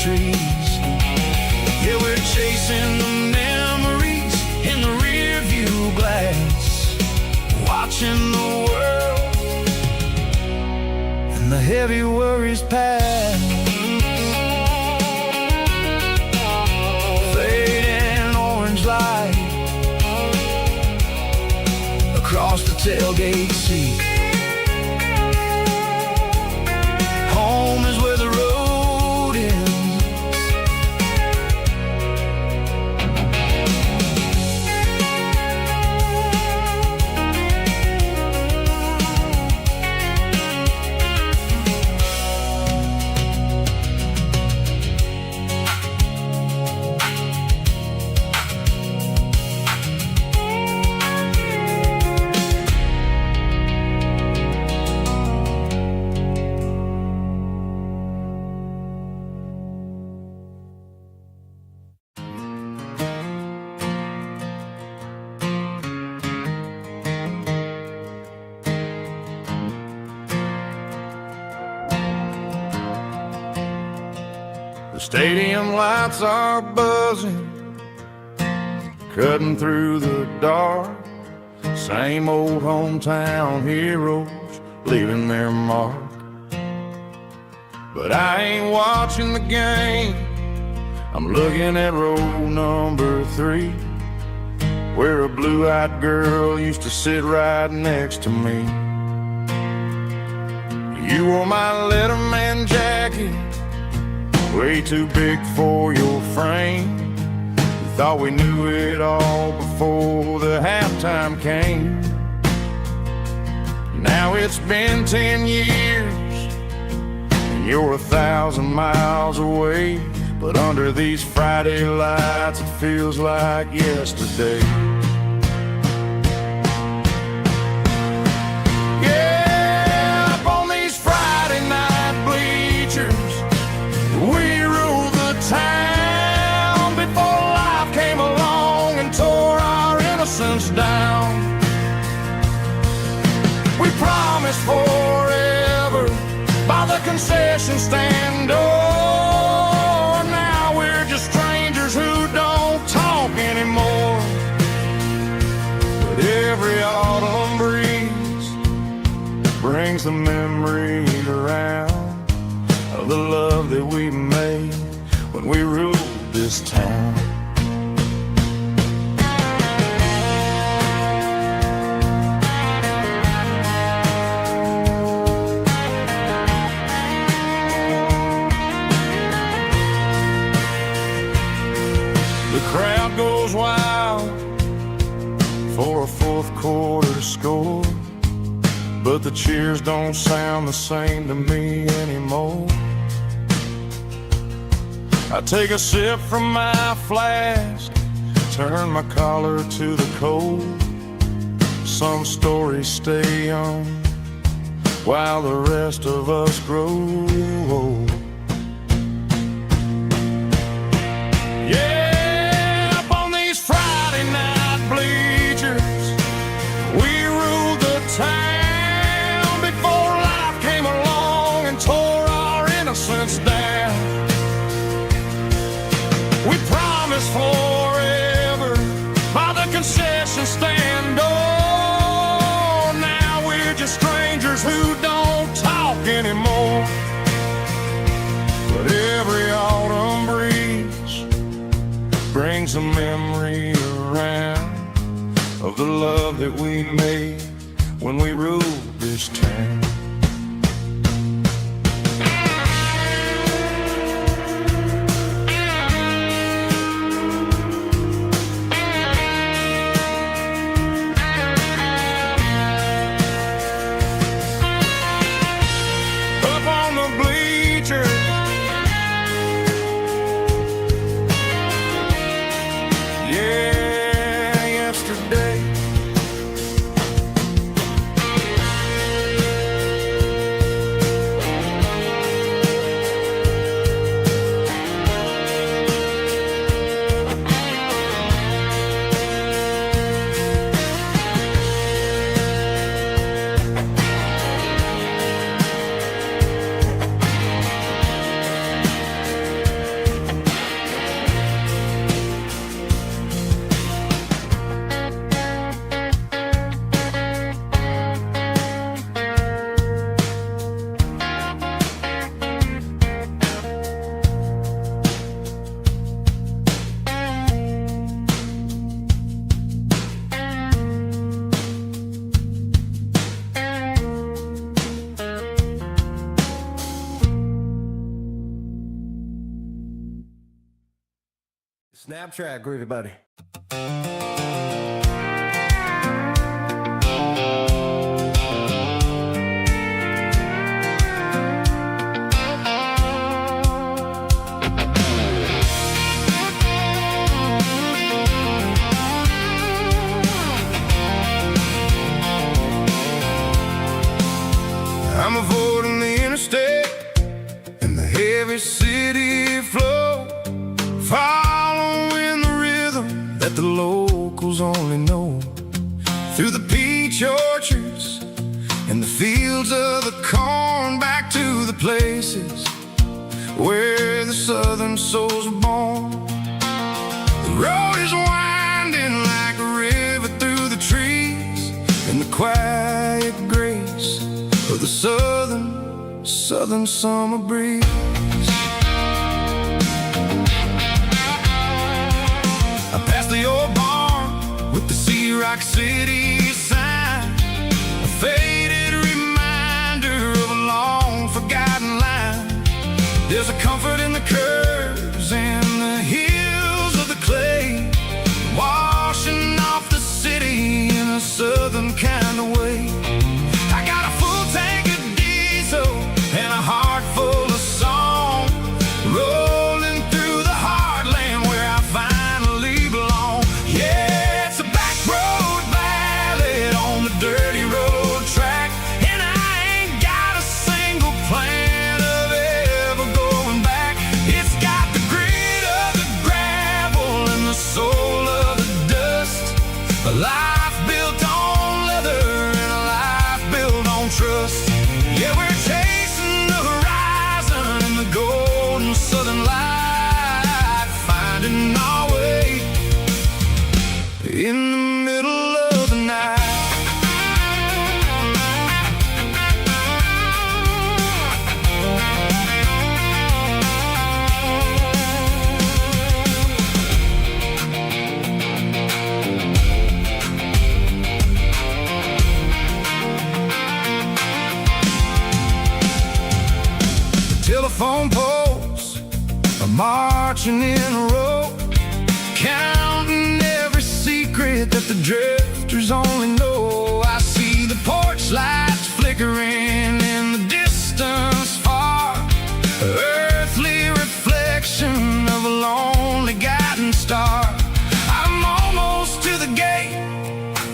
trees. Yeah, we're chasing the memories in the rear view glass, watching the world and the heavy worries pass. Fading orange light across the tailgate seat. Home is where the road ends. The stadium lights are buzzing, cutting through the dark. Same old hometown heroes leaving their mark. But I ain't watching the game, I'm looking at row number 3, where a blue-eyed girl used to sit right next to me. You wore my Letterman jacket, way too big for your frame. We thought we knew it all before the halftime came. Now it's been 10 years and you're 1,000 miles away, but under these Friday lights it feels like yesterday. Yeah, up on these Friday night bleachers, we ruled the town before life came along and tore our innocence down. We promised forever by the concession stand door. Now we're just strangers who don't talk anymore. But every autumn breeze brings the memory around of the love that we made when we ruled this town. The crowd goes wild for a fourth quarter score, but the cheers don't sound the same to me anymore. I take a sip from my flask, turn my collar to the cold. Some stories stay young while the rest of us grow old. Yeah, up on these Friday night bleachers, we ruled the town before life came along and tore our innocence down. We promised forever by the concession stand door. Now we're just strangers who don't talk anymore. But every autumn breeze brings a memory around of the love that we made when we ruled this town. Snap track, groovy buddy. I'm avoiding the interstate and the heavy city flow, following the rhythm that the locals only know. Through the peach orchards and the fields of the corn, back to the places where the southern souls were born. The road is winding like a river through the trees, and the quiet grace of the southern summer breeze. I passed the old barn with the Sea Rock City sign, a faded reminder of a long forgotten line. There's a comfort in the curves and the hills of the clay, washing off the city in a southern kind of way. I got a full tank of diesel and a heart full of song, rolling through the heartland where I finally belong. Yeah, it's a back road ballad on the dirty road track, and I ain't got a single plan of ever going back. It's got the grit of the gravel and the soul of the dust, a life built on leather and a life built on trust. Yeah, we're chasing the horizon in the golden southern light, finding our way in the middle of the night. Telephone poles are marching in a row, counting every secret that the drifters only know. I see the porch lights flickering in the distance far, earthly reflection of a lonely guiding star. I'm almost to the gate,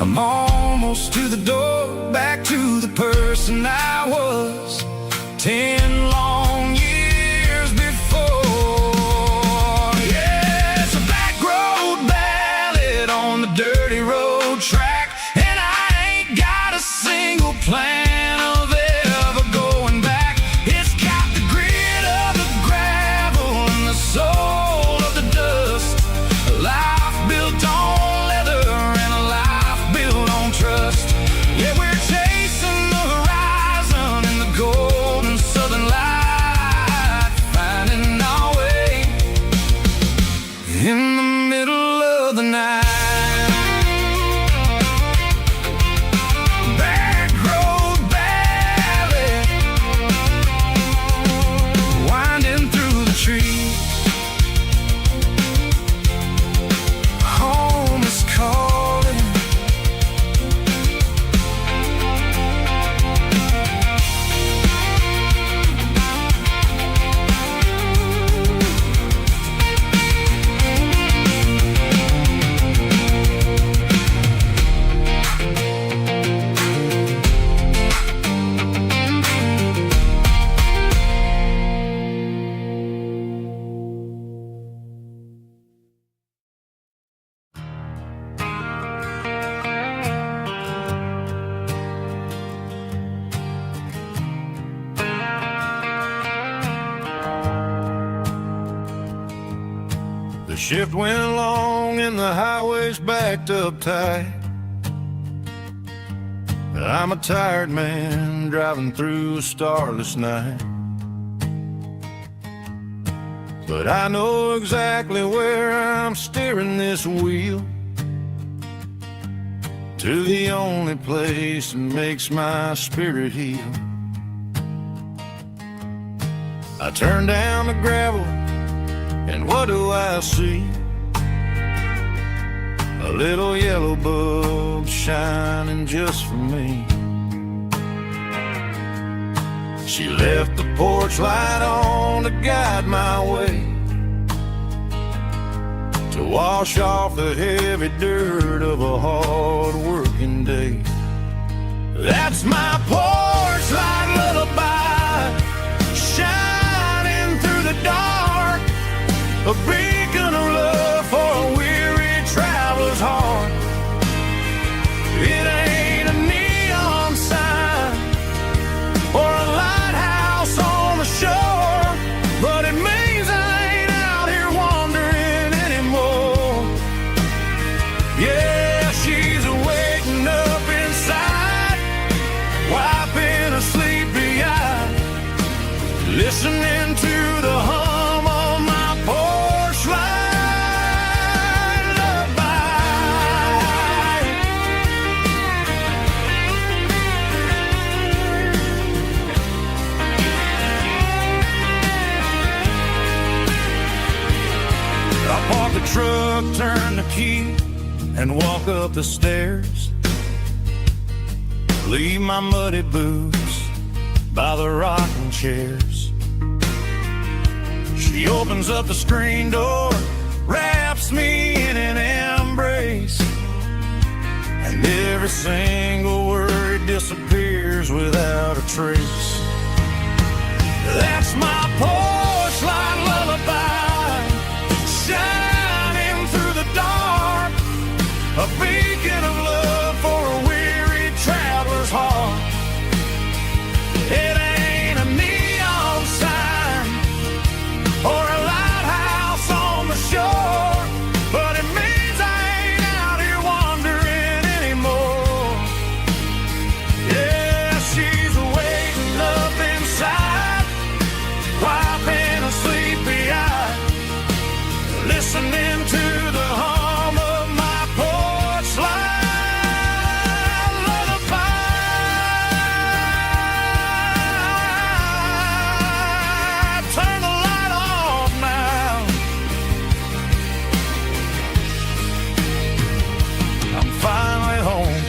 I'm almost to the door, back to the person I was 10 long years before. Yeah, it's a back road ballad on the dirty road track, and I ain't got a single plan of ever going back. It's got the grit of the gravel and the soul of the dust, a life built on leather and a life built on trust. Yeah, we're chasing the horizon in the golden southern light, finding our way in the middle of the night. Back road ballad, winding through the trees. Home is calling. The shift went along and the highway's backed up tight. I'm a tired man driving through a starless night, but I know exactly where I'm steering this wheel, to the only place that makes my spirit heal. I turn down the gravel, and what do I see? a little yellow bulb shining just for me. She left the porch light on to guide my way, to wash off the heavy dirt of a hard-working day. That's my porch light lullaby, shining through the dark, a beacon of love for a weary traveler's heart. It ain't a neon sign or a lighthouse on the shore, but it means I ain't out here wandering anymore. Yeah, she's waking up inside, wiping a sleepy eye, listening to the hum of my porch light lullaby. I park the truck, turn the key, and walk up the stairs. Leave my muddy boots by the rocking chairs. She opens up the screen door, wraps me in an embrace, and every single word disappears without a trace. That's my porch light lullaby, shining through the dark, a beacon of love for a weary traveler's heart. It ain't a neon sign or a lighthouse on the shore, but it means I ain't out here wandering anymore. Yeah, she's waiting up inside, wiping a sleepy eye, listening to the hum of my porch light lullaby. Turn the light off now. I'm finally home.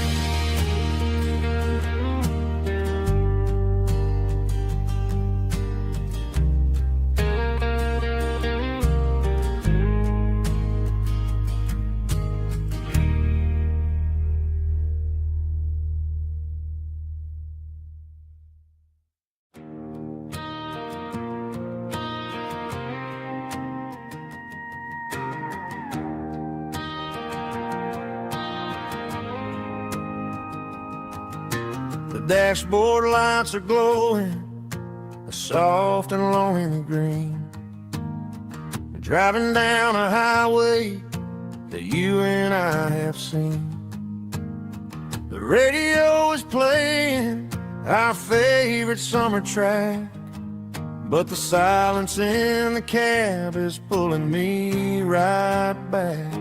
The dashboard lights are glowing, a soft and lonely green. Driving down a highway that you and I have seen. The radio is playing our favorite summer track, but the silence in the cab is pulling me right back.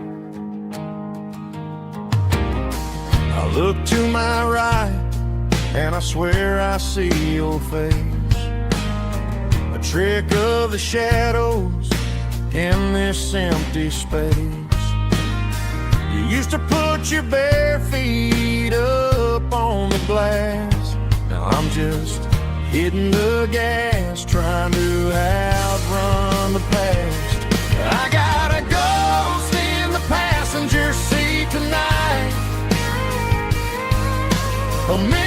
I look to my right and I swear I see your face, a trick of the shadows in this empty space. You used to put your bare feet up on the glass. Now I'm just hitting the gas, trying to outrun the past. I got a ghost in the passenger seat tonight, a memory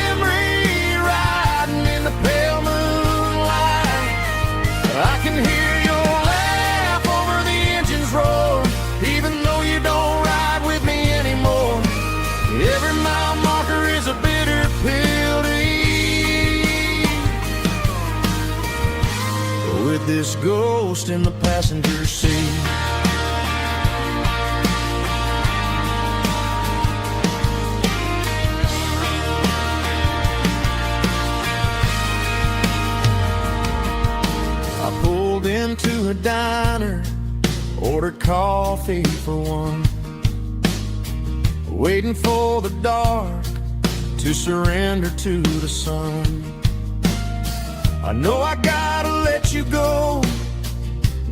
riding in the pale moonlight. I can hear your laugh over the engine's roar, even though you don't ride with me anymore. Every mile marker is a bitter pill to eat, with this ghost in the passenger seat. Into a diner, ordered coffee for one, waiting for the dark to surrender to the sun. I know I gotta let you go,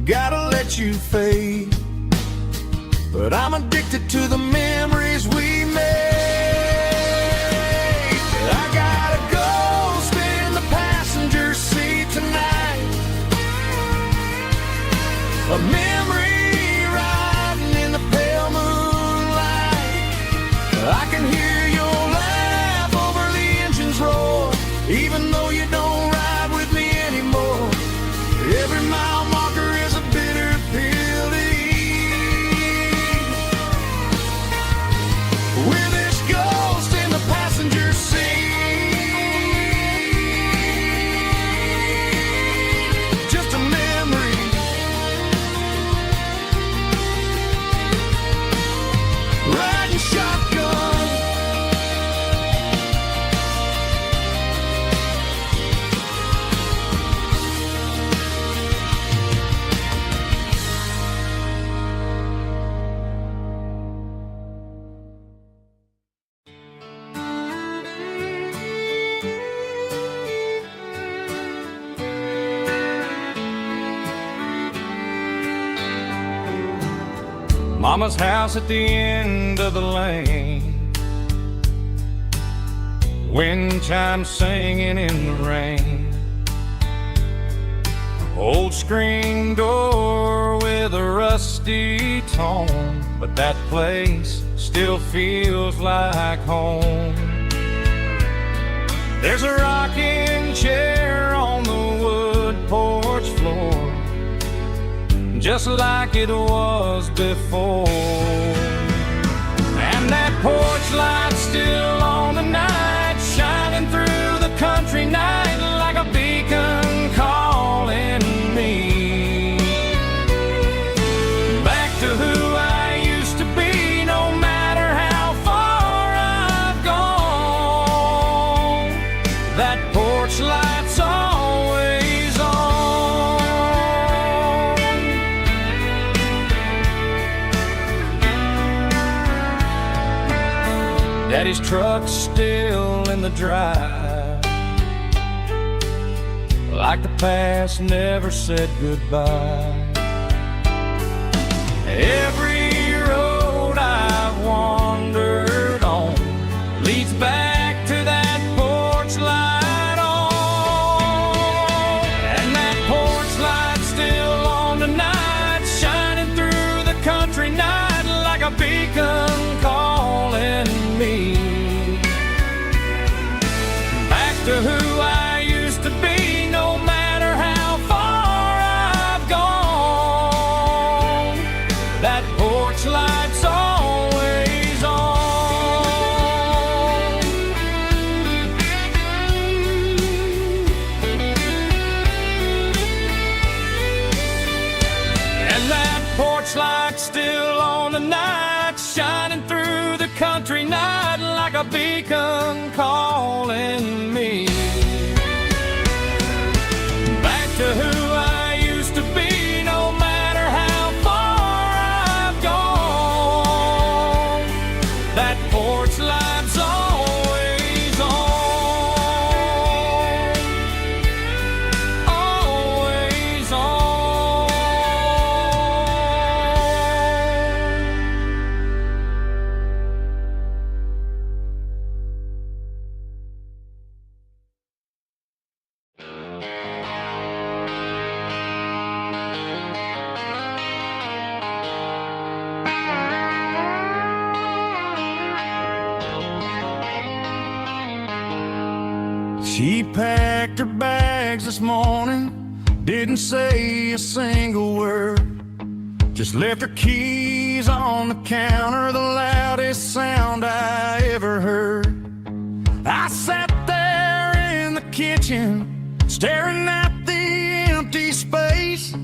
gotta let you fade, but I'm addicted to the memories we made. I got a ghost in the passenger seat tonight, a memory riding in the pale moonlight. I can hear your laugh over the engine's roar, even though you don't ride with me anymore. Every mile marker is a bitter pill to eat. With this ghost in the passenger seat, just a memory, riding shotgun. Mama's house at the end of the lane, wind chimes singing in the rain. Old screen door with a rusty tone, but that place still feels like home. There's a rocking chair on the wood porch floor, just like it was before. And that porch light's still on tonight, shining through the country night like a beacon calling me back to who I used to be. No matter how far I've gone, that porch light's always on. Daddy's truck's still in the drive, like the past never said goodbye. Every road I've wandered on leads back to that porch light on. And that porch light's still on tonight, shining through the country night like a beacon calling me back to who I used to be. No matter how far I've gone, that porch light's always on. And that porch light's still on tonight, shining through the country night like a beacon calling me back to who I used to be. No matter how far I've gone, that porch light's always on, always on. She packed her bags this morning, didn't say a single word, just left her keys on the counter, the loudest sound I ever heard. I sat there in the kitchen, staring at the empty space,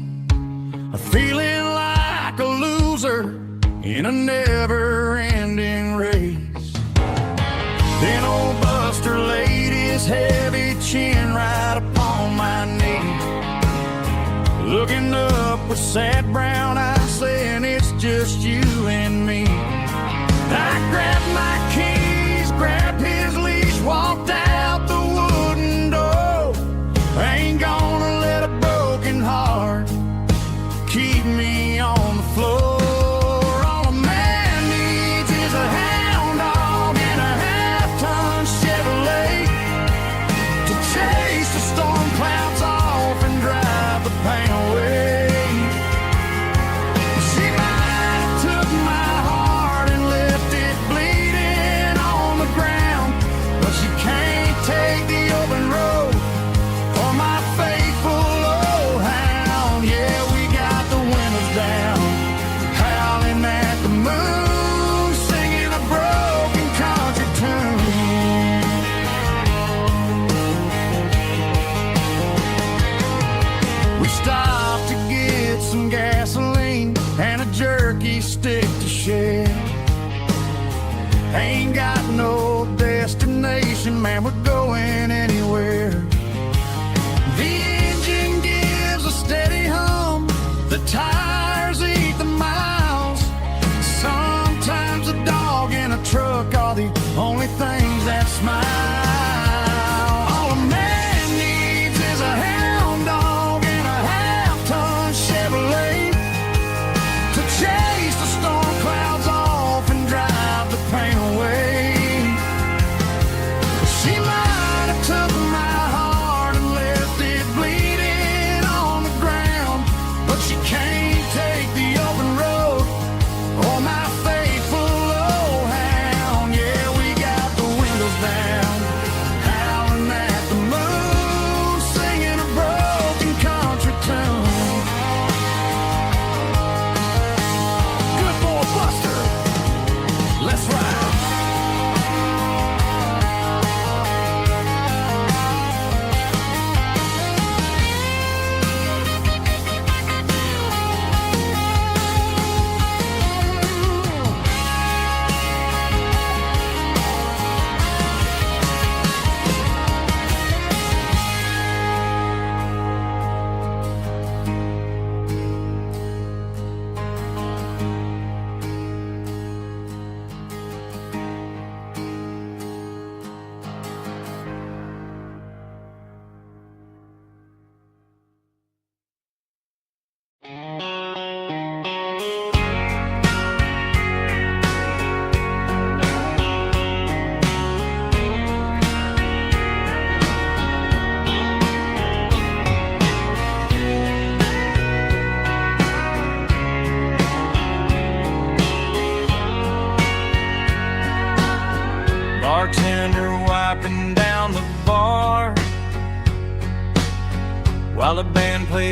feeling like a loser in a never-ending race. Then old Buster laid his heavy chin right upon my knee, looking up with sad brown eyes, saying it's just you and me. I grabbed my keys, grabbed his leash, walked out the wooden door. I ain't gonna let a broken heart keep me on the floor. All of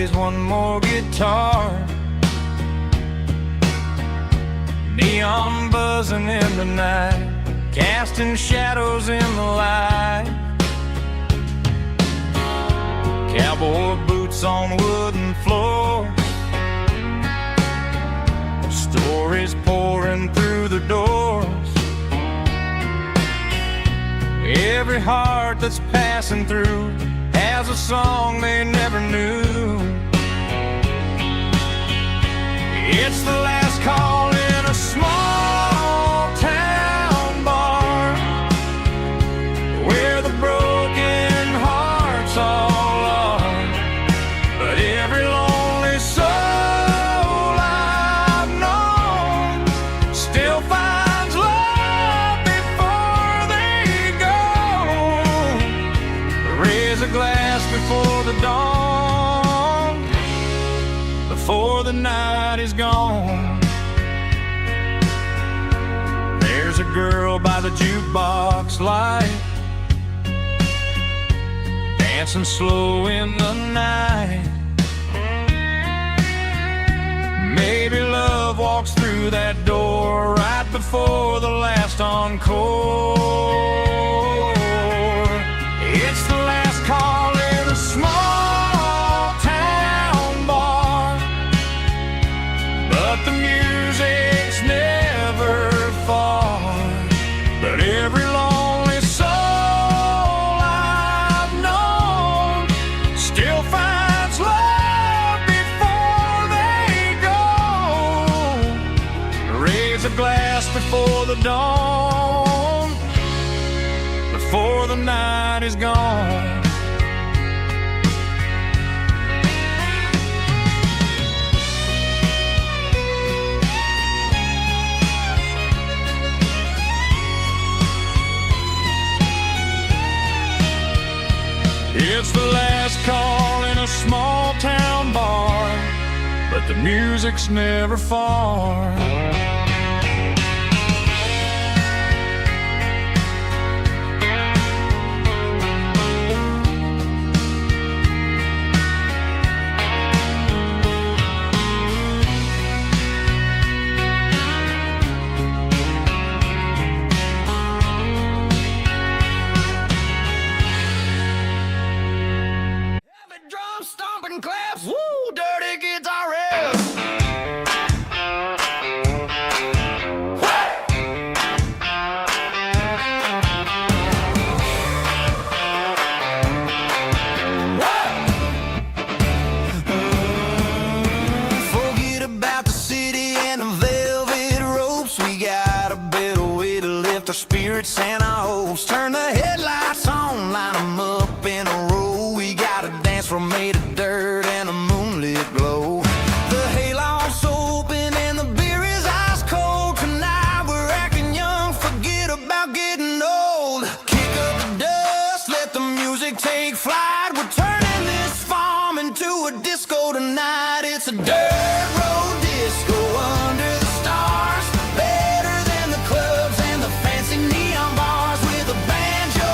plays one more guitar. Neon buzzing in the night, casting shadows in the light. Cowboy boots on wooden floors, stories pouring through the doors. Every heart that's passing through has a song they never knew. It's the last call in a small town bar, where the broken hearts all are. But every lonely soul I've known still finds love before they go. Raise a glass before the dawn, before the night is gone. There's a girl by the jukebox light, dancing slow in the night. Maybe love walks through that door right before the last encore. It's the last call in a small town bar, but the music's never far. But every lonely soul I've known still finds love before they go. Raise a glass before the dawn, before the night is gone. It's the last call in a small town bar, but the music's never far. Drum stomping claps, woo, dirty guitar riffs. Forget about the city and the velvet ropes. We got a better way to lift our spirits and our hopes. Turn the headlights on, line them up in a row. We got a dance floor made of dirt and a moonlit glow. The hayloft's open and the beer is ice cold. Tonight we're acting young, forget about getting old. Kick up the dust, let the music take flight. We're turning this farm into a disco tonight. It's a dirt road disco under the stars, better than the clubs and the fancy neon bars, with a banjo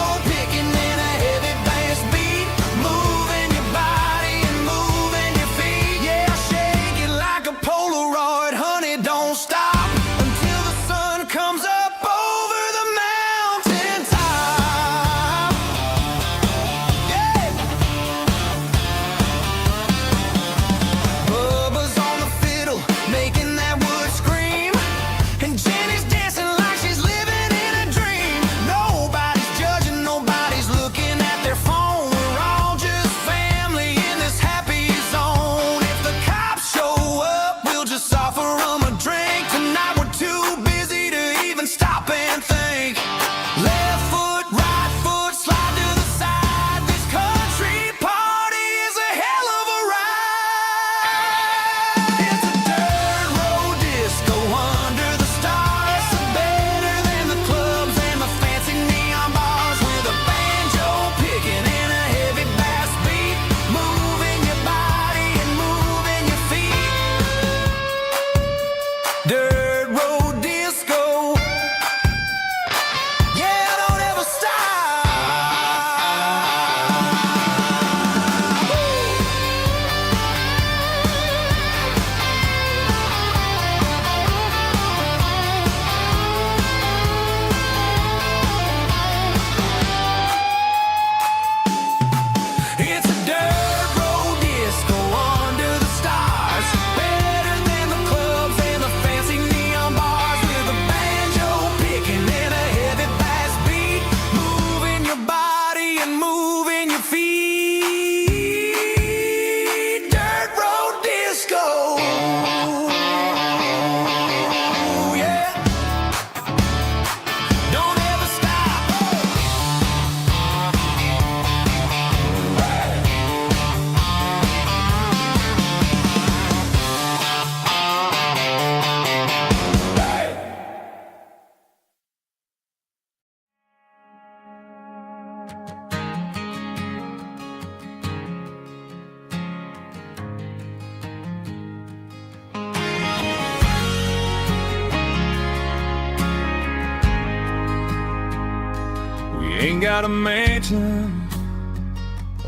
ain't got a mansion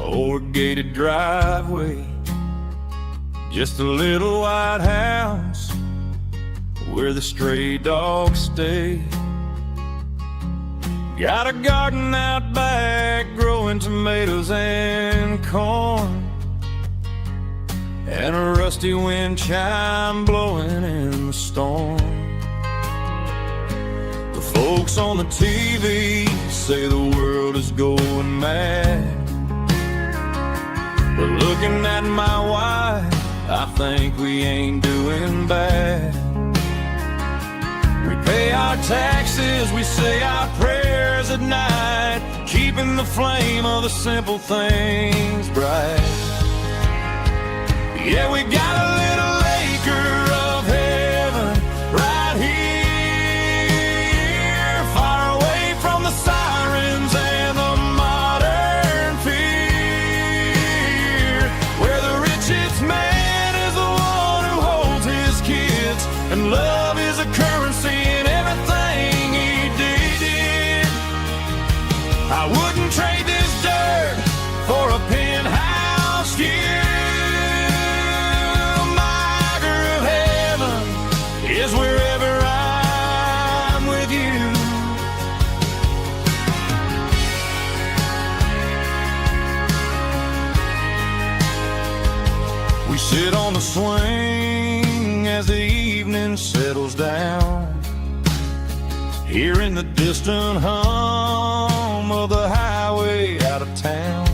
or a gated driveway, just a little white house where the stray dogs stay. Got a garden out back growing tomatoes and corn, and a rusty wind chime blowing in the storm. The folks on the TV say the world is going mad, but looking at my wife, I think we ain't doing bad. We pay our taxes, we say our prayers at night, keeping the flame of the simple things bright. Yeah, we got a little acre of heaven right here, far away from the sirens and the modern fear, where the richest man is the one who holds his kids, and love is a currency in everything he did. I wouldn't trade this dirt for a penthouse view. Is wherever I'm with you. We sit on the swing as the evening settles down, hearing the distant hum of the highway out of town.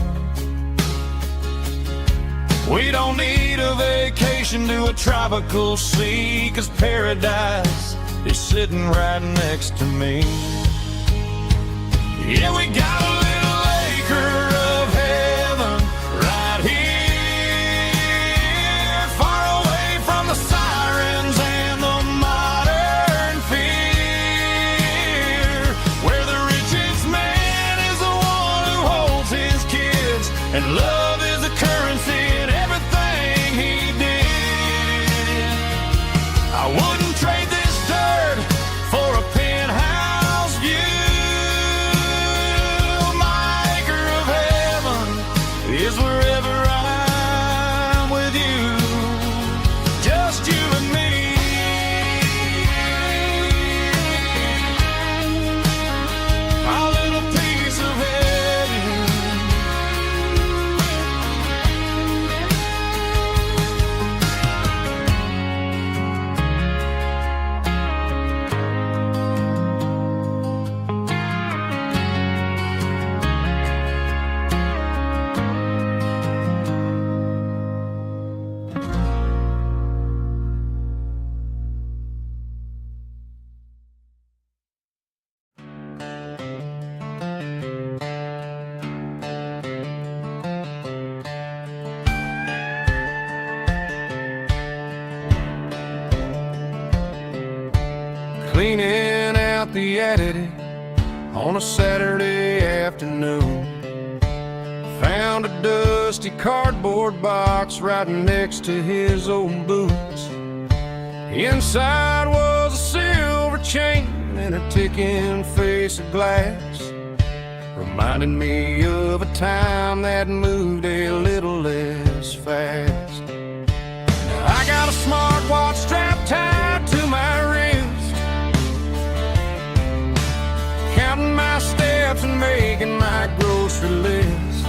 We don't need a vacation to a tropical sea, 'cause paradise is sitting right next to me. Yeah, we got a little acre of heaven right here, far away from the sirens and the modern fear, where the richest man is the one who holds his kids, and love is a currency in everything he did. I wouldn't trade this dirt for a penthouse view. My acre of heaven is wherever I'm with you, just you and me. My little piece of heaven. Cleaning out the attic on a Saturday afternoon, found a dusty cardboard box right next to his old boots. Inside was a silver chain and a ticking face of glass, reminding me of a time that moved a little less fast. Now I got a smartwatch strapped tied to my wrist, counting my steps and making my grocery list.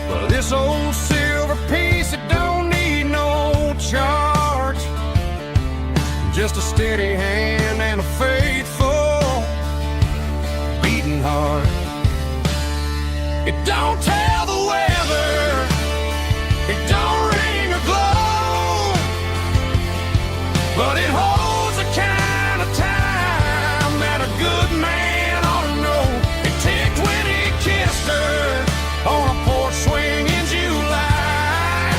Well, this old silver piece, it don't need no charge, just a steady hand and a faithful beating heart. It don't tell the weather, it don't ring or glow, but it holds the kind of time that a good man ought to know. It ticked when he kissed her on a porch swing in July.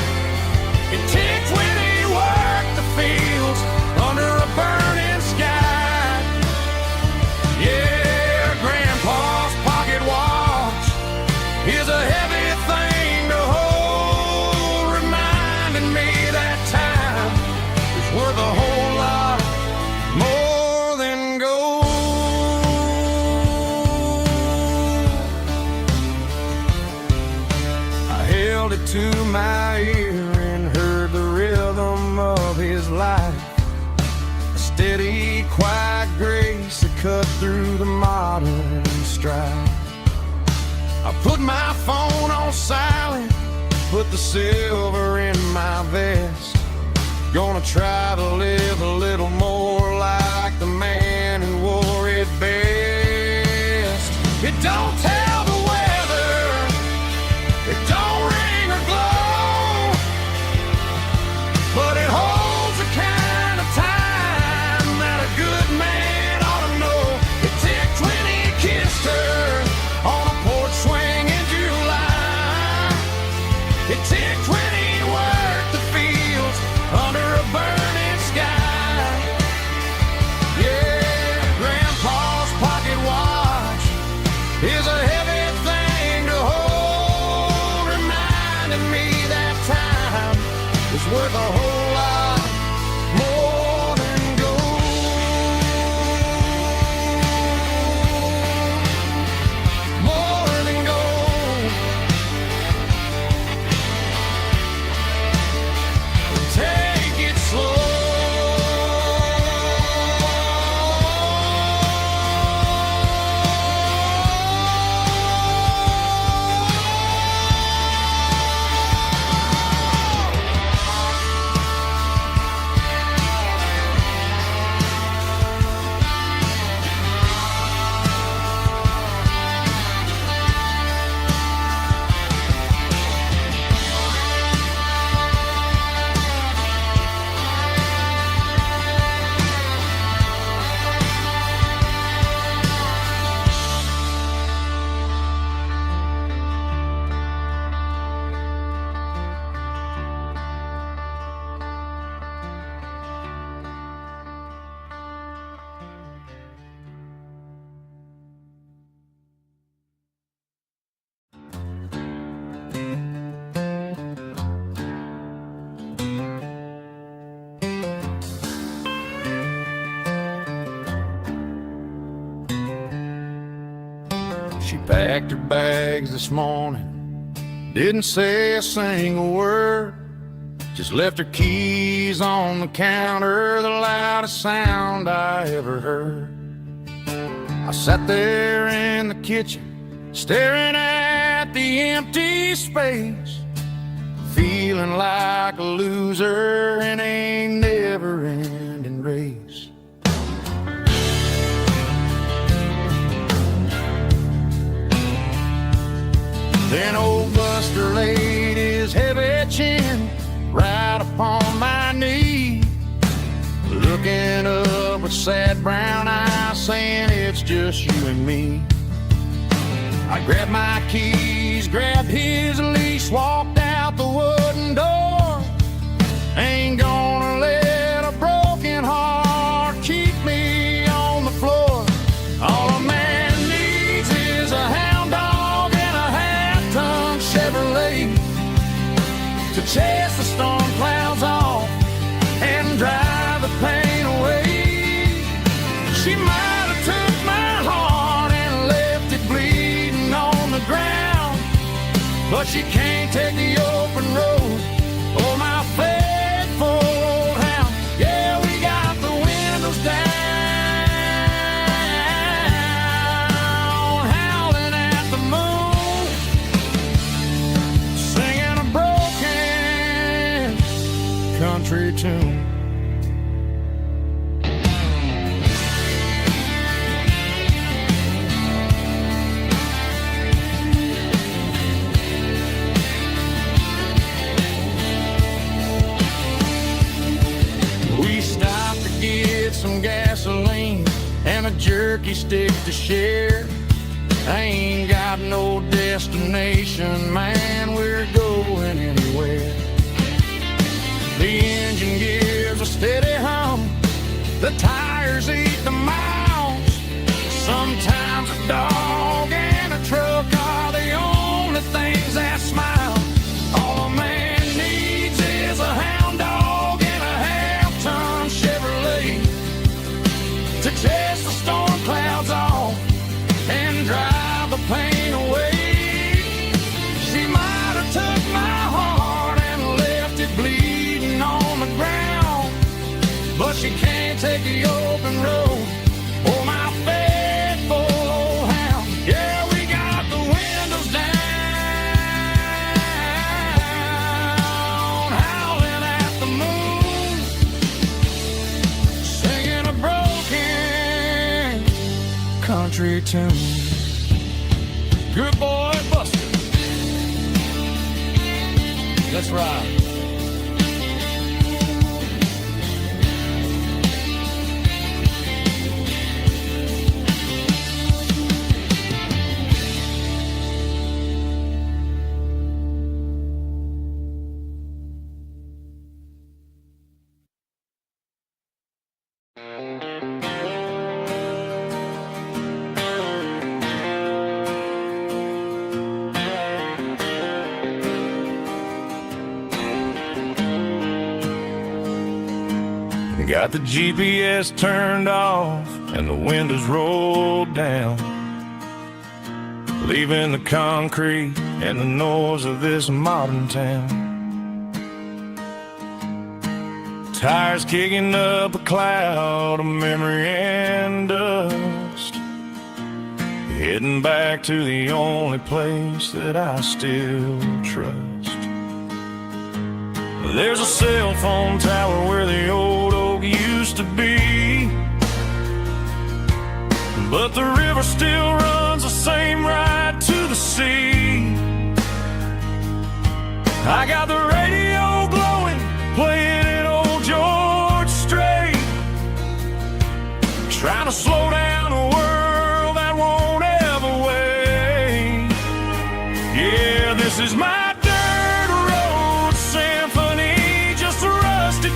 It ticked when he worked the fields under a burning sky. Yeah, Grandpa's pocket watch is a heavy steady, quiet grace that cut through the modern strife. I put my phone on silent, put the silver in my vest. Gonna try to live a little more like the man who wore it best. It don't tell the weather, it don't ring or glow, but it holds the kind of time that a good man ought to know. It ticked when he kissed her on a porch swing in July. It ticked when he worked the fields under a burning sky. Yeah, Grandpa's pocket watch is a heavy thing to hold, reminding me that time is worth a whole lot more than gold. More than gold. Take it slow. She packed her bags this morning, didn't say a single word, just left her keys on the counter, the loudest sound I ever heard. I sat there in the kitchen, staring at the empty space, feeling like a loser in a never-ending race. Then old Buster laid his heavy chin right upon my knee, looking up with sad brown eyes, saying it's just you and me. I grabbed my keys, grabbed his leash, walked out the wooden door. Ain't gonna let a broken heart keep me on the floor. All a man needs is a hound dog and a half-ton Chevrolet to chase the storm clouds off and drive the pain away. She might have took my heart and left it bleeding on the ground, but she can't take the open road or my faithful old hound. Yeah, we got the windows down, howling at the moon, singing a broken country tune. We stopped to get some gasoline and a jerky stick to share. I ain't got no destination, man, we're going anywhere. The engine gives a steady hum, the tires eat the miles. Sometimes a dog and a truck are the only things that smile. All a man needs is a hound dog and a half-ton Chevrolet to chase the storm clouds off and drive the pain away. She might have took my heart and left it bleeding on the ground, but she can't take the open road. Oh, my faithful old hound. Yeah, we got the windows down, howling at the moon, singing a broken country tune. Good boy, Buster. Let's ride. Got the GPS turned off and the windows rolled down, leaving the concrete and the noise of this modern town. Tires kicking up a cloud of memory and dust, heading back to the only place that I still trust. There's a cell phone tower where the old oak used to be, but the river still runs the same right to the sea. I got the radio glowing, playing an old George Strait, trying to slow down a world that won't ever wait. Yeah, this is my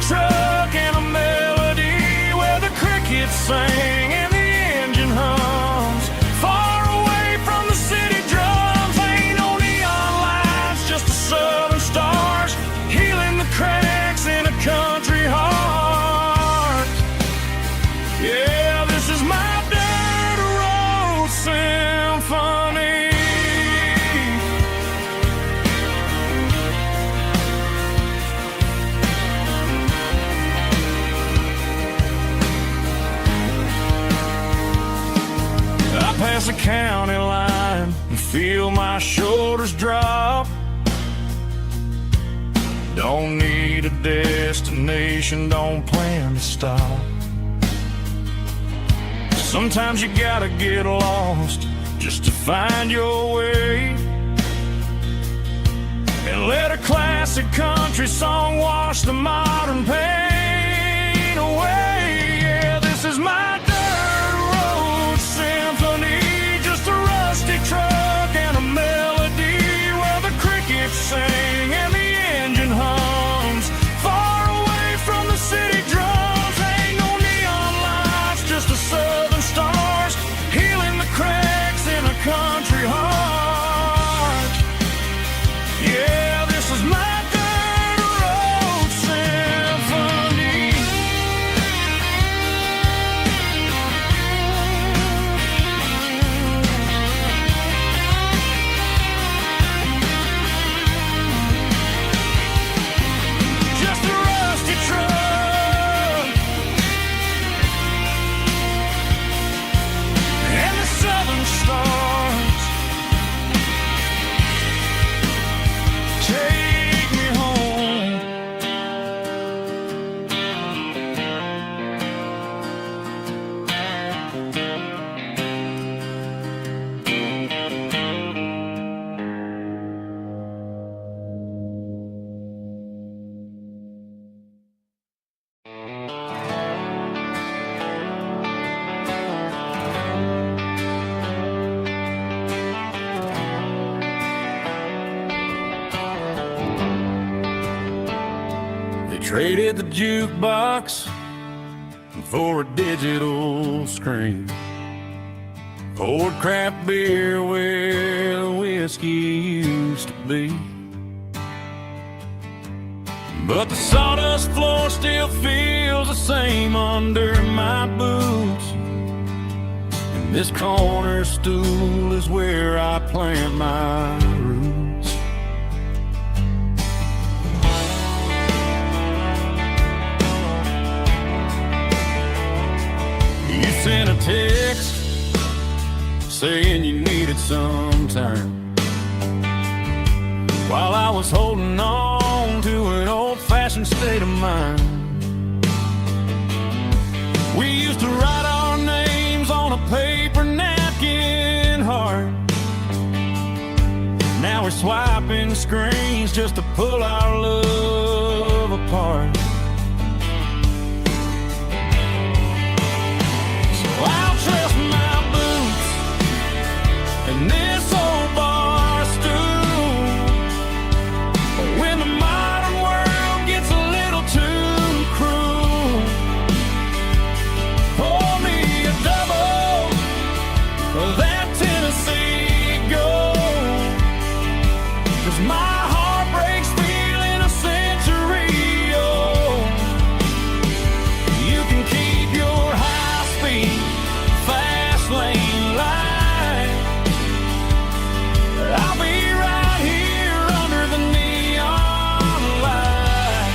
truck and a melody where the crickets sing and the engine hums, far away from the city drums. Ain't no neon lights, just the southern stars healing the cracks in a country heart. Yeah, this is my dirt road symphony. Past the county line and feel my shoulders drop. Don't need a destination, don't plan to stop. Sometimes you gotta get lost just to find your way, and let a classic country song wash the modern pain away. Yeah, this is my truck and a melody where the crickets sing and the engine hums, far away from the city drums. Ain't no neon lights, just the southern stars healing the cracks in a country heart. Yeah, this is my dirt road symphony. Traded the jukebox for a digital screen, poured craft beer where the whiskey used to be. But the sawdust floor still feels the same under my boots, and this corner stool is where I plant my roots. sent a text saying you needed some time, while I was holding on to an old-fashioned state of mind. We used to write our names on a paper napkin heart. Now we're swiping screens just to pull our love apart. So I'll trust my boots and this old bar stool. When the modern world gets a little too cruel, pour me a double of that Tennessee Gold, 'cause my heart breaks feeling a century old. You can keep your high-speed, fast lane light, but I'll be right here under the neon light,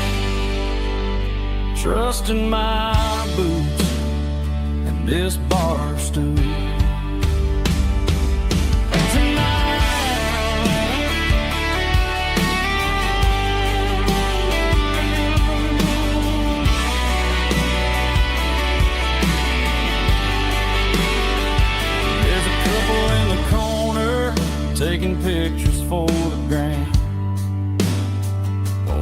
trusting my boots and this bar stool. Taking pictures for the gram,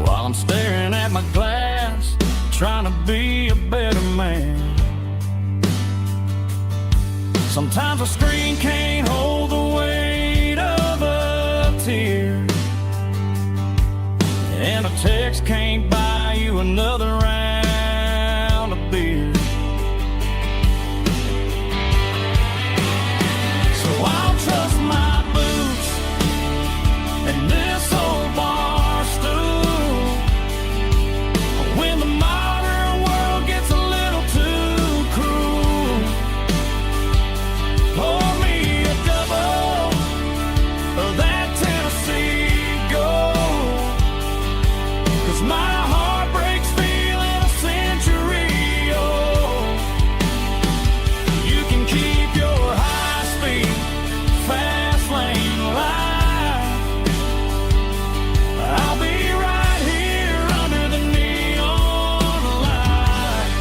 while I'm staring at my glass, trying to be a better man. Sometimes a screen can't hold the weight of a tear, and a text can't buy you another round of beer. So I'll trust my and this old bar stool. When the modern world gets a little too cruel, pour me a double of that Tennessee Gold, 'cause my heart breaks feeling a century old. You can keep your high-speed, fast lane light, I'll be right here under the neon light,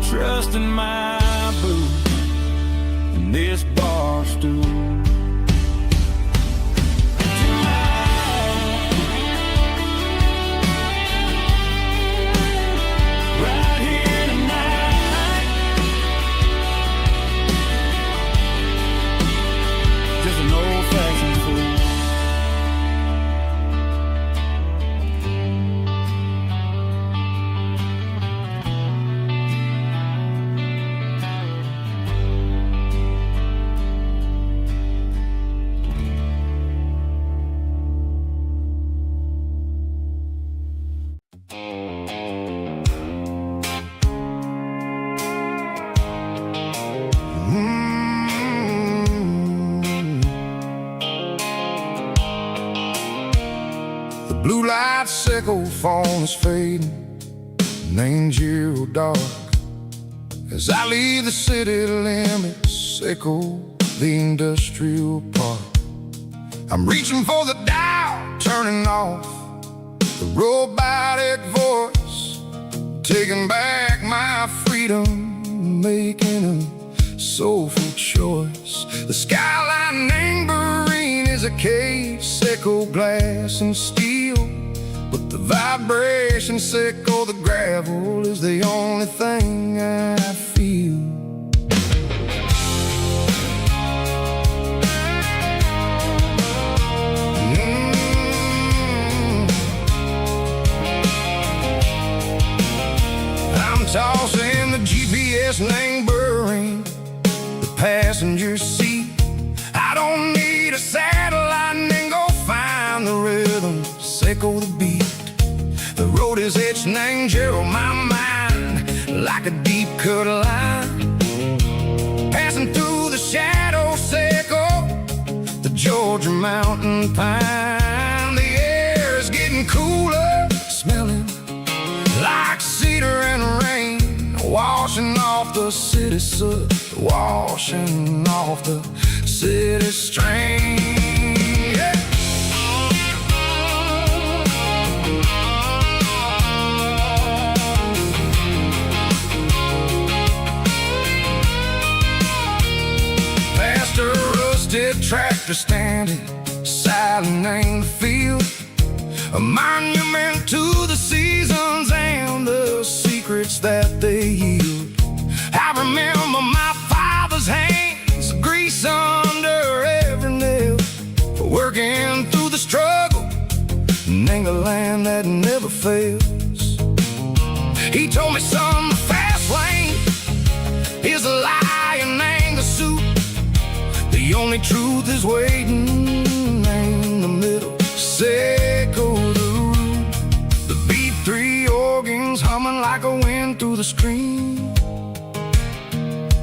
trusting my boots and this bar stool. Right here tonight, just an old-fashioned fool. The blue light sickle phone is fading, and ain't zero dark. As I leave the city limits, sickle the industrial park. I'm reaching for the dial, turning off the robotic voice, taking back my freedom, making a soulful choice. The skyline neighboring is a case, sickle glass and steel, but the vibration sickle, the gravel, is the only thing I feel. I'm tossing the GPS neighboring the passenger seat. I don't need a satellite and go find the rhythm, sickle the beat. The road is etched and Gerald my mind like a deep cut line, passing through the shadow sickle, the Georgia mountain pine. The air is getting cooler, smelling like cedar and rain, washing off off the city soot, washing off the city strain. Yeah. Past a rusted tractor standing silent in the field, a monument to the seasons and the secrets that they yield. I remember my father's hands, grease under every nail, working through the struggle in the land that never fails. He told me, son, the fast lane is a lie and anger suit. The only truth is waiting in the middle. Echo the root, the B3 organs humming like a wind through the screen.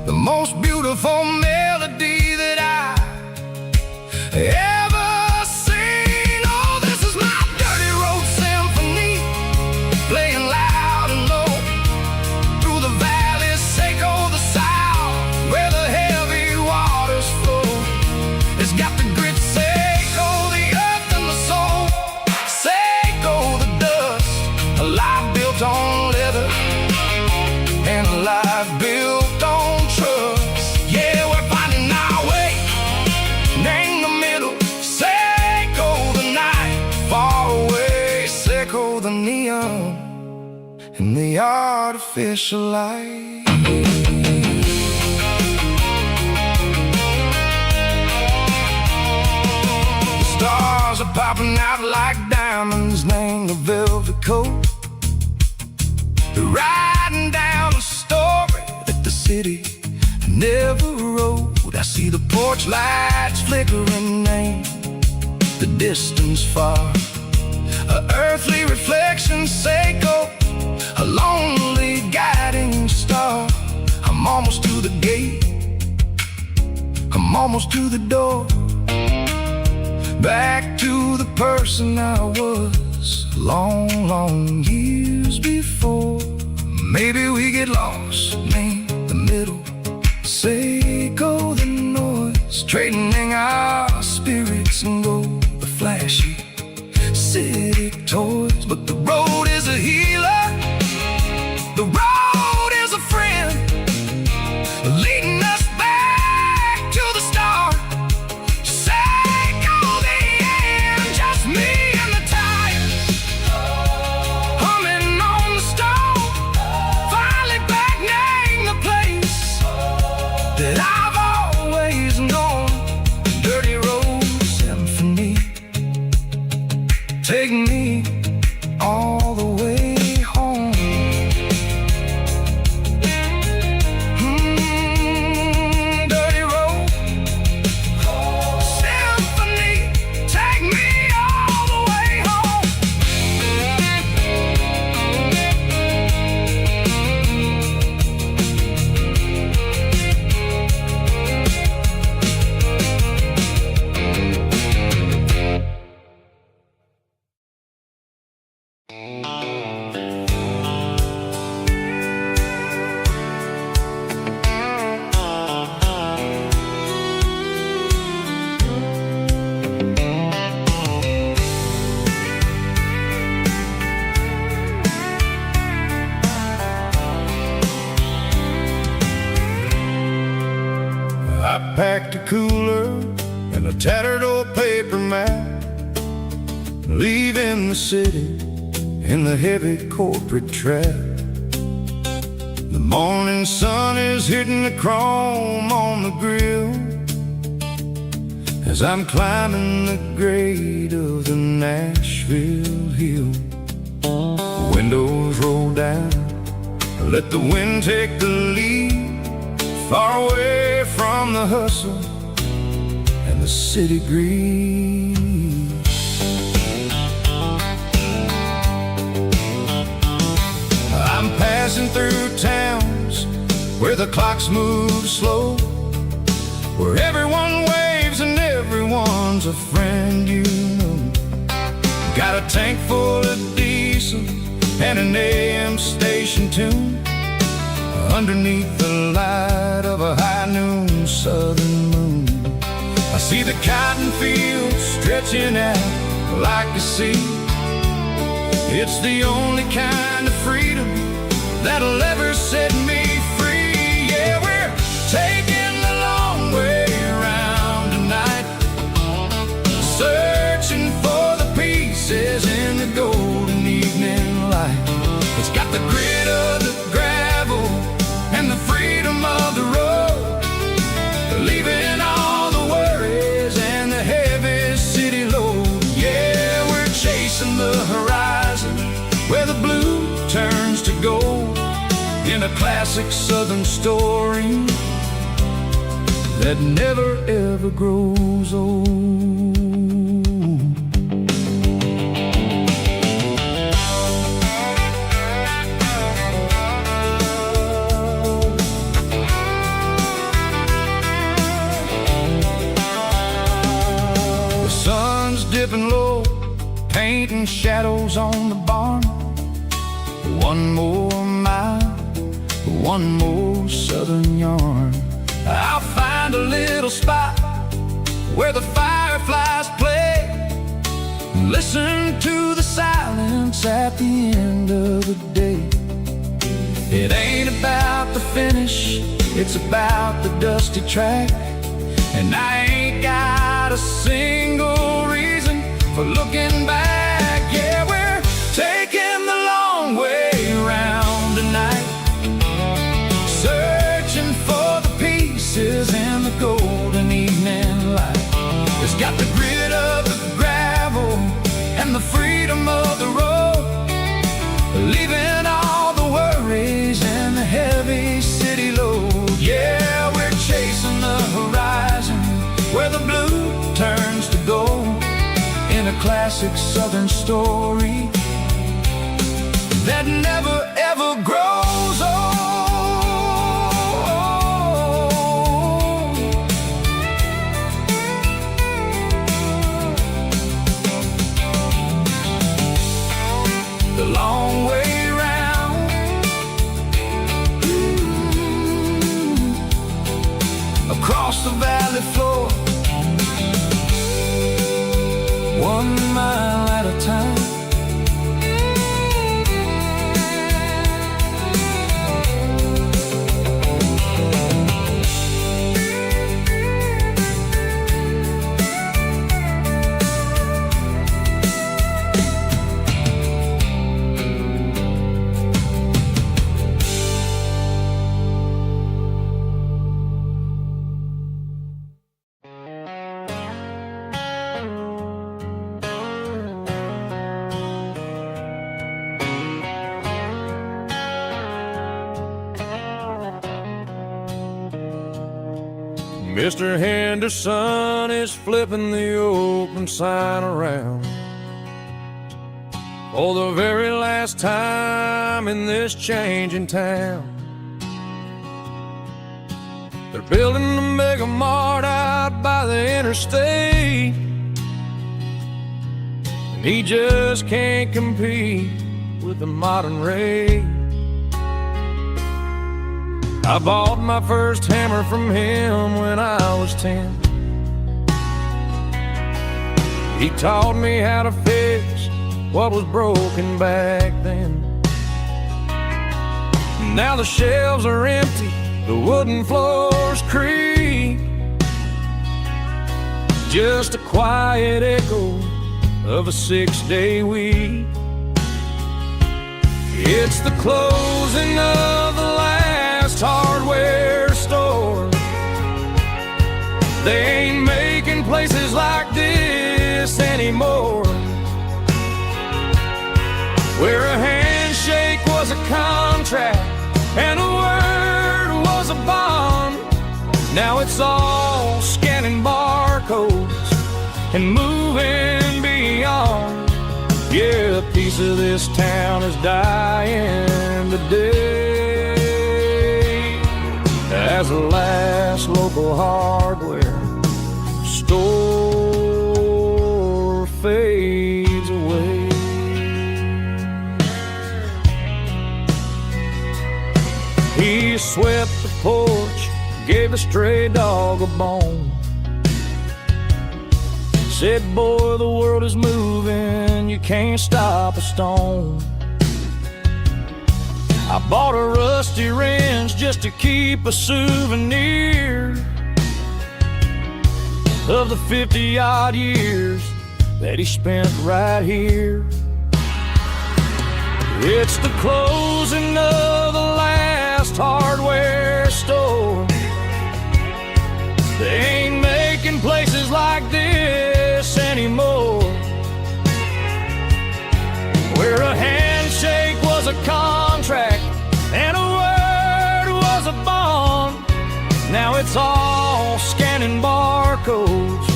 The most beautiful melody that I ever seen. Oh, this is my dirty road symphony, playing loud and low through the valleys, Echo the south, where the heavy waters flow. It's got the grit, Echo the earth and the soul, Echo the dust, a life built on leather and a life built on trust. Yeah, we're finding our way in the middle. Echo the night, far away, Echo the neon and the artificial light. Stars are popping out like diamonds, named the velvet coat. They're riding down a story that the city never wrote. I see the porch lights flickering in the distance far, a earthly reflection, Echo, a lonely guiding star. I'm almost to the gate, I'm almost to the door, back to the person I was long, long years before. Maybe we get lost in the middle, Echo the noise, trading our spirits and go the flashy city toys. But the road is a healer, the road is a friend, leading us back to the start. Echo the end, just me and the tires, humming on the stove, finally back name the place that I've always known. Dirty road symphony, take me all the way home. Dirty road symphony, take me all the way home. I packed a cooler and a tattered old paper map, leaving the city in the heavy corporate trap. The morning sun is hitting the chrome on the grill as I'm climbing the grade of the Nashville hill. The windows roll down, let the wind take the lead, far away from the hustle and the city greed. I'm passing through towns where the clocks move slow, where everyone waves and everyone's a friend you know. Got a tank full of diesel and an AM station tune, underneath the light of a high noon southern moon. I see the cotton fields stretching out like a sea. It's the only kind of freedom that'll ever set me free. Yeah, we're taking the long way around tonight, searching for the pieces in the golden evening light. It's got the grit of the gravel and the freedom of the road, leaving all the worries and the heavy city load. Yeah, we're chasing the horizon where the blue turns to gold, in a classic southern story that never ever grows old. The sun's dipping low, painting shadows on the barn. One more mile, one more southern yarn. I'll find a little spot where the fireflies play, listen to the silence at the end of the day. It ain't about the finish, it's about the dusty track. And I ain't got a single reason for looking back. Yeah, we're taking the long way around tonight, searching for the pieces in the golden evening light. It's got the grit of the gravel and the freedom of the road, leaving all the worries and the heavy city load. Yeah, we're chasing the horizon where the blue turns to gold, in a classic southern story that never ever grows old. The long way round, across the valley floor, 1 mile at a time. Mr. Henderson is flipping the open sign around for the very last time in this changing town. They're building a mega mart out by the interstate, and he just can't compete with the modern rate. I bought my first hammer from him when I was 10. He taught me how to fix what was broken back then. Now the shelves are empty, the wooden floors creak, just a quiet echo of a 6-day week. It's the closing of the last hardware store. They ain't making places like this anymore, where a handshake was a contract and a word was a bond. Now it's all scanning barcodes and moving beyond. Yeah, a piece of this town is dying today as the last local hardware store fades away. He he swept the porch, gave the stray dog a bone. Said, boy, the world is moving, you can't stop a stone. I bought a rusty wrench just to keep a souvenir of the 50-odd years that he spent right here. It's the closing of the last hardware store. They ain't making places like this anymore, where a handshake was a contract and a word was a bond. Now it's all scanning barcodes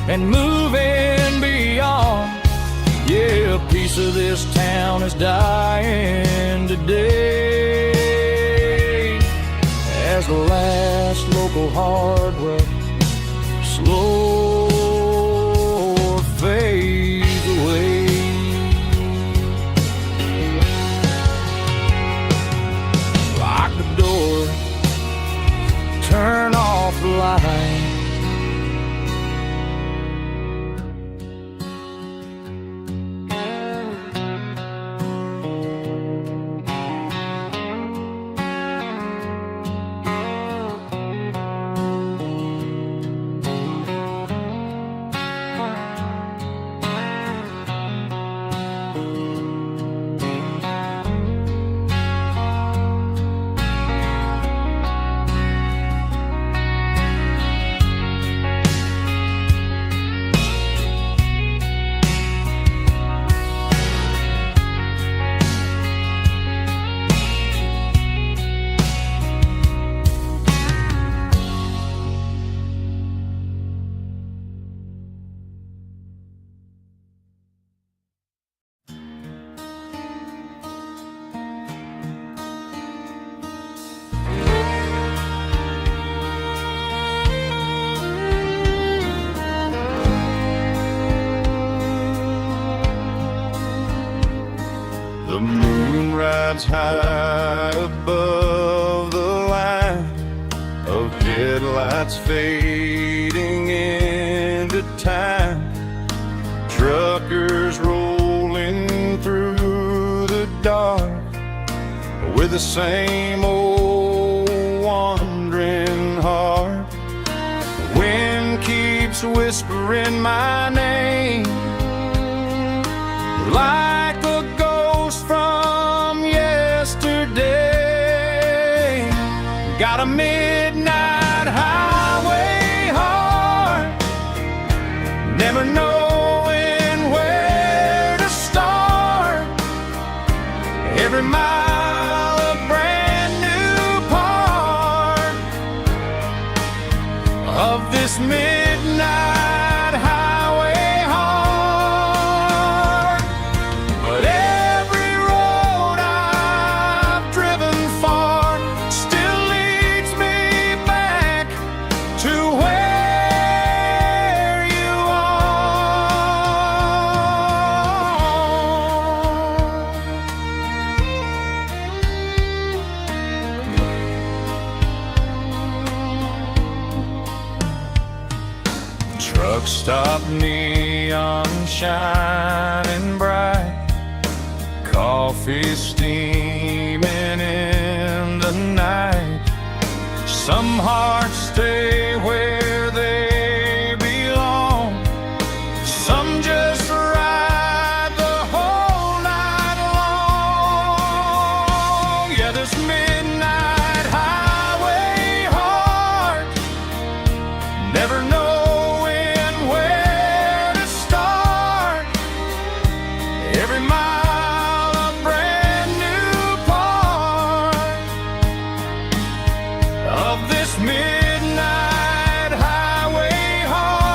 and moving beyond. Yeah, a piece of this town is dying today as the last local hardware slow fades away. Lock the door, turn off the light. The moon rides high above the line of headlights fading into time. Truckers rolling through the dark with the same old wandering heart. The wind keeps whispering my name like a ghost from yesterday. Got a midnight highway heart, never knowing where to start. Every mile a brand new part of this midnight highway heart. But every road I've driven far still leads me back to where you are. Truck stop, neon shining bright, coffee steaming in the night. Some hearts stay where they belong, some just ride the whole night long. Yeah, this midnight highway heart, never knowing where to start. Every mile a brand new part of this midnight highway heart.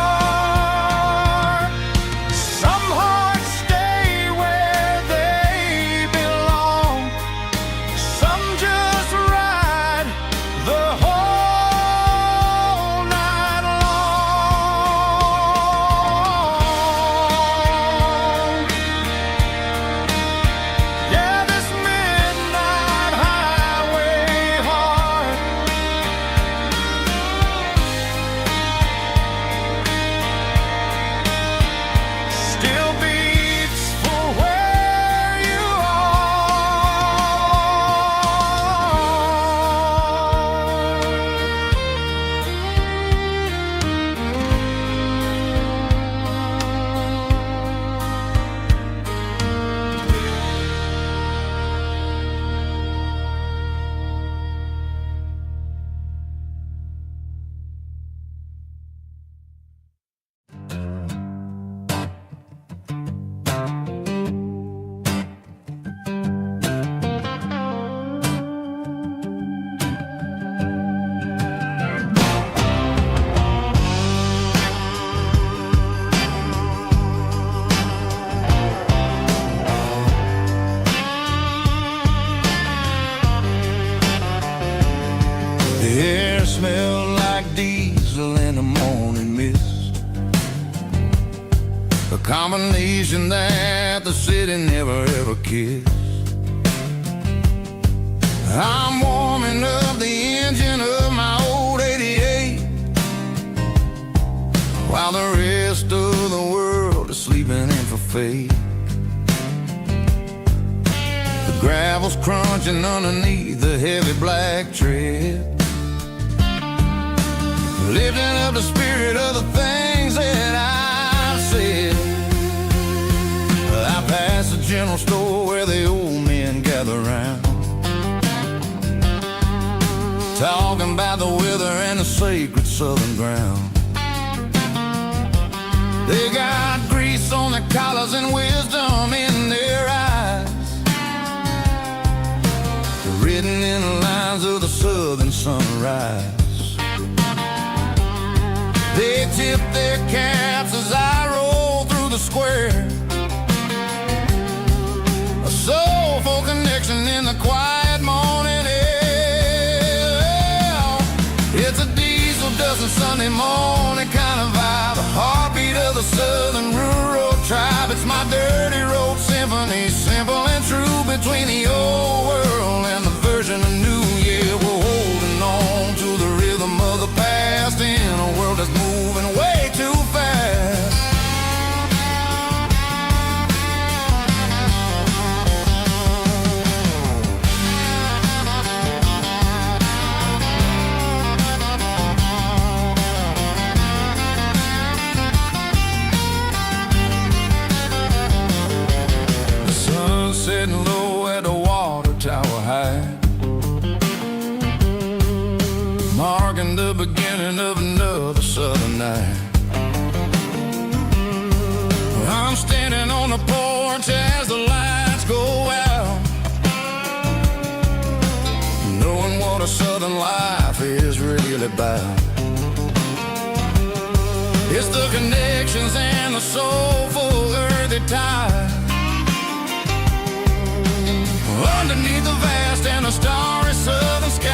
Some hearts stay where they belong, some just ride combination that the city never ever kissed. I'm warming up the engine of my old 88, while the rest of the world is sleeping in for fate. The gravel's crunching underneath the heavy black tread, lifting up the spirit of the things that I've said. I pass the general store where the old men gather round, talking about the weather and the sacred southern ground. They got grease on their collars and wisdom in their eyes, written in the lines of the southern sunrise. They tip their caps as I roll through the square, a soulful connection in the quiet morning air. It's a diesel dusting Sunday morning kind of vibe, the heartbeat of the southern rural tribe. It's my dirty road symphony, simple and true, between the old world and the version of new. Yeah, we're holding on to the rhythm of the past in a world that's moving way too fast. The sun's setting low at the water tower high, marking the beginning of another southern night. I'm standing on the porch as the lights go out, knowing what a southern life is really about. It's the connections and the soulful earthy tide, underneath the vast and the starry southern skies.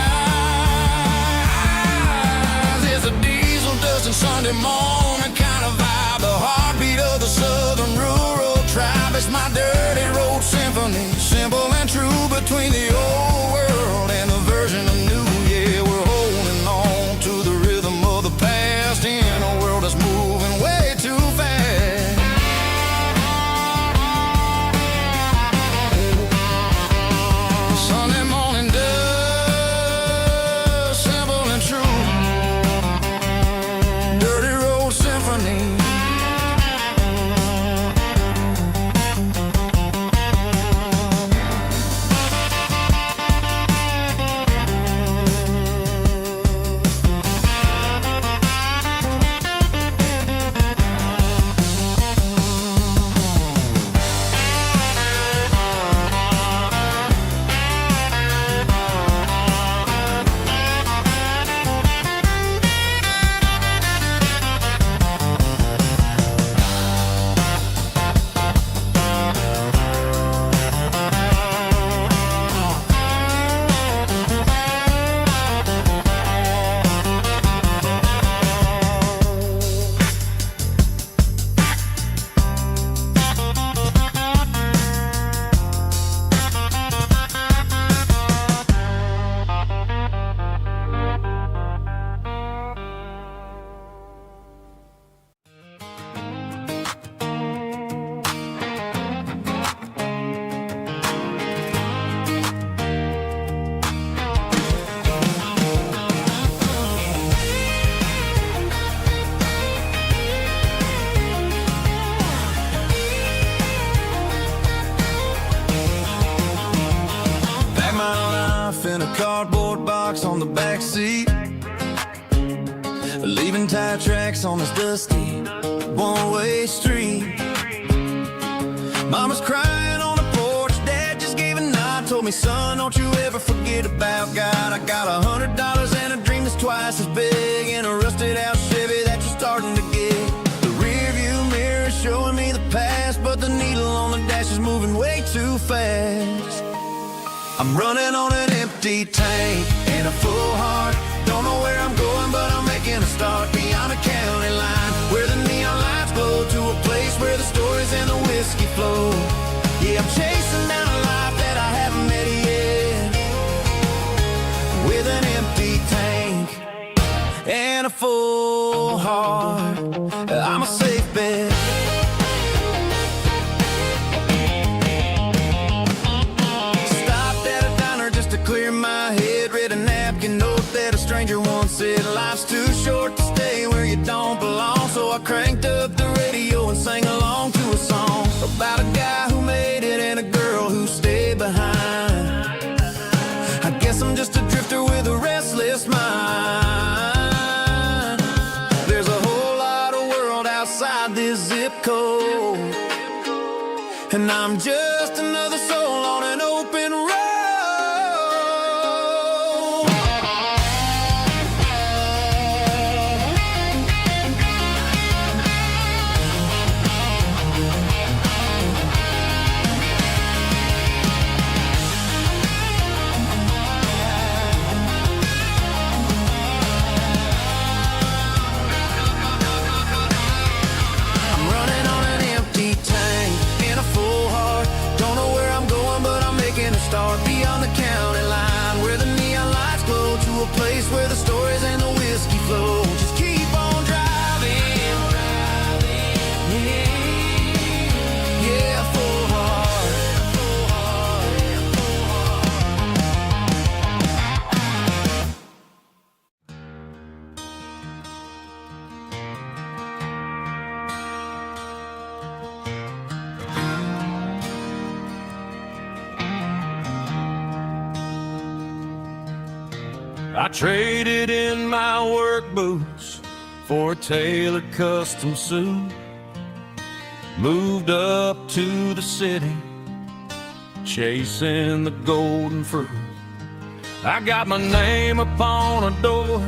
It's a diesel dusting Sunday morning kind of vibe, the heartbeat of the southern rural tribe. It's my dirty road symphony, simple and true, between the old world and the version of new. Yeah, we're holding on to the rhythm of the past in a world that's moving way too fast. Sunday morning dust, simple and true, dirty road symphony. In a cardboard box on the back seat, leaving tire tracks on this dusty one-way street. Mama's crying on the porch, Dad just gave a nod, told me, son, don't you ever forget about God. I got $100 and a dream that's twice as big, in a rusted out Chevy that you're starting to get. The rear view mirror is showing me the past, but the needle on the dash is moving way too fast. I'm running on an empty tank and a full heart. Don't know where I'm going, but I'm making a start beyond a county line, where the neon lights glow, to a place where the story flow. Yeah, I'm chasing down a life that I haven't met yet, with an empty tank and a full heart. I'm a safe bet. Stopped at a diner just to clear my head. Read a napkin note that a stranger once said, life's too short to stay where you don't belong. So I cranked up the radio and sang along to a song about a guy who made it and a girl who stayed behind. I guess I'm just a drifter with a restless mind. There's a whole lot of world outside this zip code, and I'm just another soul on an open road. I'm running on an empty tank and a full heart. Don't know where I'm going, but I'm making a start beyond the county line, where the neon lights glow, to a place where the stories and the whiskey flow. Just keep on driving. Yeah, full heart. I traded in my work boots for a tailored custom suit. Moved up to the city, chasing the golden fruit. I got my name upon a door,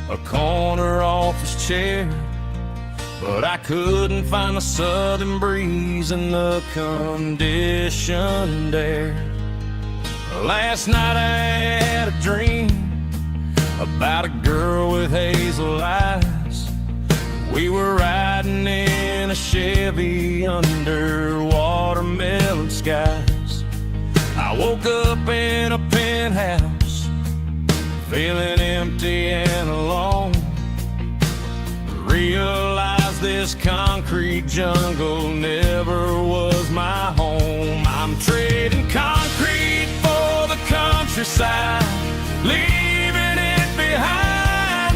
a corner office chair, but I couldn't find the southern breeze in the conditioned air. Last night I had a dream about a girl with hazel eyes. We were riding in a Chevy under watermelon skies. I woke up in a penthouse, feeling empty and alone. Realized this concrete jungle never was my home. I'm trading concrete for the countryside, leaving it behind.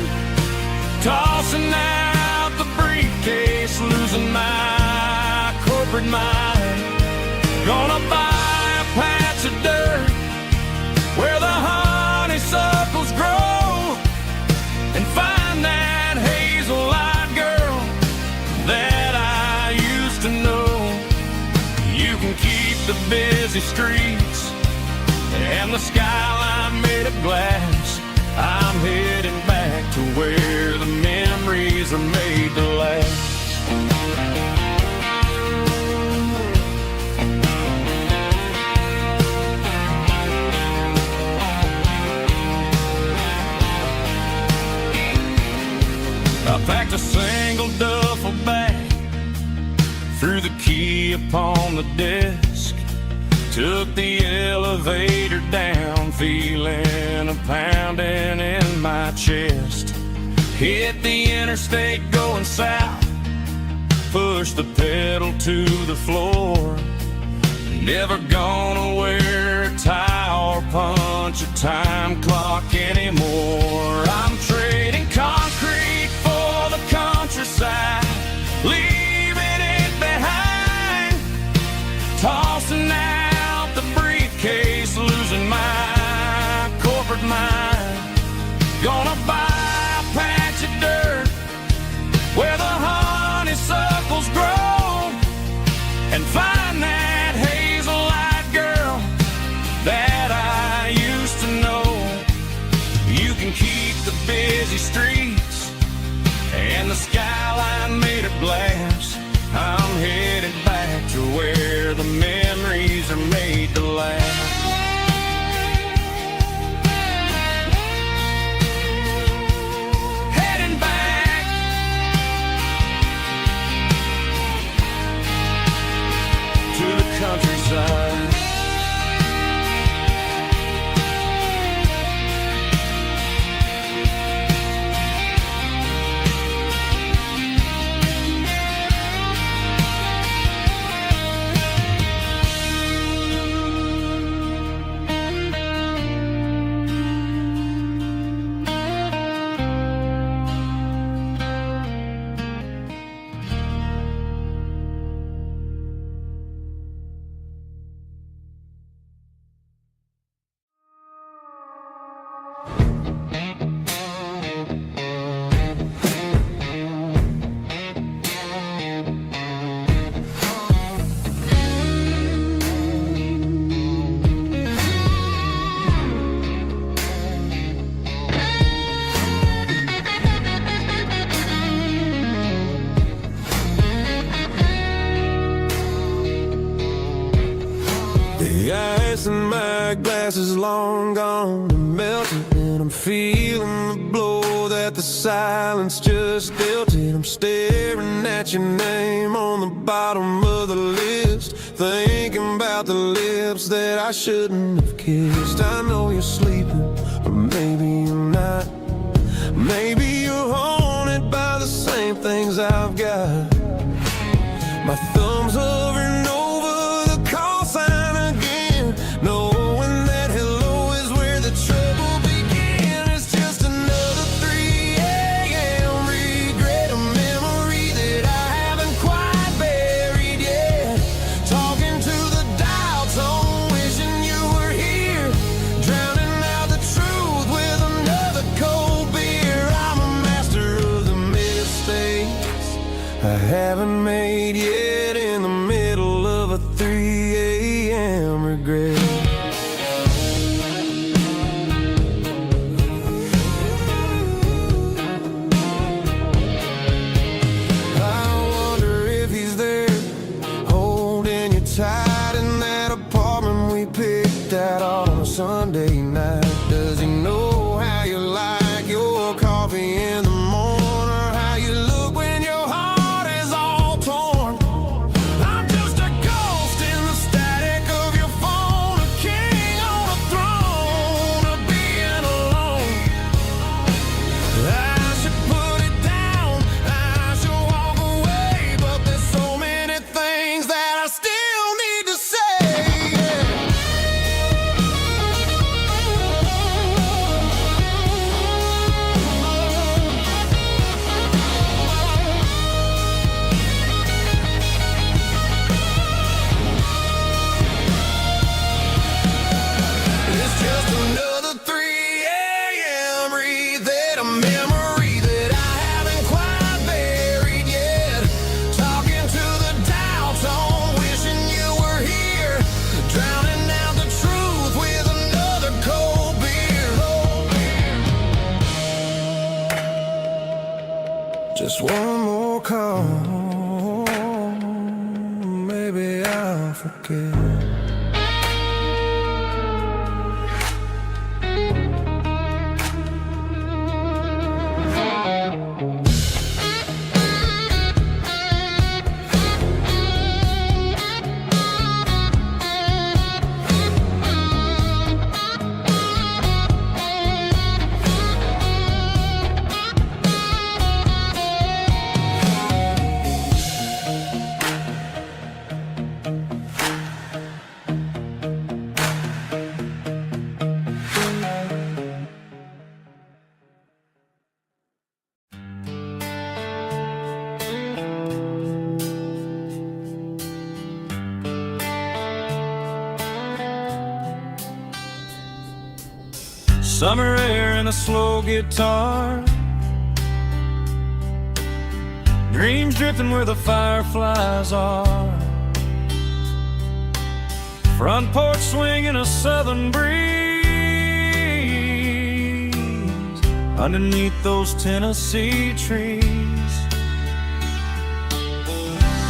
Tossing out the briefcase, losing my corporate mind. Gonna buy a patch of dirt where the honeysuckles grow, and find that hazel-eyed girl that I used to know. You can keep the busy streets and the skyline made of glass. I'm heading back to where the memories are made to last. I packed a single duffel bag, threw the key upon the desk, took the elevator down, feeling a pounding in my chest. Hit the interstate going south, pushed the pedal to the floor. Never gonna wear a tie or punch a time clock anymore. I'm trading concrete for the countryside, leaving it behind. Tossing out the briefcase, losing my corporate mind. Gonna buy a patch of dirt where the honeysuckles grow, and find that hazel-eyed girl that I used to know. You can keep the busy streets and the skyline made of glass. I'm headed back to where the memories are made to last. Heading back. that glass is long gone and melted, and I'm feeling the blow that the silence just dealt it. I'm staring at your name on the bottom of the list, thinking about the lips that I shouldn't have kissed. I know you're sleeping, or maybe you're not. Maybe you're haunted by the same things I've got. My thumb's hovering over the call sign again, knowing that hello is where the trouble began. It's just another 3 a.m. regret, a memory that I haven't quite buried yet. Talking to the dial tone, wishing you were here, drowning out the truth with another cold beer. I'm a master of the mistakes I haven't made yet, in the middle of a 3 a.m. regret. I wonder if he's there, holding you tight in that apartment we picked out on a Sunday night. Does he know how you like your coffee in the morning, or how you look when your heart is all torn? I'm just a ghost in the static of your phone, a king on a throne of being alone. I should put it down, I should walk away, but there's so many things that I still need to say. It's just another 3 a.m. read, a memory that I haven't quite buried yet. Talking to the dial tone, wishing you were here, drowning out the truth with another cold beer. Just one more call, maybe I'll forget. Summer air and a slow guitar, dreams drifting where the fireflies are, front porch swinging a southern breeze underneath those Tennessee trees.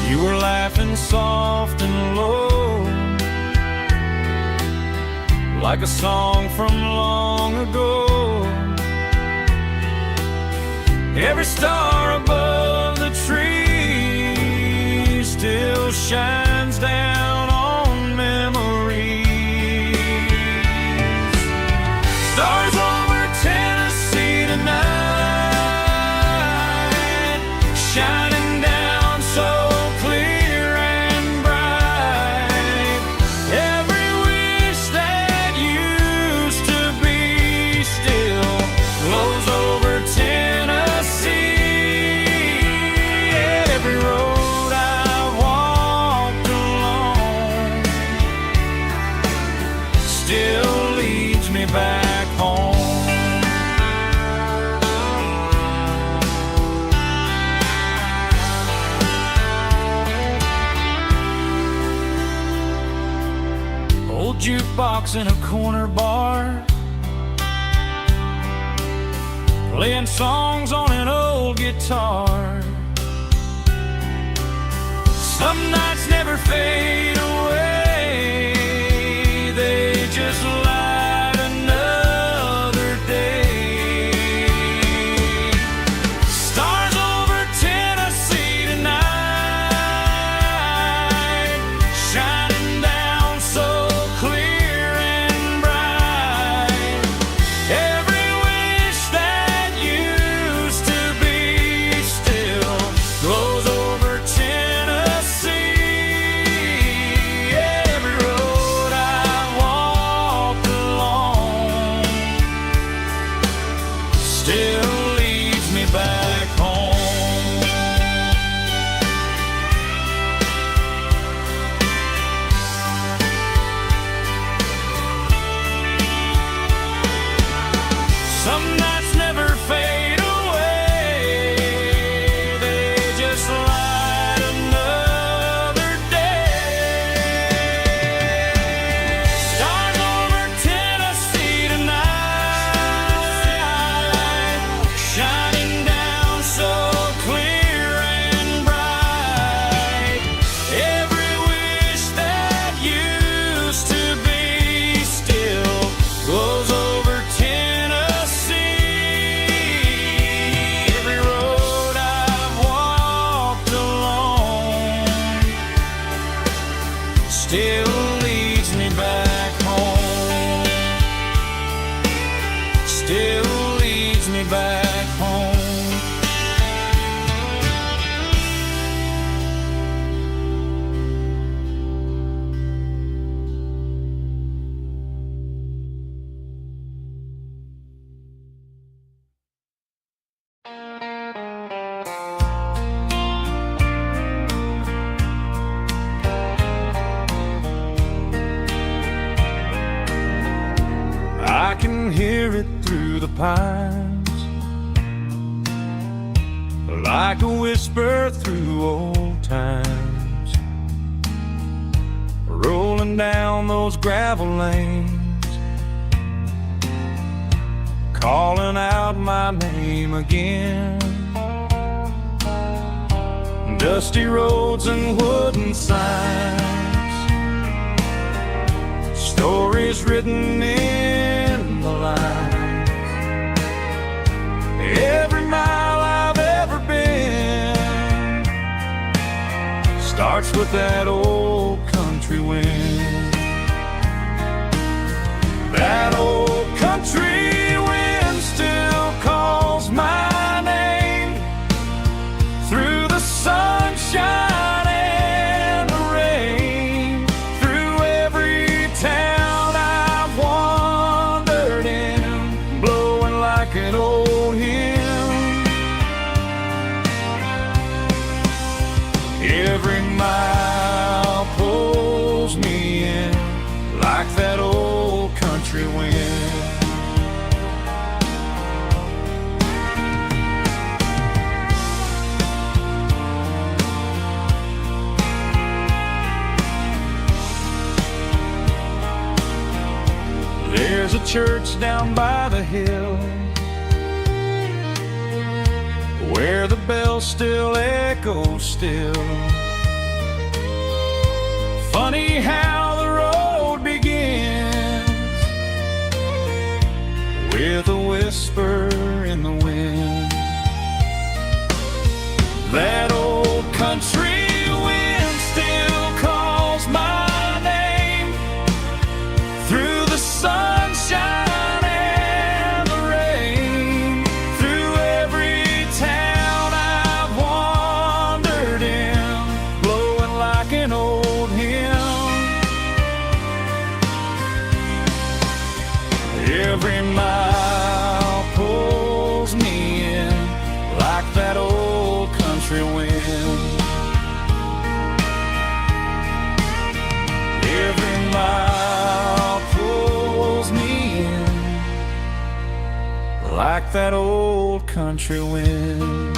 You were laughing soft and low, like a song from long ago. Every star above the tree still shines down on memories. Stars over Tennessee tonight, shining down so clear and bright. Every wish that used to be still glows over Tennessee. Every road I've walked along still leads me back home. Old jukebox in a corner bar, playing songs on an old guitar. Some nights never fade away, they just Some nights never fade away, they just light another day. Stars over Tennessee tonight, shining down so clear and bright. Every wish that used to be still glows over Tennessee. Every road I've walked alone still leads me back home. Still leads me back home. I can hear it through the pines, like a whisper through old times, rolling down those gravel lanes, calling out my name again. Dusty roads and wooden signs, stories written in the lines. Every mile I've ever been starts with that old country wind. That old country wind still calls my name through the sunshine and the rain, through every town I've wandered in, blowing like an old hymn. Every mile pulls me in like that old country wind. There's a church down by the hill where the bell still echoes still. Funny how the road begins with a whisper in the wind. That old country wind still calls my name through the sunshine and the rain, through every town I've wandered in, blowing like an old hymn. Every mile pulls me in like that old country wind. Every mile pulls me in like that old country wind.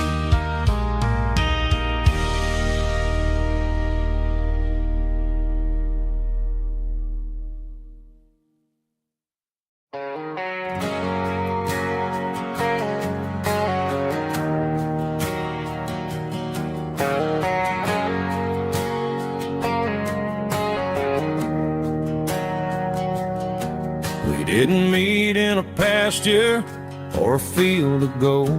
We didn't meet in a pasture or a field of gold.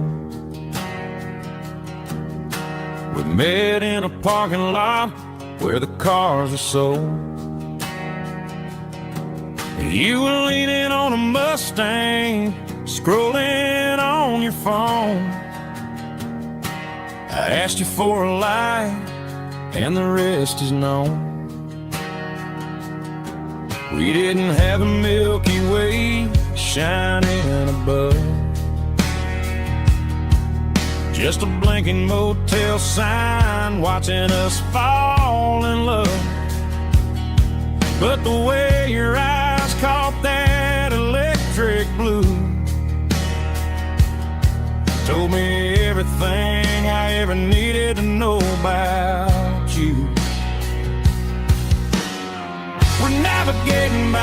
We met in a parking lot where the cars are sold. You were leaning on a Mustang, scrolling on your phone. I asked you for a light, and the rest is known. We didn't have a Milky Way shining above, just a blinking motel sign watching us fall in love. But the way your eyes caught that electric blue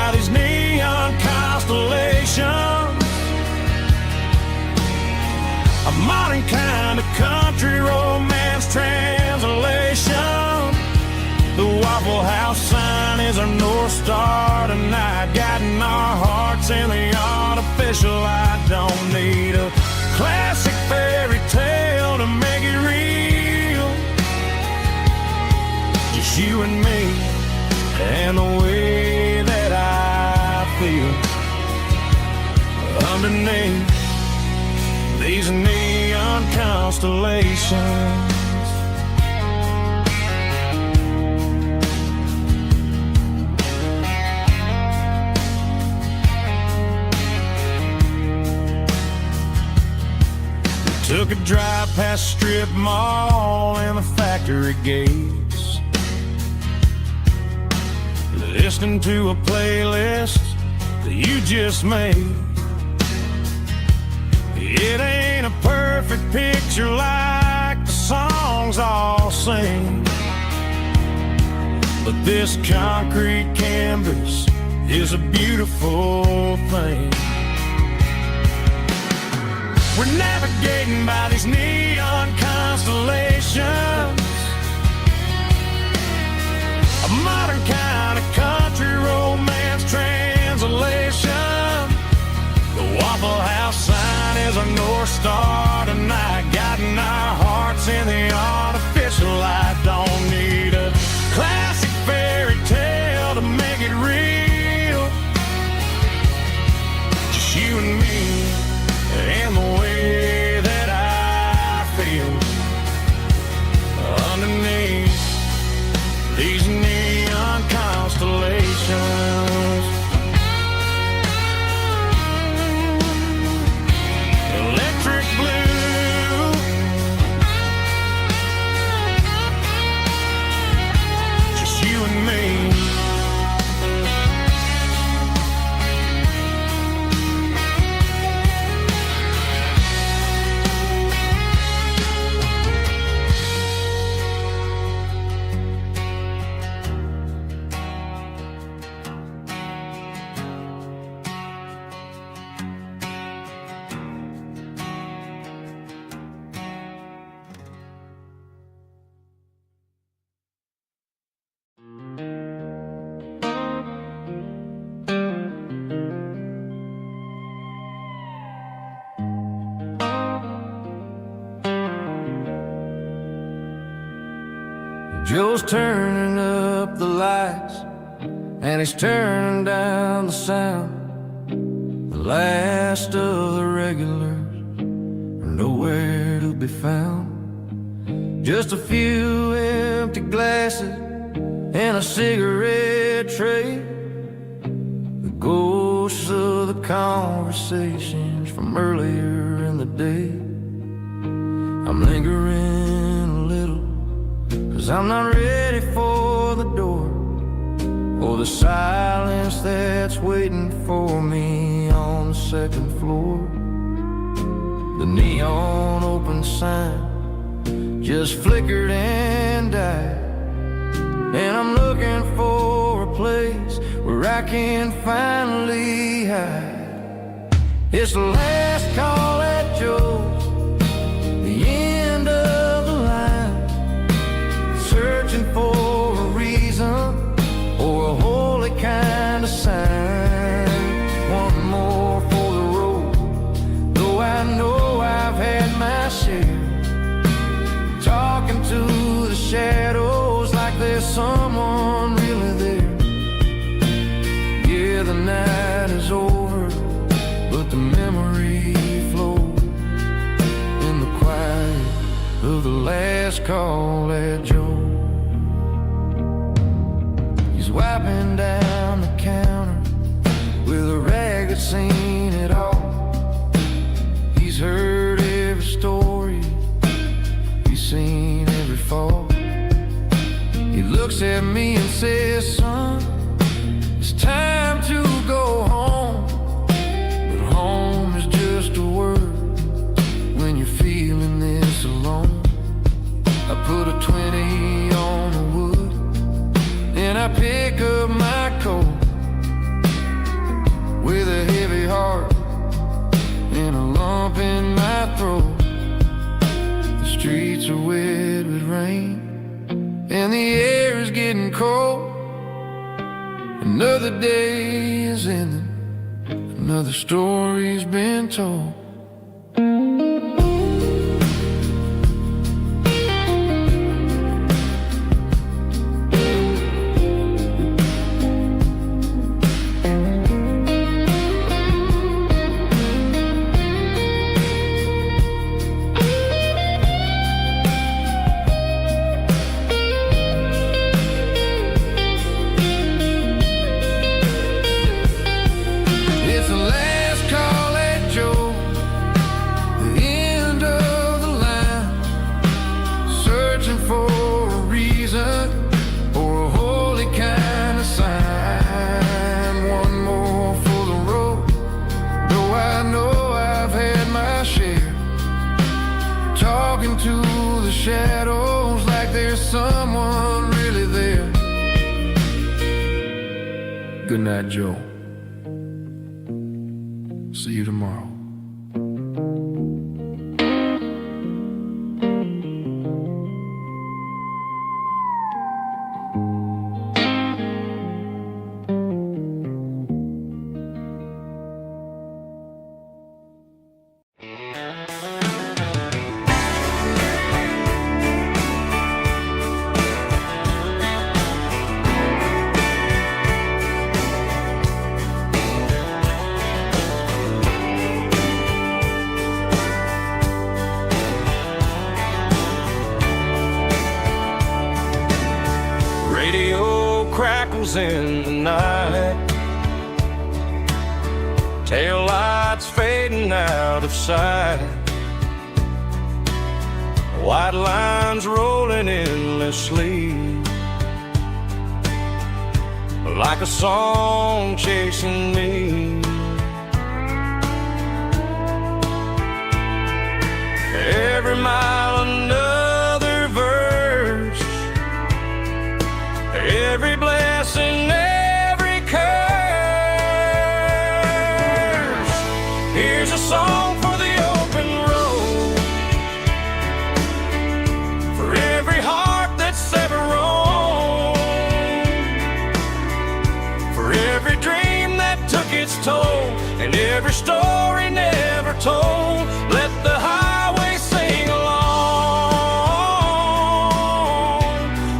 by these neon constellations. A modern kind of country romance translation. The Waffle House sign is our North Star tonight, guiding our hearts in the artificial light. Don't need a classic fairy tale to make it real. Just you and me and the way that I feel underneath these neon constellations. Took a drive past strip mall and the factory gates, listening to a playlist that you just made. It ain't a perfect picture like the songs all sing, but this concrete canvas is a beautiful thing. We're navigating by these neon constellations. A modern kind of country romance translation. The Waffle House sign is our North Star tonight, guiding our hearts in the artificial light. Don't need a classic fairy tale to make it real. Just you and me and the way that I feel underneath these neon constellations. Electric blue, just you and me. Joe's turning up the lights and he's turning down the sound. The last of the regulars are nowhere to be found. Just a few empty glasses and a cigarette tray, the ghosts of the conversations from earlier in the day. I'm lingering a little, 'cause I'm not ready for the door, or the silence that's waiting for me on the second floor. The neon open sign just flickered and died, and I'm looking for a place where I can finally hide. It's the last call at Joe's, the end of the line, searching for a reason or a holy kind of sign. One more for the road, though I know I've had my share, talking to the shadows like there's someone really there. Yeah, the night is over, but the memory flows in the quiet of the last call at Joe. He's wiping down the counter with a rag that's seen it all. He's heard every story, he's seen every fall. He looks at me and says, son, it's time to go home. But home is just a word when you're feeling this alone. I put a 20 on the wood, and I pick up my coat and the air is getting cold. Another day is ending, another story's been told. To the shadows like there's someone really there. Good night, Joe. See you tomorrow. Crackles in the night, tail lights fading out of sight, white lines rolling endlessly, like a song chasing me. Every mile another verse, every blessing, every curse. Here's a song for the open road, for every heart that's ever roamed, for every dream that took its toll, and every story never told. Let the highway sing along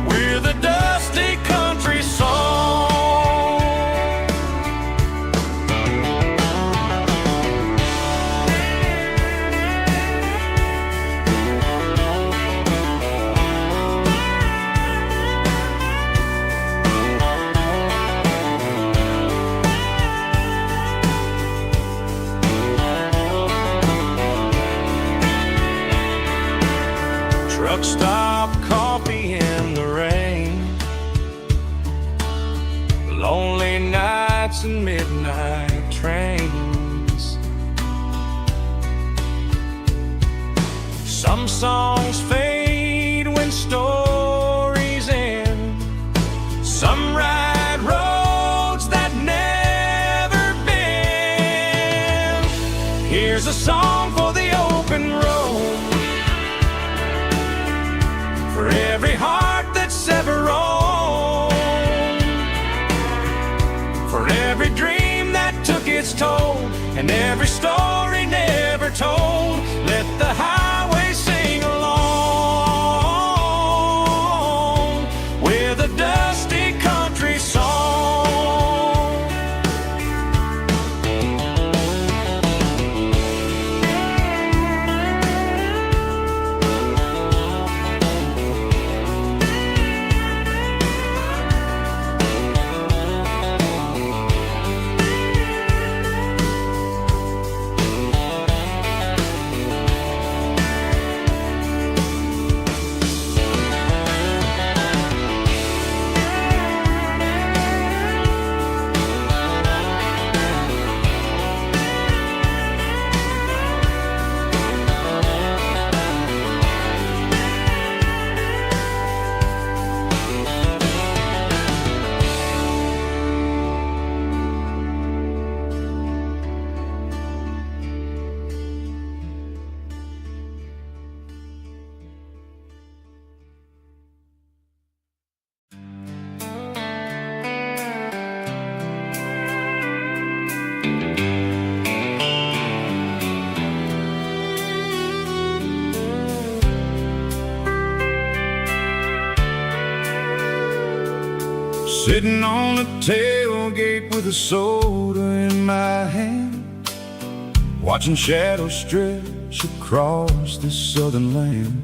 with a dusty country song. Truck stop, coffee in the rain, lonely nights and midnight trains. Some songs fade when stories end, some ride roads that never bend. Here's a song for the open road, for every heart that's ever roamed, for every dream that took its toll, and every story never told. Let the highway sing along with a dusty country song. Sitting on the tailgate with a soda in my hand, watching shadows stretch across this southern land.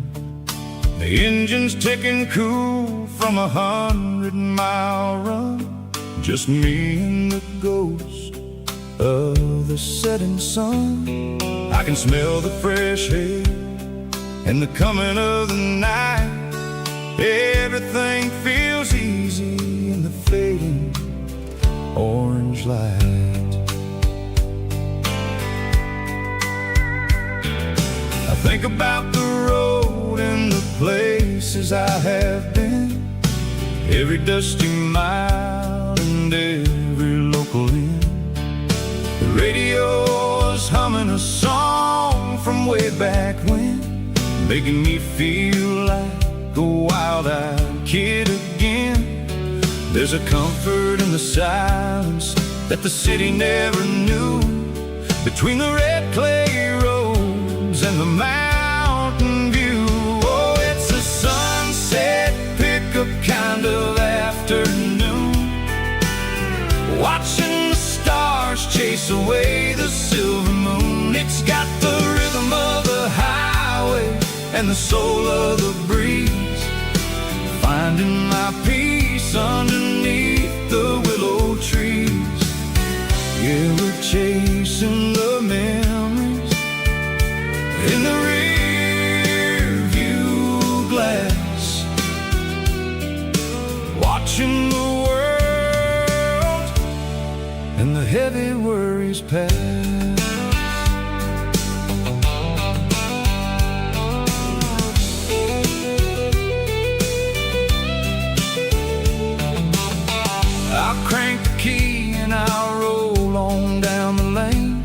The engine's ticking cool from 100-mile run, just me and the ghost of the setting sun. I can smell the fresh air and the coming of the night. Everything feels easy in the fading orange light. I think about the road and the places I have been, every dusty mile and every local inn. The radio is humming a song from way back when, making me feel like a wild-eyed kid again. There's a comfort in the silence that the city never knew, between the red clay roads and the mountain view. Oh, it's a sunset pickup kind of afternoon, watching the stars chase away the silver moon. It's got the rhythm of the highway and the soul of the breeze, finding my peace underneath the willow trees. Yeah, we're chasing the memories in the rear view glass, watching the world and the heavy worries pass. I'll crank the key and I'll roll on down the lane,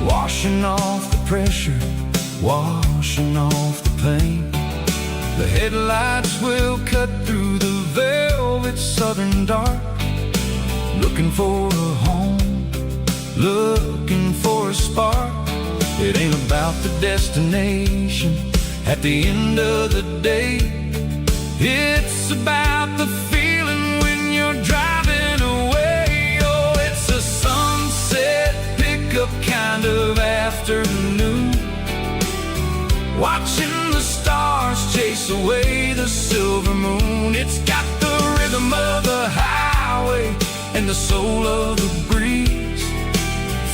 washing off the pressure, washing off the pain. The headlights will cut through the velvet southern dark, looking for a home, looking for a spark. It ain't about the destination at the end of the day, it's about the feeling when you're driving away. Oh, it's a sunset pickup kind of afternoon, watching the stars chase away the silver moon. It's got the rhythm of the highway and the soul of the breeze,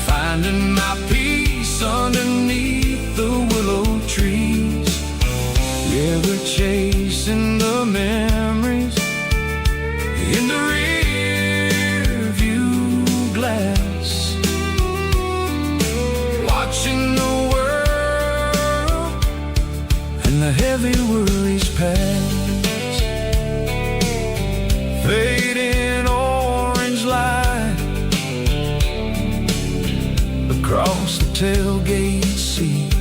finding my peace underneath the willow trees. Yeah, we're chasing the memories in the rear view glass, watching the world and the heavy worries pass. Fading orange light across the tailgate seat,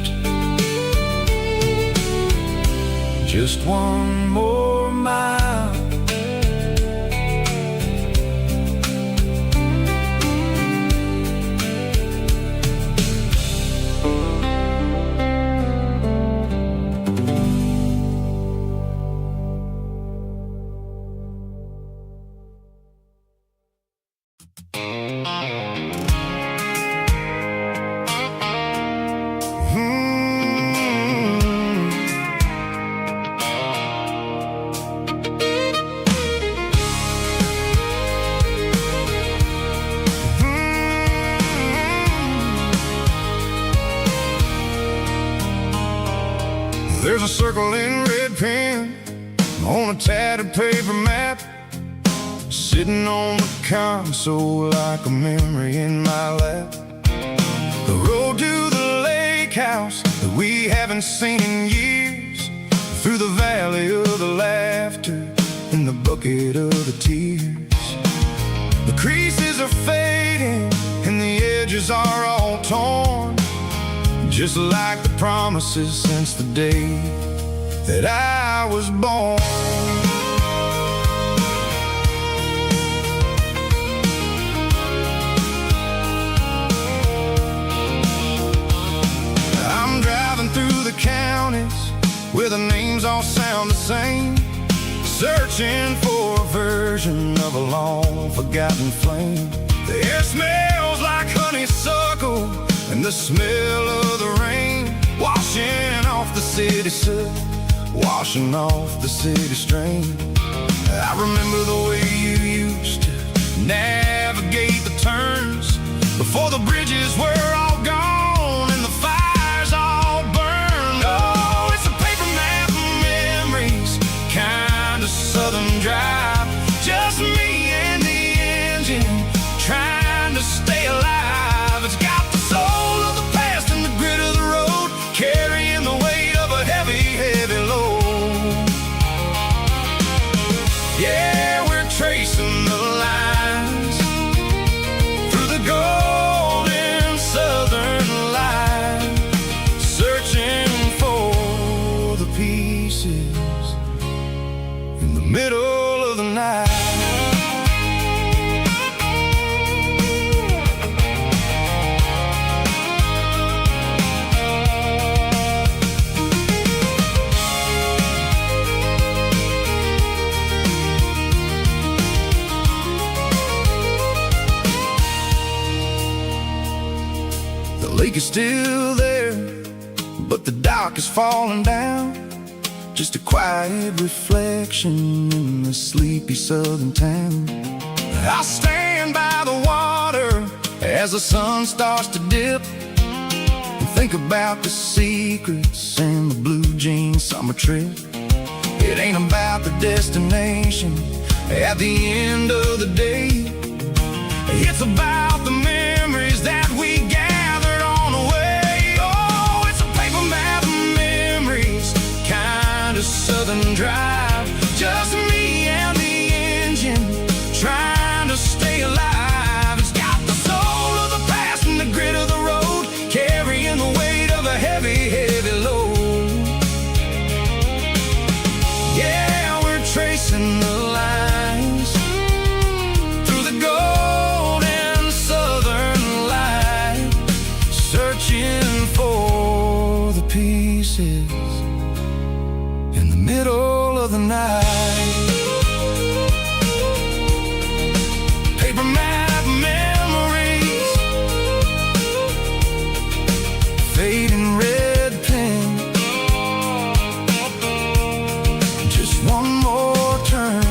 just one more mile. There's a circle in red pen on a tattered paper map, sitting on the console like a memory in my lap. The road to the lake house that we haven't seen in years, through the valley of the laughter and the bucket of the tears. The creases are fading and the edges are all torn, just like the promises since the day that I was born. driving through the counties where the names all sound the same. searching for a version of a long-forgotten flame. The air smells like honeysuckle, and the smell of the rain washing off the city soot, washing off the city strain. I remember the way you used to navigate the turns before the bridges were all gone and the fires all burned. Oh, it's a paper map of memories, kind of southern drive. Just me and the engine, trying to stay alive. It's got the soul of the past and the grit of the road, carrying the weight of a heavy, heavy load. Yeah, we're tracing the lines through the golden southern light, searching for the pieces in the middle of the night. The lake is still there, but the dock is falling down. Just a quiet reflection in the sleepy southern town. I stand by the water as the sun starts to dip, and think about the secrets and the blue jean summer trip. It ain't about the destination at the end of the day. It's about the memories that we gathered on the way. Oh, it's a paper map of memories, kind of southern drive. Just me and the engine, trying to stay alive. It's got the soul of the past and the grit of the road, carrying the weight of a heavy, heavy load. Yeah, we're tracing the lines through the golden southern light, searching for the pieces in the middle of the night. Paper map memories, fading red pen, just one more turn.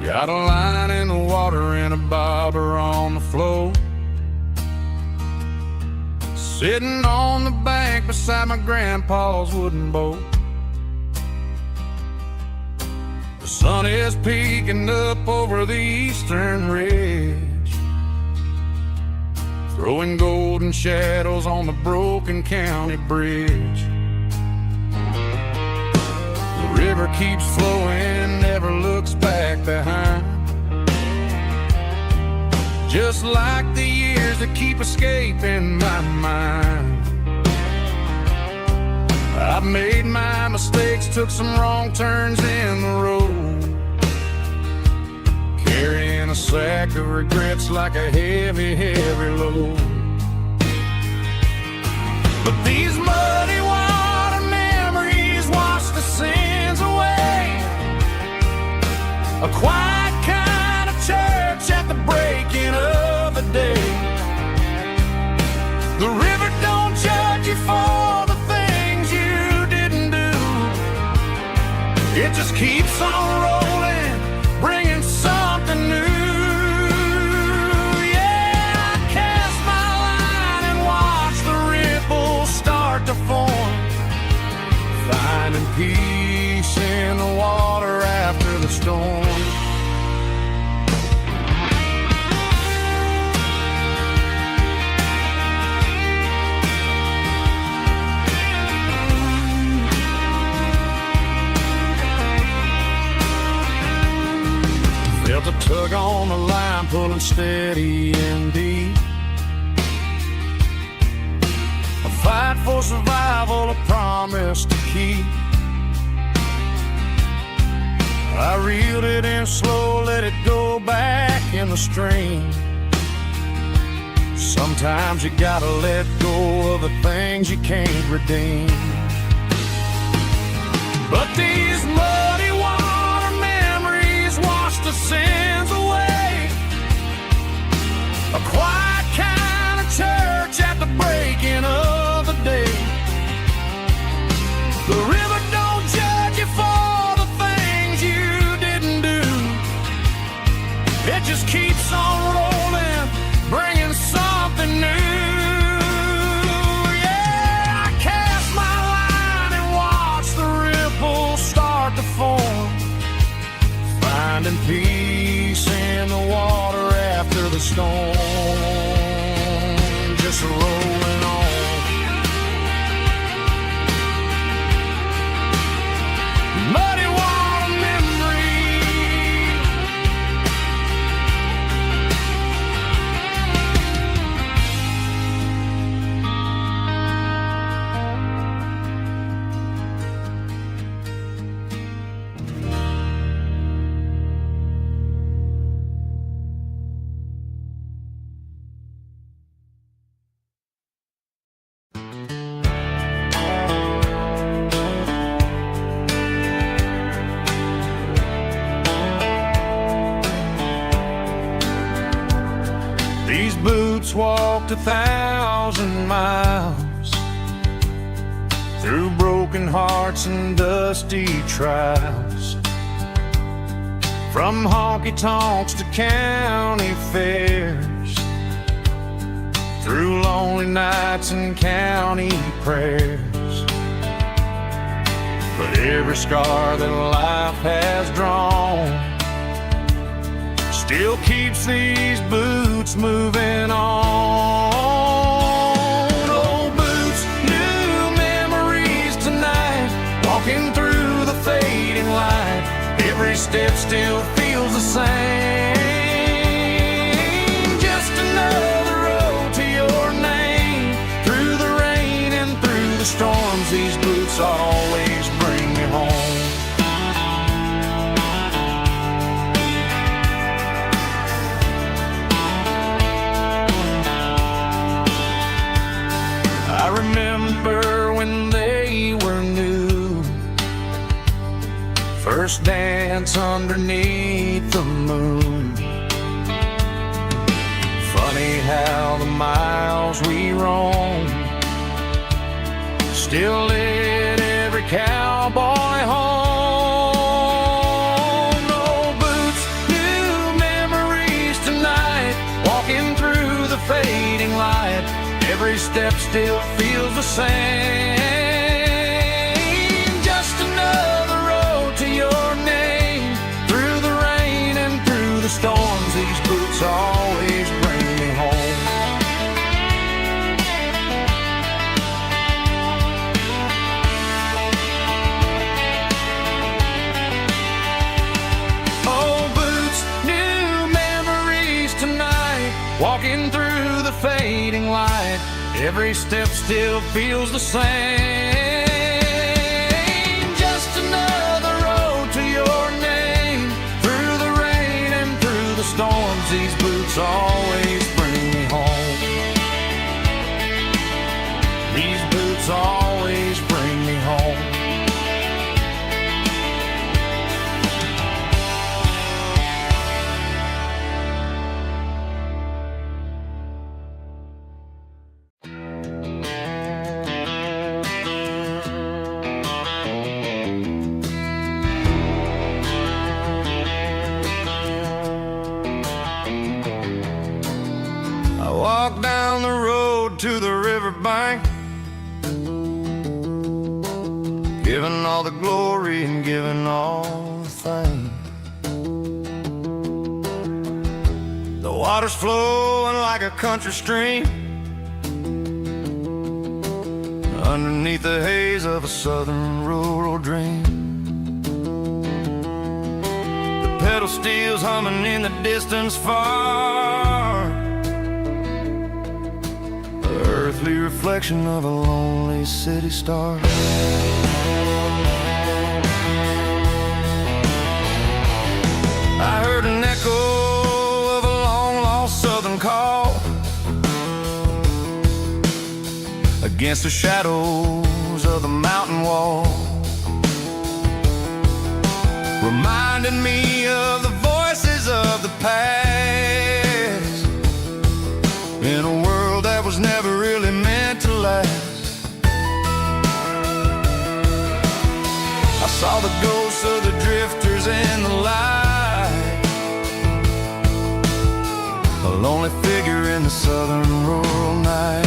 Got a line in the water and a bobber on the floor, sitting on the bank beside my grandpa's wooden boat. The sun is peeking up over the eastern ridge, throwing golden shadows on the broken county bridge. The river keeps flowing, never looks back behind, just like the years that keep escaping my mind. I've made my mistakes, took some wrong turns in the road, carrying a sack of regrets like a heavy, heavy load. But these muddy water memories wash the sins away. A quiet kind of church at the breaking of the day. The river don't judge you for the things you didn't do. It just keeps on rolling, bringing something new. Yeah, I cast my line and watch the ripples start to form, finding peace in the water after the storm. Felt a Tug on the line, pulling steady and deep. A fight for survival, a promise to keep. I reeled it in slow, let it go back in the stream. Sometimes you gotta let go of the things you can't redeem. But these muddy water memories wash the sins away. A quiet kind of church at the breaking of the day. The river don't judge you for the things you didn't do. It just keeps on rolling, bringing something new. Yeah, I cast my line and watch the ripples start to form, finding peace in the water after the storm. Just rolling on. Muddy water memory. These boots walked 1,000 miles through broken hearts and dusty trials, from honky-tonks to county fairs, through lonely nights and county prayers. But every scar that life has drawn still keeps these boots moving on. Old boots, new memories tonight, walking through the fading light. Every step still feels the same. Just another road to your name. Through the rain and through the storms, these boots always bring me home. I remember when they were new, first dance underneath the moon. Funny how the miles we roam still lit every cowboy home. Old boots, new memories tonight, walking through the fading light. Every step still feels the same. Just another road to your name. Through the rain and through the storms, these boots always bring me home. Old boots, new memories tonight, walking through the fading light. Every step still feels the same. Just another road to your name. Through the rain and through the storms, these boots always bring me home. These boots always bring me home. Walk down the road to the riverbank, giving all the glory and giving all the thanks. The water's flowing like a country stream underneath the haze of a southern rural dream. The pedal steel's humming in the distance far. The earthly reflection of a lonely city star. I heard an echo of a long-lost southern call against the shadows of the mountain wall, reminding me of the voices of the past, in a world that was never really meant to last. I saw the ghosts of the drifters in the light, a lonely figure in the southern rural night.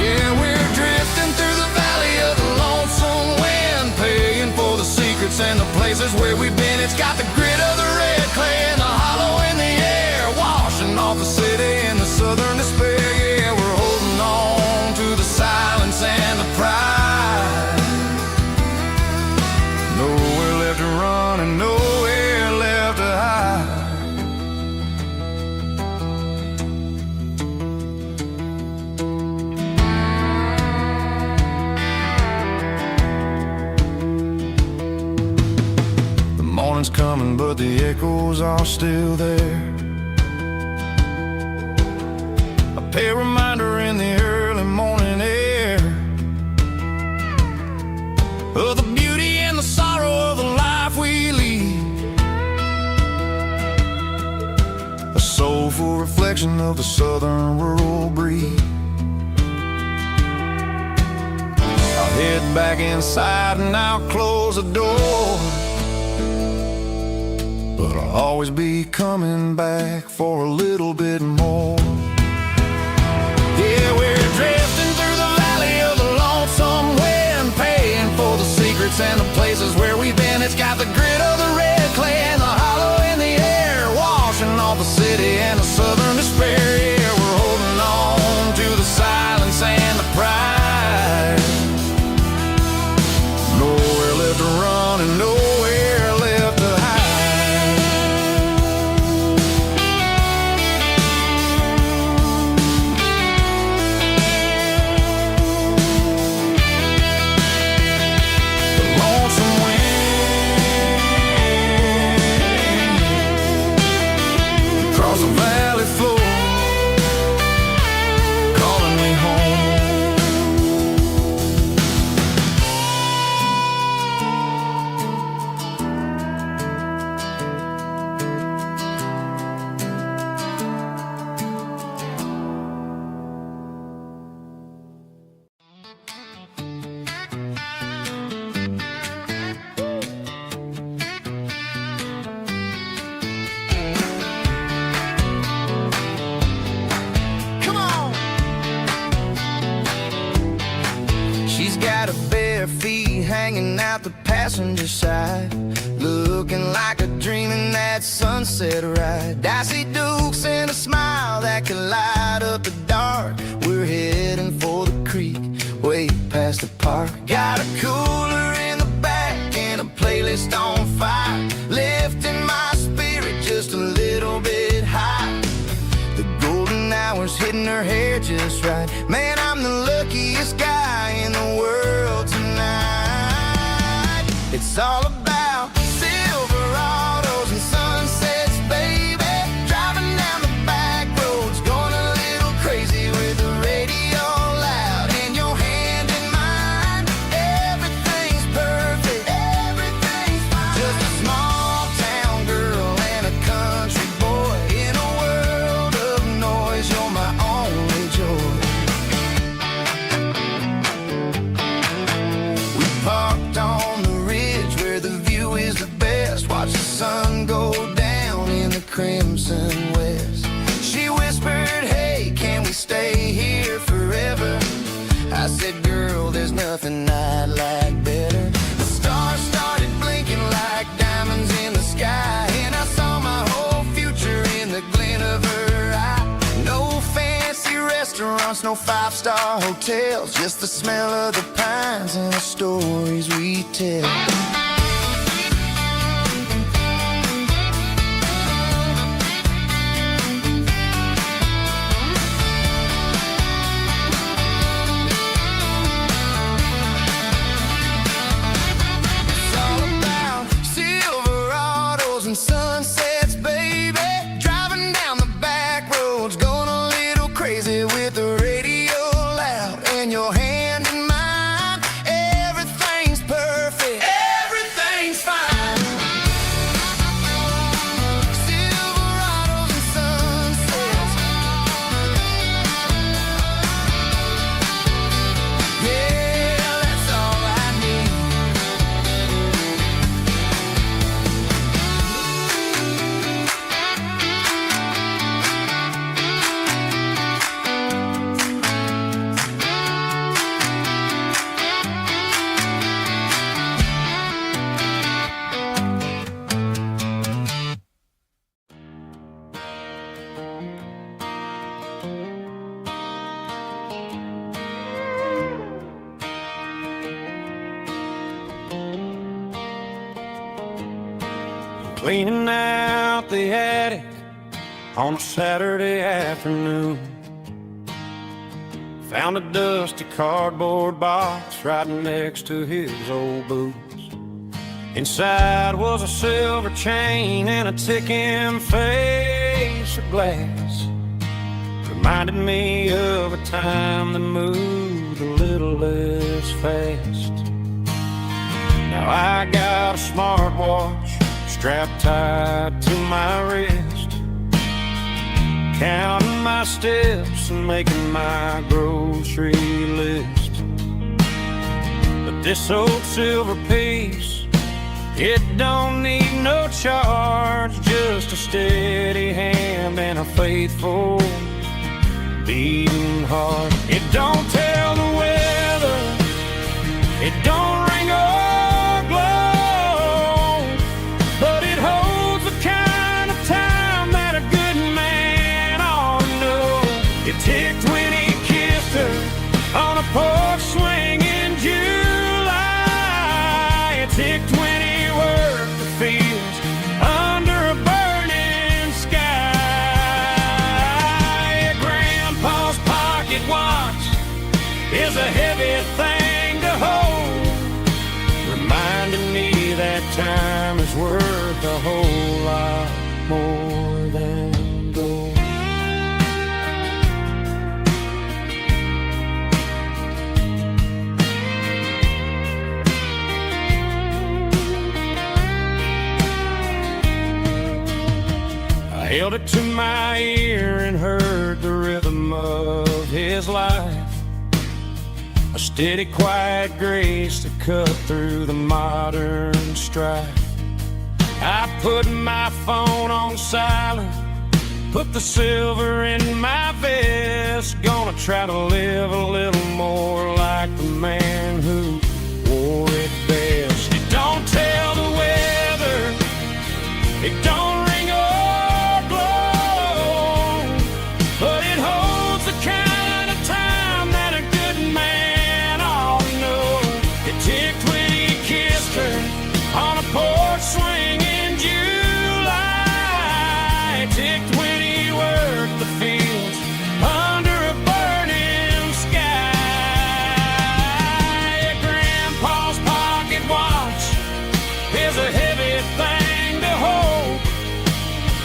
Yeah, we're drifting through the valley of the lonesome wind, paying for the secrets and the places where we've been. It's got the grit of the red clay and the hollow in the air, washing off the city and the southern despair. Yeah, we're holding on to the silence and the pride. Nowhere left to run and nowhere left to hide. Morning's coming, but the echoes are still there. A pale reminder in the early morning air of the beauty and the sorrow of the life we lead, a soulful reflection of the southern rural breed. I'll head back inside and I'll close the door, but I'll always be coming back for a little bit more. Yeah, we're drifting through the valley of the lonesome wind, paying for the secrets and the places where we've been. It's got the grit of the red clay and the hollow in the air, washing off the city and the southern despair. Yeah, we're holding on to the silence and the pride. Nowhere left to run and nowhere left to hide. The valley floor, calling me home. Got her bare feet hanging out the passenger side, looking like a dream in that sunset ride. Dicey dukes and a smile that can light up the dark. We're heading for the creek, way past the park. Got a cooler in the back and a playlist on fire, lifting my spirit just a little bit high. The golden hours hitting her hair just right. Man, I'm the luckiest guy in the world tonight. It's all about Silverados and sunsets, baby. Driving down the back roads, going a little crazy with the radio loud and your hand in mine. Everything's perfect, everything's fine. Just a small town girl and a country boy in a world of noise. You're my only joy. We parked on the ridge where the view is the best. Watch the sun go down in the crimson west. She whispered, hey, can we stay here forever? I said, girl, there's nothing I'd like better. The stars started blinking like diamonds in the sky, and I saw my whole future in the glint of her eye. No fancy restaurants, no five-star hotels, just the smell of the pines and the stories we tell. cleaning out the attic on a Saturday afternoon. Found a dusty cardboard box right next to his old boots. Inside was a silver chain and a ticking face of glass. Reminded me of a time that moved a little less fast. Now I got a smartwatch strapped tight to my wrist, counting my steps and making my grocery list. But this old silver piece, it don't need no charge, just a steady hand and a faithful beating heart. It don't tell the weather, it don't ring or glow, but it holds the kind of time that a good man ought to know. It ticked when he kissed her on a porch swing in July. It ticked when he worked the fields under a burning sky. Grandpa's pocket watch is a heavy thing to hold, reminding me that time is worth a whole lot more than gold. I held it to my ear and heard the rhythm of his life, a steady, quiet grace that cut through the modern strife. I put my phone on silent, put the silver in my vest. Gonna try to live a little more like the man who wore it best. It don't tell the weather, it don't ring or glow, but it holds the kind of time that a good man ought to know. It ticked when he kissed her on a porch swing in July. It ticked when he worked the fields under a burning sky. Grandpa's pocket watch is a heavy thing to hold,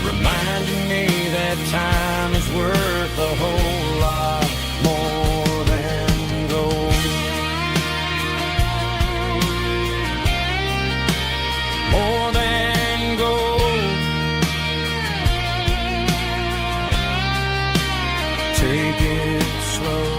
reminding me that time is worth a whole lot more than gold. More than gold. Take it slow.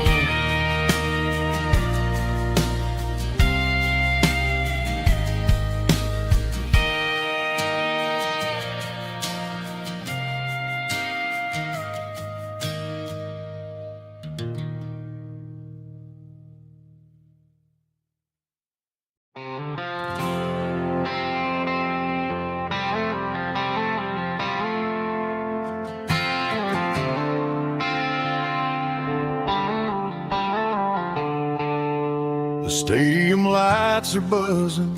The stadium lights are buzzing,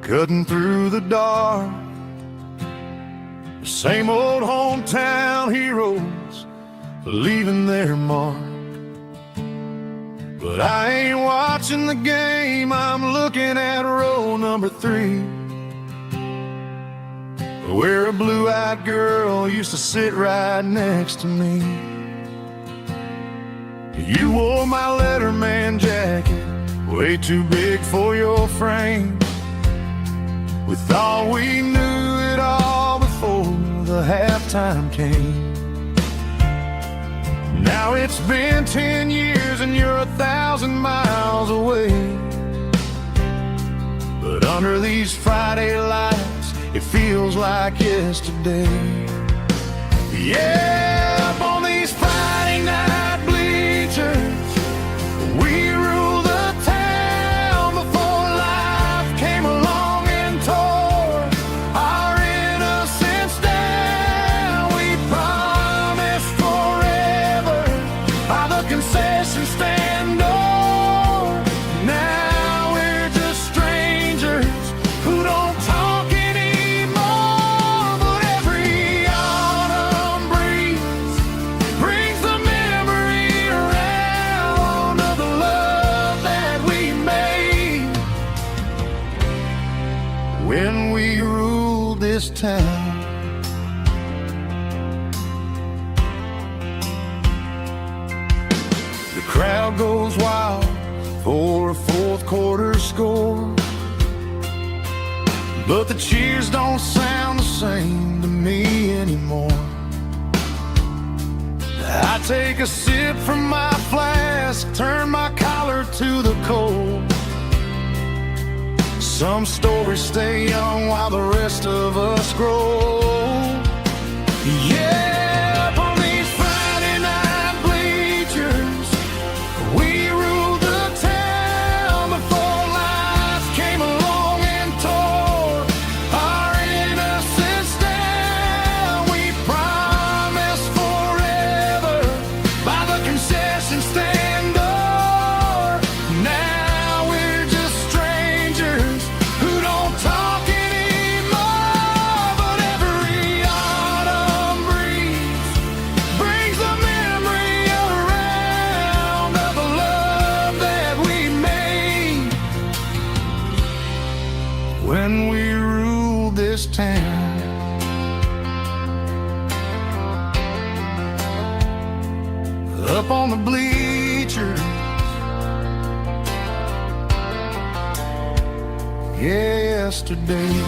cutting through the dark. The same old hometown heroes leaving their mark. But I ain't watching the game, I'm looking at row number 3, where a blue-eyed girl used to sit right next to me. You wore my Letterman jacket, way too big for your frame. We thought we knew it all before the halftime came. Now it's been 10 years and you're 1,000 miles away. But under these Friday lights, it feels like yesterday. Yeah, up on these Friday night bleachers, we rule the town before life came along and tore our innocence down. We promised forever by the concession stand door. Now we're just strangers who don't talk anymore. this town. The crowd goes wild for a fourth quarter score, but the cheers don't sound the same to me anymore. I take a sip from my flask, turn my collar to the cold. Some stories stay young while the rest of us grow. Yeah, up on these Friday night bleachers, we ruled the town before life came along and tore our innocence down. We promised forever by the concession stand door. Now we're just strangers who don't talk anymore. But every autumn breeze brings the memory around of the love that we made when we ruled this town. Up on the bleachers, yesterday.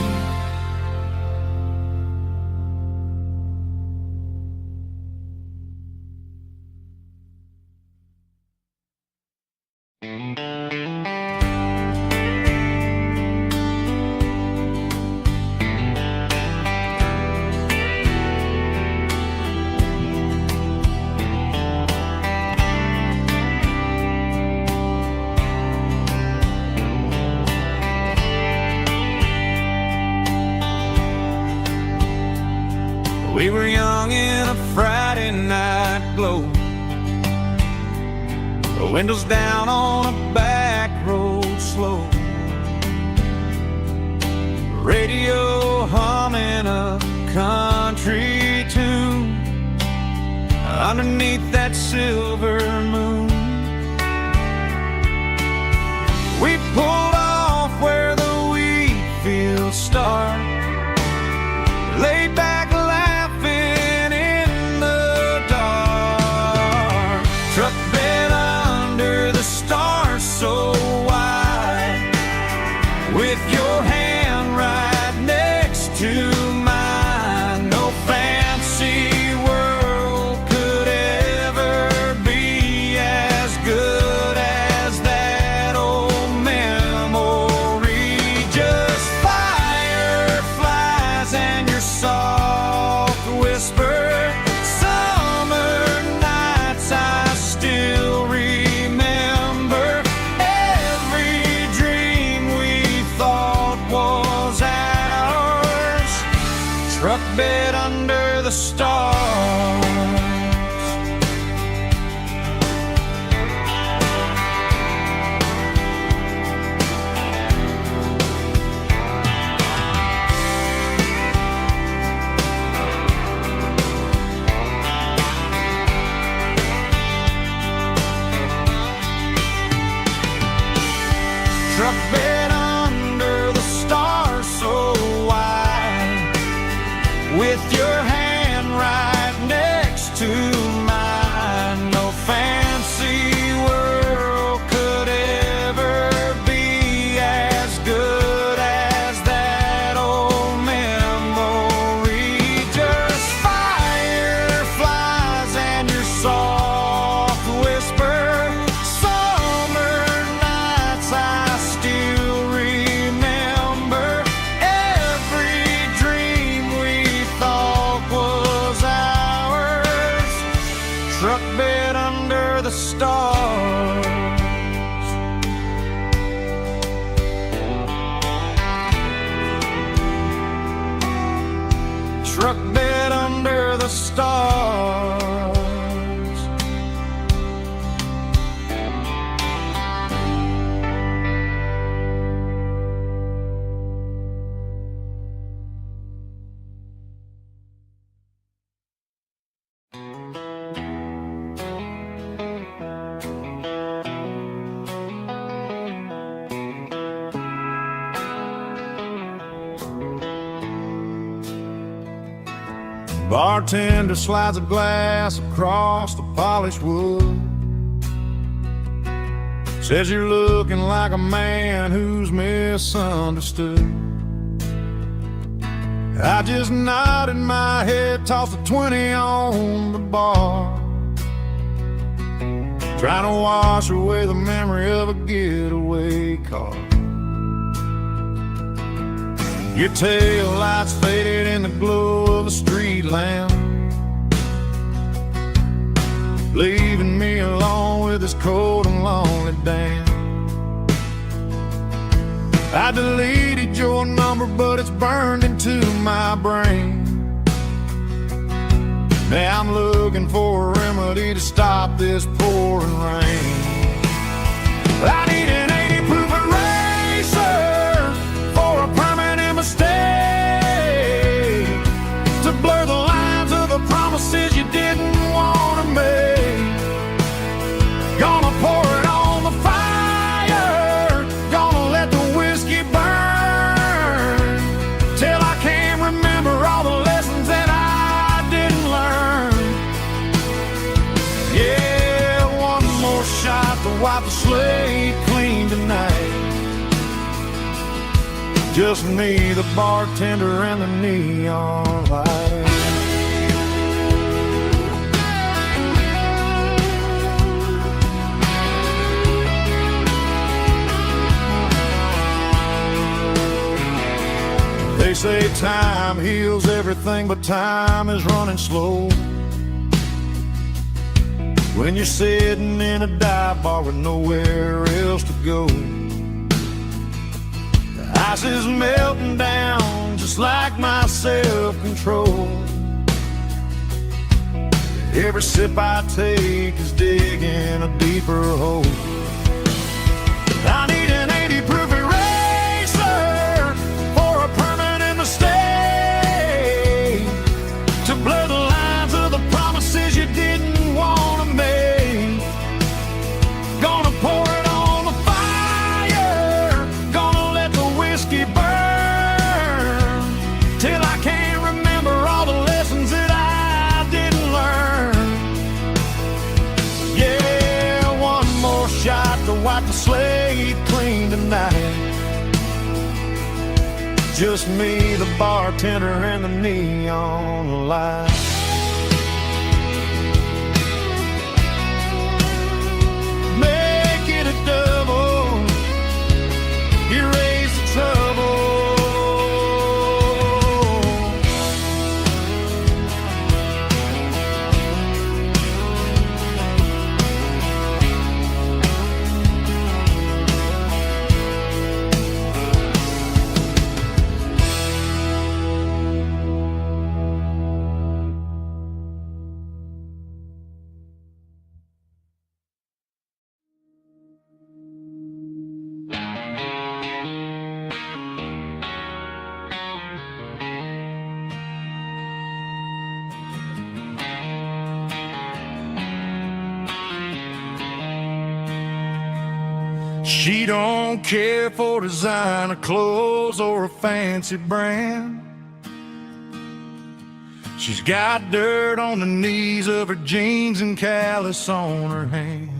We were young in a Friday night glow, the windows down on a back road slow, radio humming a country tune underneath that silver moon. We pulled off where the wheat fields start, laid back laughing in the dark. Truck bed under the stars so wide, with your hand right next to mine. No fancy world could ever be as good as that old memory. Just fireflies and your soft whisper. Summer nights I still remember. Every dream we thought was ours. Truck bed under the stars. Truck bed under the stars so wide, with your hand Bartender slides a glass across the polished wood. Says you're looking like a man who's misunderstood. I just nodded my head, tossed a 20 on the bar, trying to wash away the memory of a getaway car. Your tail lights faded in the glow of a street lamp, leaving me alone with this cold and lonely damn. I deleted your number, but it's burned into my brain. Now I'm looking for a remedy to stop this pouring rain. I need an 80 proof eraser for a permanent mistake, to blur the lines of the promises you didn't want to make. Gonna pour it on the fire, gonna let the whiskey burn, till I can't remember all the lessons that I didn't learn. Yeah, one more shot to wipe the slate clean tonight. Just me, the bartender, and the neon light. They say time heals everything, but time is running slow when you're sitting in a dive bar with nowhere else to go. The ice is melting down just like my self-control. Every sip I take is digging a deeper hole. I need an 80 proof eraser for a permanent mistake, to blur the lines of the promises you didn't want to make. Gonna pour it on the fire, gonna let the whiskey burn, till I can't remember all the lessons that I didn't learn. Yeah, one more shot to wipe the slate clean tonight. Just me, the bartender, and the neon light. Make it a double, erase the trouble. She don't care for designer clothes or a fancy brand. She's got dirt on the knees of her jeans and callus on her hand.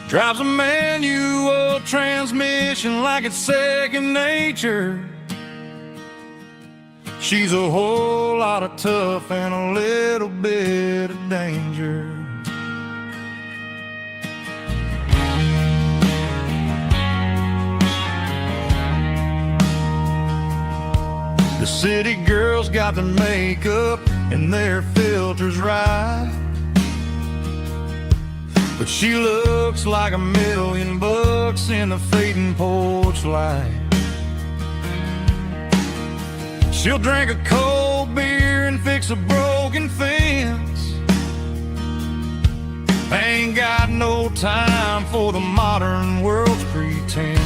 Drives a manual transmission like it's second nature. She's a whole lot of tough and a little bit of danger. The city girls got their makeup and their filters right, but she looks like $1,000,000 in the fading porch light. She'll drink a cold beer and fix a broken fence. Ain't got no time for the modern world's pretense.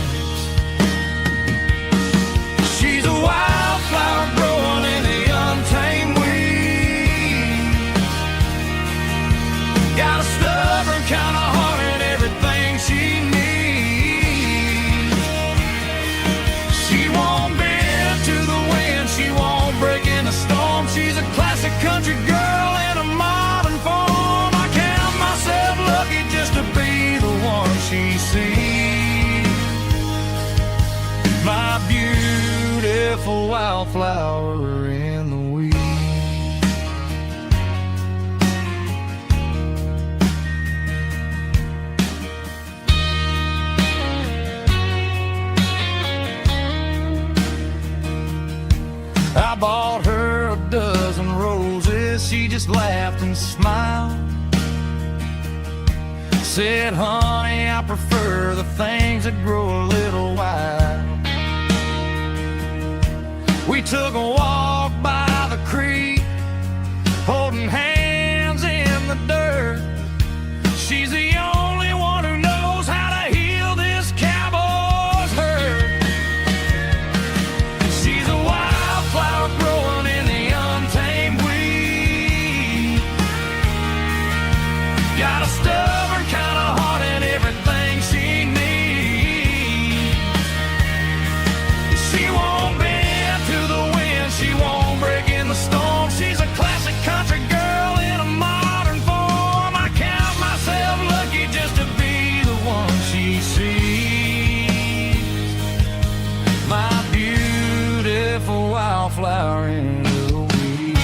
She's a wildflower growing in the untamed weeds. Got a stubborn kind of heart and everything she needs. She won't bend to the wind, she won't break in the storm. beautiful wildflower in the weeds. I bought her a dozen roses, she just laughed and smiled. Said, honey, I prefer the things that grow a little wild. We took a walk by the creek, holding hands in the dirt. She's the only one who knows how to heal this cowboy's hurt. She's a wildflower growing in the untamed weed. Got a stubborn kind of heart and everything she needs. She won't bend to the wind, she won't break in the storm. She's a classic country girl in a modern form. I count myself lucky just to be the one she sees. My beautiful wildflower in the weeds.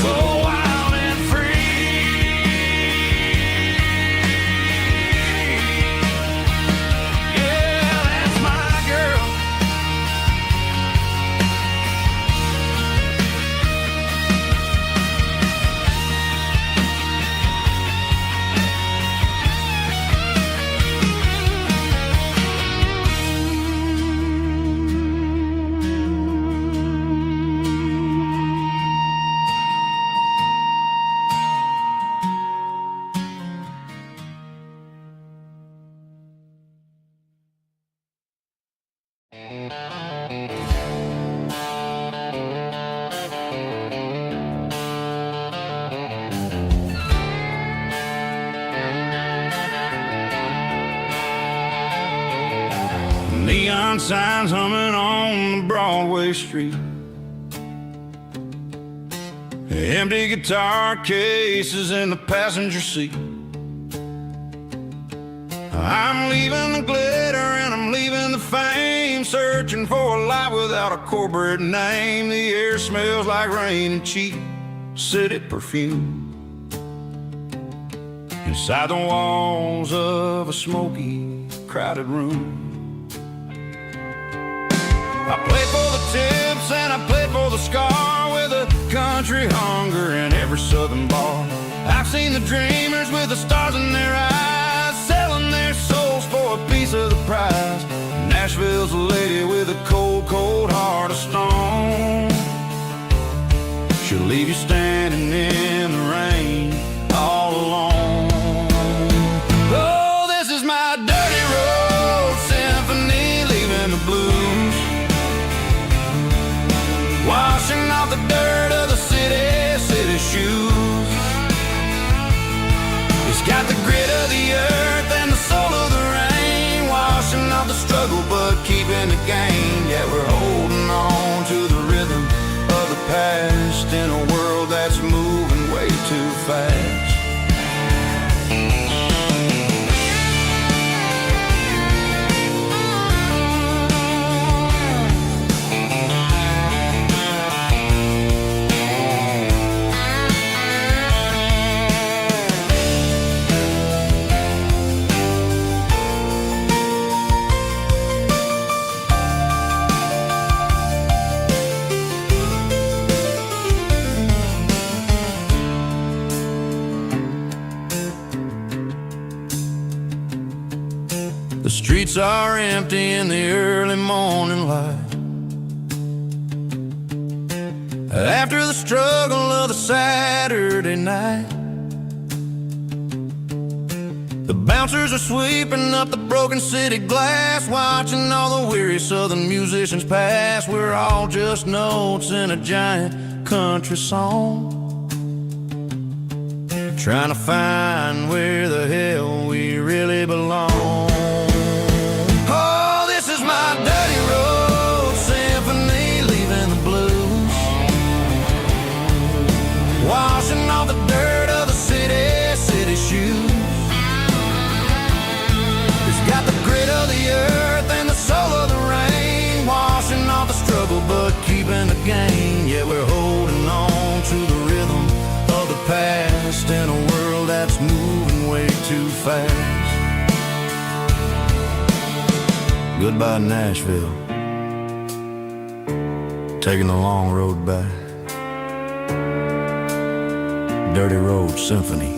So wild and free. Yeah, that's my girl. Neon signs humming on the Broadway street. Empty guitar cases in the passenger seat. I'm leaving the glitter and I'm leaving the fame, searching for a life without a corporate name. The air smells like rain and cheap city perfume. Inside the walls of a smoky, crowded room. I played for the tips and I played for the scar, with a country hunger in every southern bar. I've seen the dreamers with the stars in their eyes, selling their souls for a piece of the prize. Nashville's a lady with a cold, cold heart of stone. She'll leave you standing in the rain all alone. Oh, this is my dirty road symphony, leaving the blues, washing off the dirt of the city shoes. It's got the grit of the earth and the soul of the rain, washing off the struggle but keeping the gain. Yeah, we're holding on to the rhythm of the past in a world that's moving way too fast. The streets are empty in the early morning light, after the struggle of the Saturday night. The bouncers are sweeping up the broken city glass, watching all the weary southern musicians pass. We're all just notes in a giant country song, trying to find where the hell we really belong. Oh, this is my dirty road symphony, leaving the blues, washing off the dirt of the city shoes. It's got the in the game. Yeah, we're holding on to the rhythm of the past in a world that's moving way too fast. Goodbye, Nashville. Taking the long road back. Dirty Road Symphony.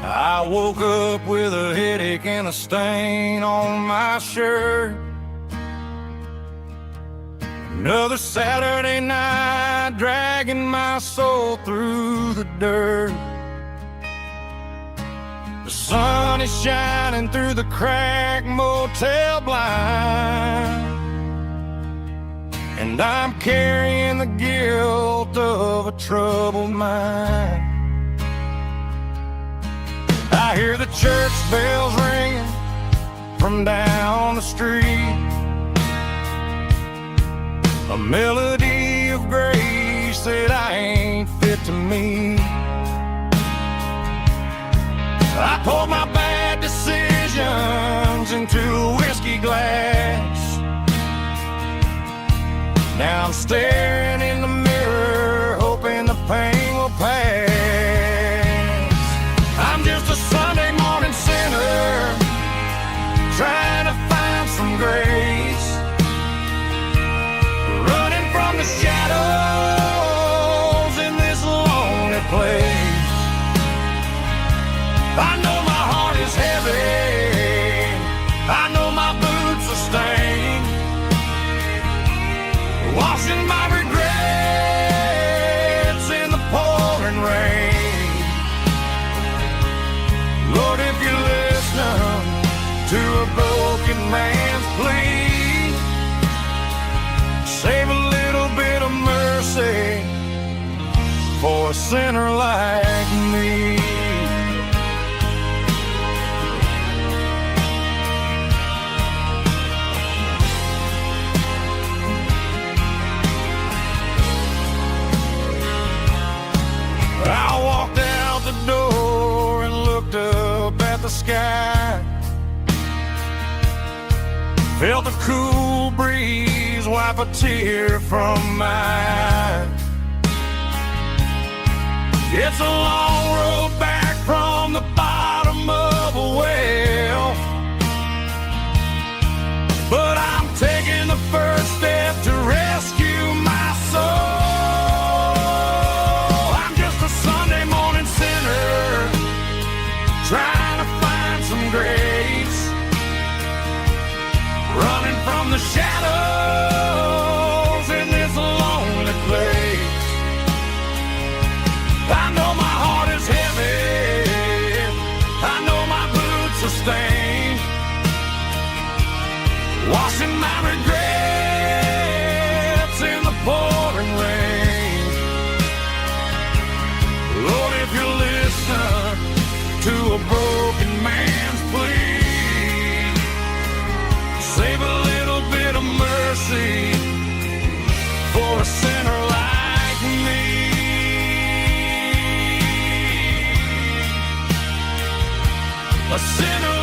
I woke up with a headache and a stain on my shirt. Another Saturday night, dragging my soul through the dirt. The sun is shining through the cracked motel blind, and I'm carrying the guilt of a troubled mind. I hear the church bells ringing from down the street, a melody of grace that I ain't fit to meet. I poured my bad decisions into a whiskey glass. Now I'm staring in the mirror, hoping the pain will pass. I'm just a Sunday morning sinner, trying to find some grace, running from the shadows in this lonely place. I know my heart is heavy, I know my boots are stained, washing my regrets in the pouring rain. Lord, if you're listening to a broken man's plea, save a little bit of mercy for a sinner like me. I walked out the door and looked up at the sky, felt the cool breeze wipe a tear from my eye. It's a long road back from the bottom of a well, but I'm taking the first step to rescue my soul. Trying to find some grace, running from the shadows in this lonely place. I know my heart is heavy, I know my boots are stained, washing my regrets in the pouring rain. Lord, if you're listening to a broken man's plea, save a little bit of mercy for a sinner like me. A sinner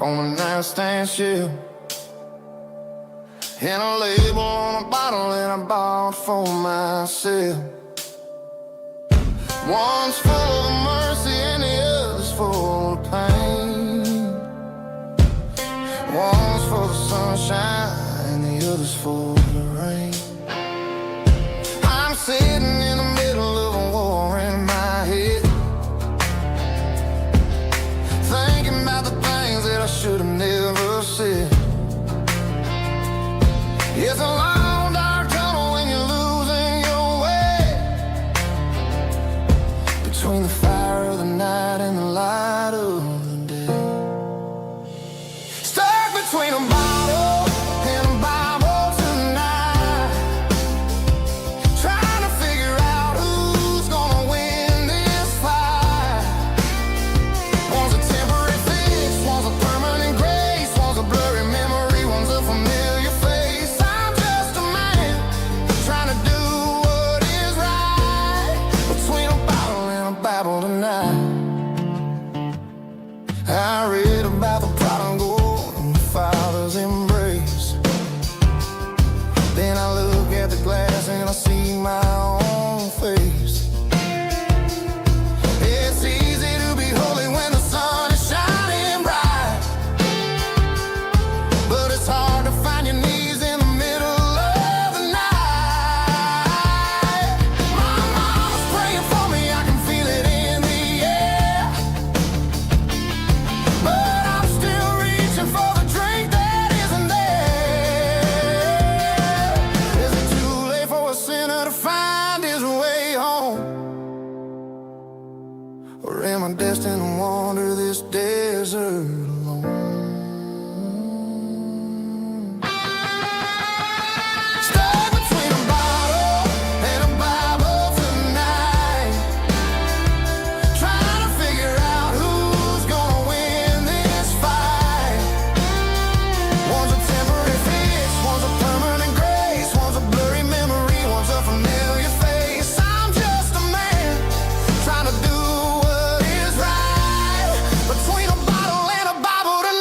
on a nightstand shelf, and a label on a bottle that I bought for myself. One's full of mercy and the other's full of pain. One's for the sunshine and the other's for the rain. I'm sitting in the middle of a war in my head, thinking about the things that I should have never said. It's a long dark tunnel when you're losing your way, between the fire of the night and the light of the day. Stuck between a bottle and a Bible tonight, trying to figure out who's gonna win this fight. One's a temporary fix, one's a permanent grace, one's a blurry memory, one's a familiar face. I'm just a man trying to do what is right, between a bottle and a Bible tonight. I read about the prodigal and the father's embrace. Then I look at the glass and I see my own face. It's easy to be holy when the sun is shining bright, but it's hard to find your knees in the middle of the night. My mama's praying for me, I can feel it in the air, but I'm still reaching for the drink that isn't there. Is it too late for a sinner to find his way home? Or am I destined to wander this desert alone? Stuck between a bottle and a Bible tonight, trying to figure out who's gonna win this fight. One's a temporary fix, one's a permanent grace, one's a blurry memory, one's a familiar face. I'm just a man trying to do what is right, between a bottle and a Bible tonight.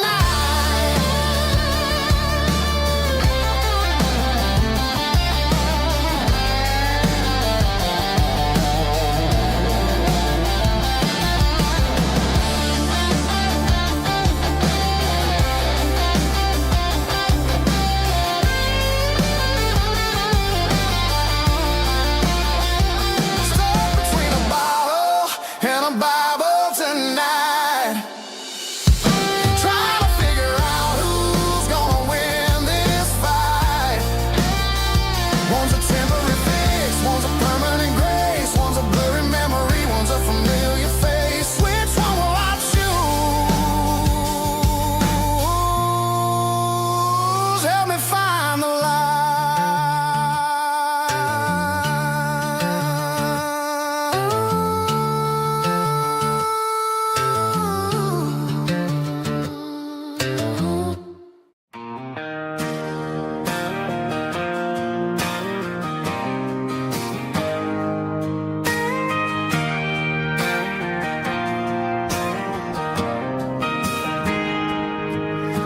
Stuck between a bottle and a Bible tonight, trying to figure out who's gonna win this fight. One's a temporary fix, one's a permanent grace, one's a blurry memory, one's a familiar face. Which one will I choose? Help me find the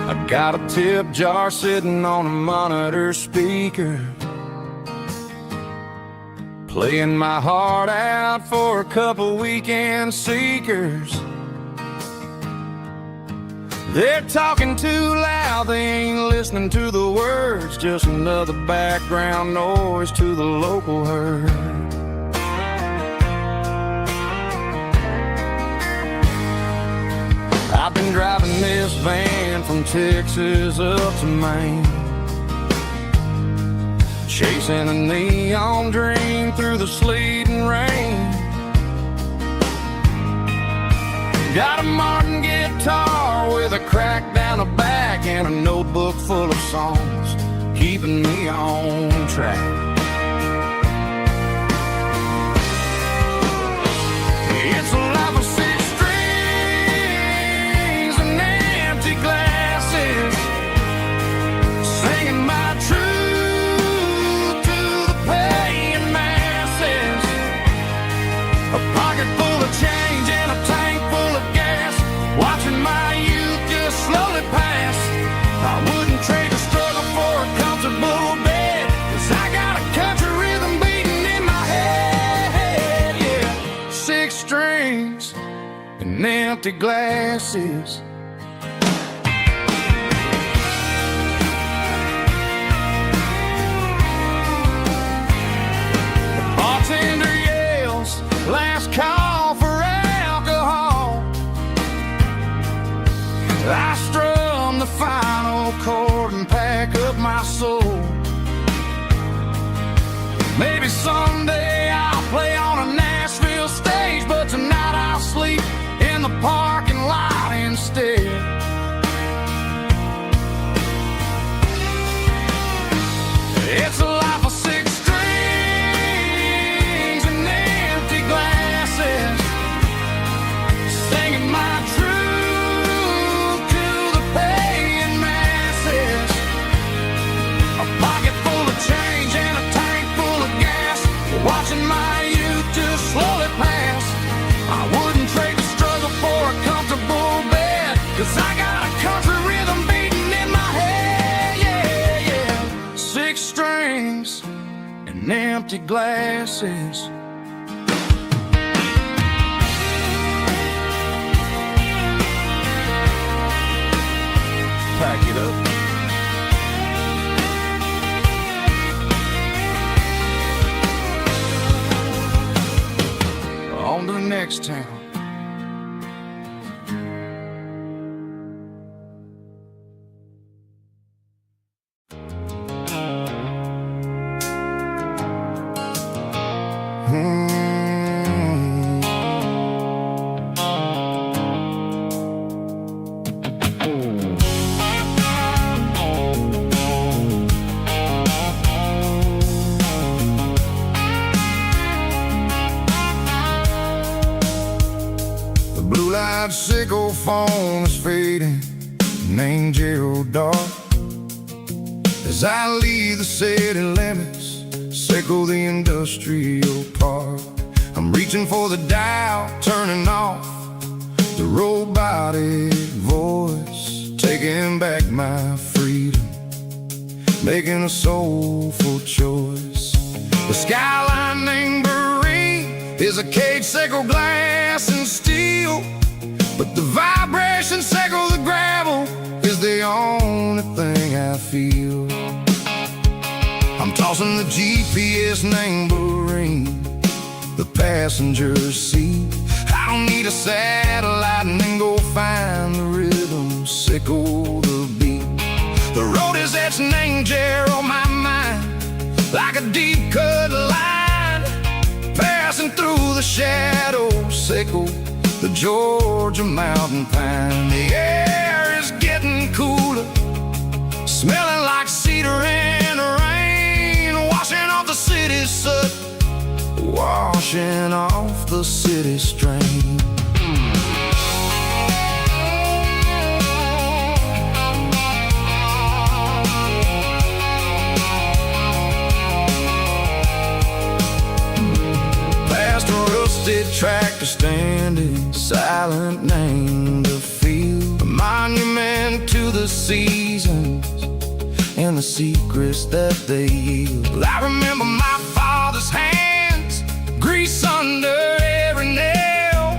I got a tip jar sitting on a monitor speaker, playing my heart out for a couple weekend seekers. They're talking too loud, they ain't listening to the words, just another background noise to the local herd. I've been driving this van from Texas up to Maine, chasing a neon dream through the sleet and rain. Got a Martin guitar with a crack down the back and a notebook full of songs, keeping me on track. It's a life of six strings and empty glasses, singing my truth to the paying masses. A pocket full of change and a tank full of gas, watching my youth just slowly pass. I wouldn't trade the struggle for a comfortable bed, 'cause I got a country rhythm beating in my head, yeah. 6 strings and empty glasses. The bartender yells, last call for alcohol. I strum the final chord and pack up my soul. Maybe someday I'll play on a Nashville stage, but tonight I'll sleep in the parking lot instead. It's a life of 6 strings and empty glasses, singing my truth to the paying masses. A pocket full of change and a tank full of gas, watching my youth just slowly pass. I wouldn't trade the struggle for a comfortable bed, 'cause I got a country rhythm beating in my head, yeah, yeah. 6 strings and empty glasses. Pack it up. On to the next town. Sickle phone is fading, name Gerald dark. As I leave the city limits, sickle the industrial park. I'm reaching for the dial, turning off the robotic voice, taking back my freedom, making a soulful choice. The skyline named Marine is a cage, sickle glass and steel, but the vibration sickle the gravel is the only thing I feel. I'm tossing the GPS neighboring the passenger seat. I don't need a satellite and then go find the rhythm, sickle the beat. The road is etched name Jer on my mind, like a deep cut line, passing through the shadows, sickle the Georgia mountain pine. The air is getting cooler, smelling like cedar in the rain, washing off the city's soot, washing off the city strain. Past a rusted tractor standing silent, named a field, a monument to the seasons and the secrets that they yield. I remember my father's hands, grease under every nail,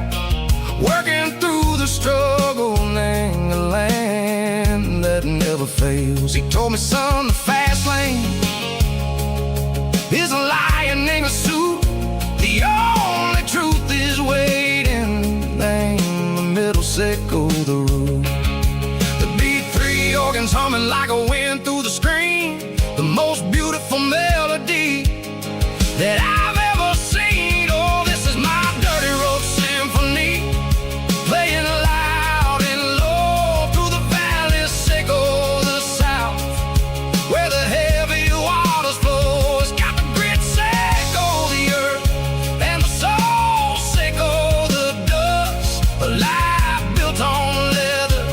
working through the struggle, name the land that never fails. He told me, son, the fast lane is a lion in a suit, the only truth is waiting, name the middle, sickle the root. The beat 3 organs humming like a wind through the screen, the most beautiful melody that I've ever seen. Oh, this is my dirty road symphony, playing loud and low through the valleys, sickle the south, where the heavy waters flow. It's got the grit, sickle the earth, and the soul, sickle the dust. A life built on leather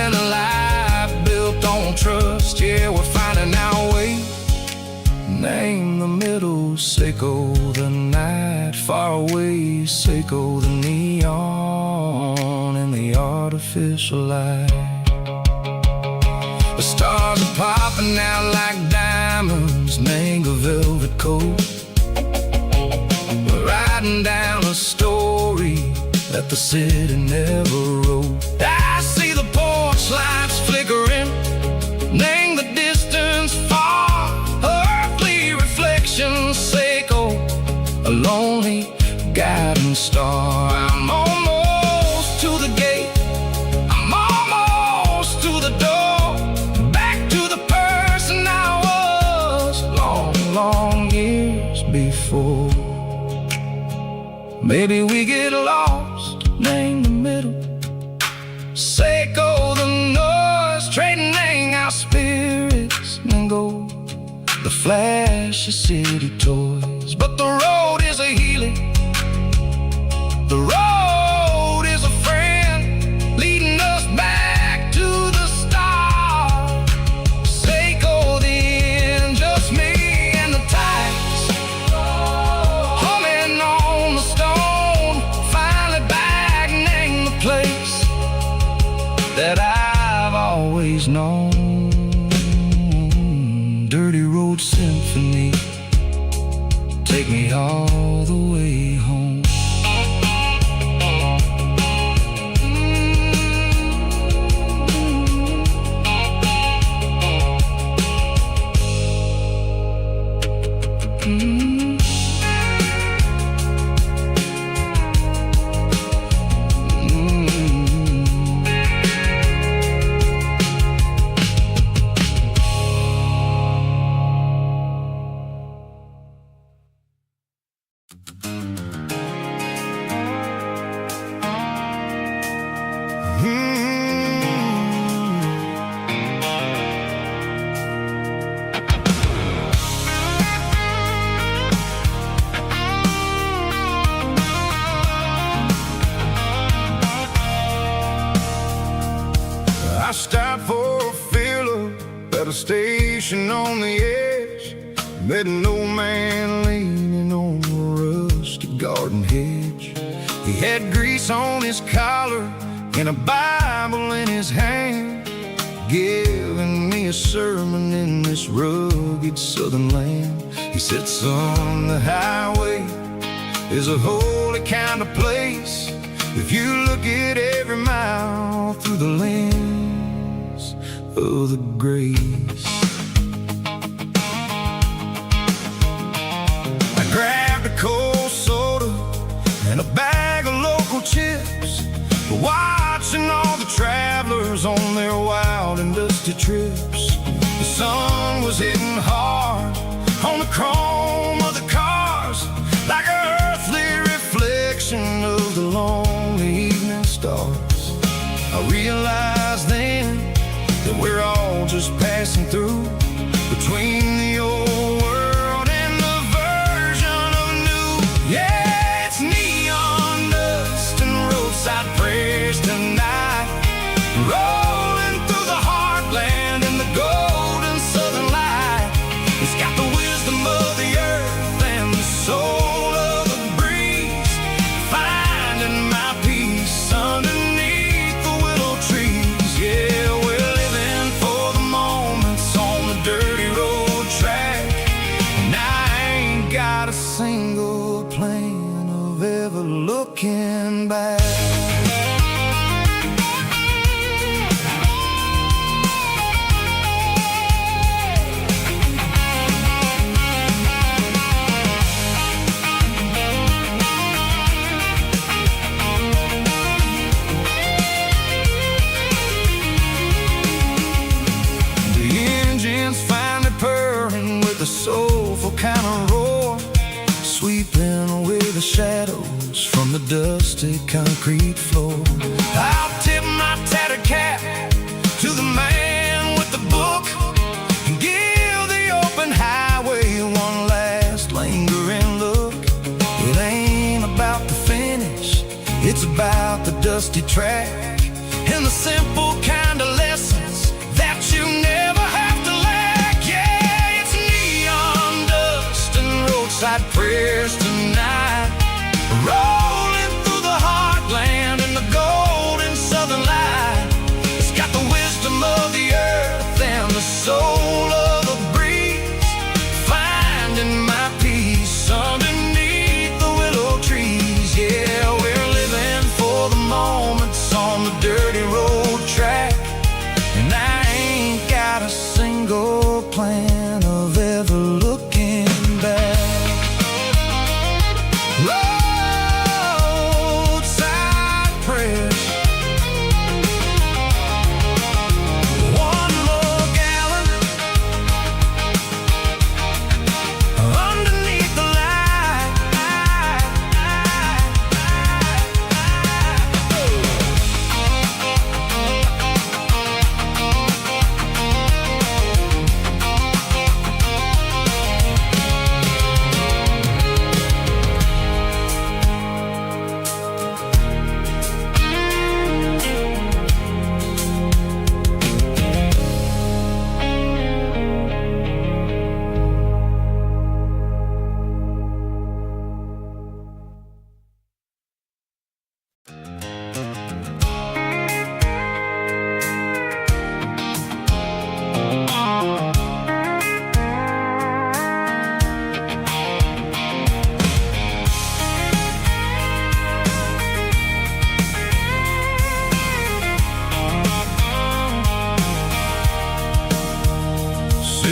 and a life built on trust. Yeah, we're finding our way, name the middle, sickle the night, far away, sickle the neon and the artificial light. The stars are popping out like diamonds, mango velvet coat. We're riding down a story that the city never wrote. I see the porch lights flickering, name the distance far. Earthly reflections echo, a lonely guiding star. I'm almost to the gate, I'm almost to the door, back to the person I was long, long years before. Maybe we get lost, name the middle, Seiko the noise, trading our spirits and gold, the flash of city toys. But the road is a healing, the road is a friend, leading us back to the start. Seiko the end, just me and the tides, humming on the stone. Finally back, name the place that I've always known. Dirty Road Symphony, take me all the way home. I stopped for a fill-up at a station on the edge. Met an old man leaning on a rusty garden hedge. He had grease on his collar and a Bible in his hand, giving me a sermon in this rugged southern land. He said, son, the highway is a holy kind of place if you look at every mile through the lens of the grace. I grabbed a cold soda and a bag of local chips, watching all the travelers on their wild and dusty trips. The sun was hitting hard on the chrome of the cars, like an earthly reflection of the lonely evening stars. I realized then that we're all just passing through, between the old world and the version of new. Yeah, it's neon dust and roadside prayers tonight, rolling through the heartland in the golden southern light. It's got the wisdom of the earth and the soul of the breeze, finding my peace underneath the willow trees. Yeah, we're living for the moments on the dirty road track, and I ain't got a single plan of ever looking back. Finally purring with a soulful kind of roar, sweeping away the shadows from the dusty concrete floor. I'll tip my tattered cap to the man with the book and give the open highway one last lingering look. It ain't about the finish, it's about the dusty track and the simple kind of lessons that you never have to lack. Yeah, it's neon dust and roadside prayers tonight, rolling through the heartland in the golden southern light. It's got the wisdom of the earth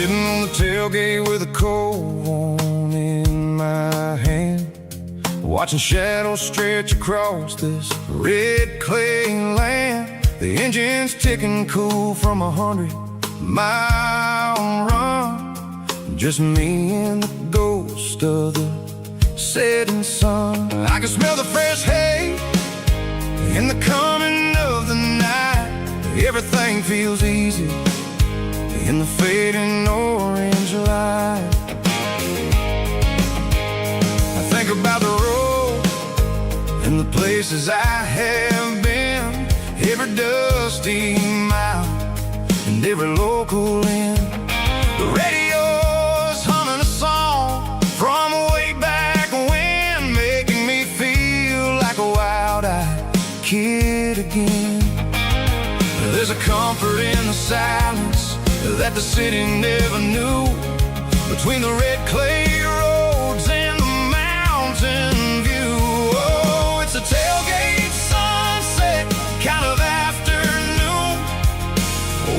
Sitting on the tailgate with a cold one in my hand, watching shadows stretch across this red clay land. The engine's ticking cool from 100-mile run. Just me and the ghost of the setting sun. I can smell the fresh hay in the coming of the night. Everything feels easy in the fading orange light. I think about the road and the places I have been, every dusty mile and every local inn. The radio's humming a song from way back when, making me feel like a wild-eyed kid again. There's a comfort in the silence that the city never knew, between the red clay roads and the mountain view. Oh, it's a tailgate sunset kind of afternoon,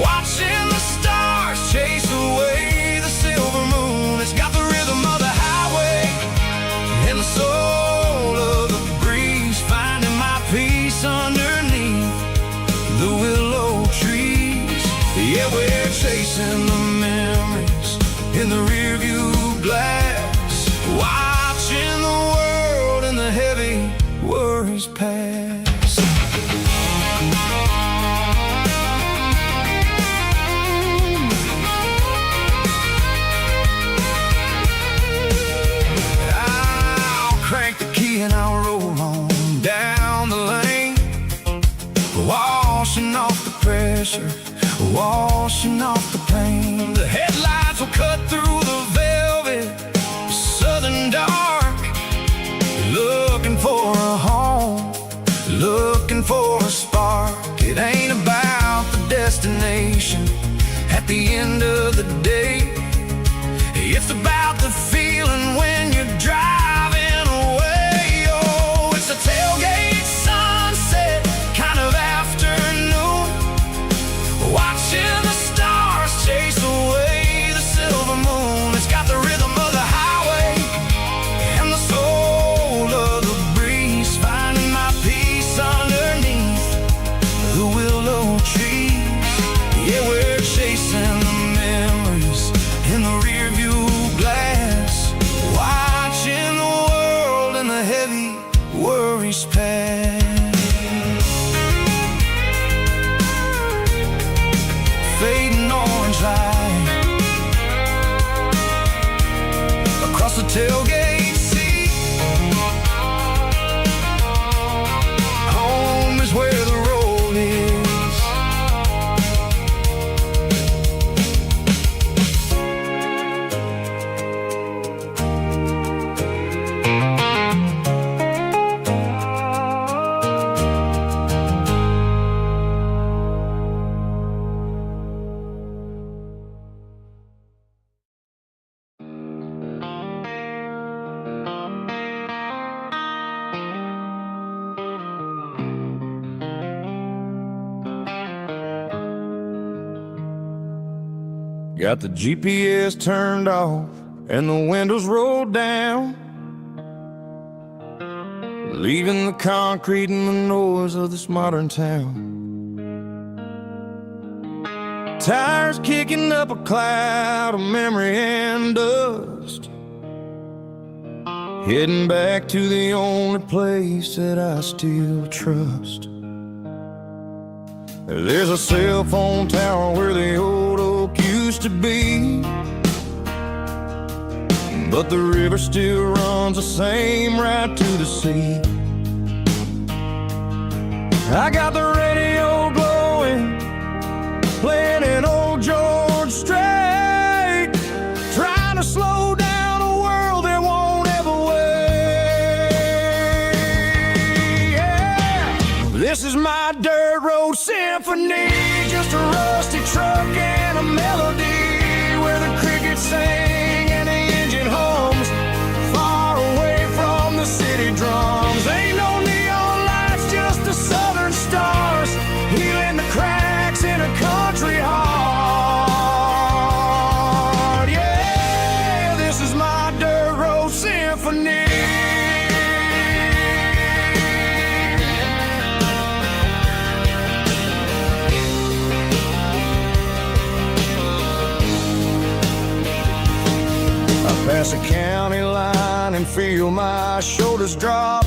watching the stars chase away the silver moon. It's got the rhythm of the highway and the soul of the breeze, finding my peace underneath the willow trees. Yeah, we're chasing the memories in the rearview glass, watching the world and the heavy worries pass. I'll crank the key and I'll roll on down the lane, washing off the pressure, washing off the pain. The headlights will cut through the velvet southern dark, looking for a home, looking for a spark. It ain't about the destination at the end of the day, it's about the feeling when you're driving away. Oh, it's a tailgate sunset kind of afternoon, watching the stars chase away the silver moon. It's got the rhythm of the highway and the soul of the breeze, finding my peace underneath the willow trees. Yeah, we're chasing the memories in the rearview glass, watching the world and the heavy worries pass. Fading orange light across the tailgate seat. Home is where the road is. Got the GPS turned off and the windows rolled down, leaving the concrete and the noise of this modern town. Tires kicking up a cloud of memory and dust, heading back to the only place that I still trust. There's a cell phone tower where the old oak used to be, but the river still runs the same right to the sea. I got the radio glowing, playing an old George Strait, trying to slow down a world that won't ever wait. Yeah. This is my dirt road symphony, just a rusty truck and a melody, where the crickets sing and the engine hums, far away from the city drums. Ain't no neon lights, just the southern stars, healing the cracks in a country heart. past the county line and feel my shoulders drop.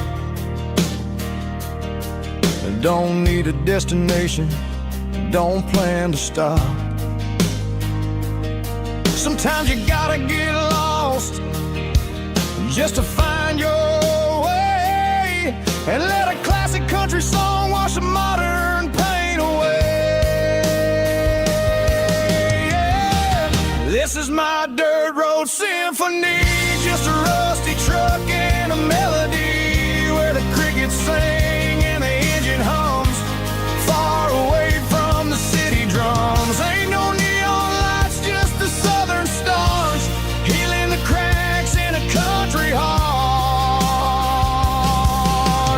I don't need a destination, don't plan to stop. Sometimes you gotta get lost just to find your way, and let a classic country song wash the modern pain away. Yeah. This is my dirt road symphony, just a rusty truck and a melody where the crickets sing and the engine hums, far away from the city drums. Ain't no neon lights, just the southern stars, healing the cracks in a country heart.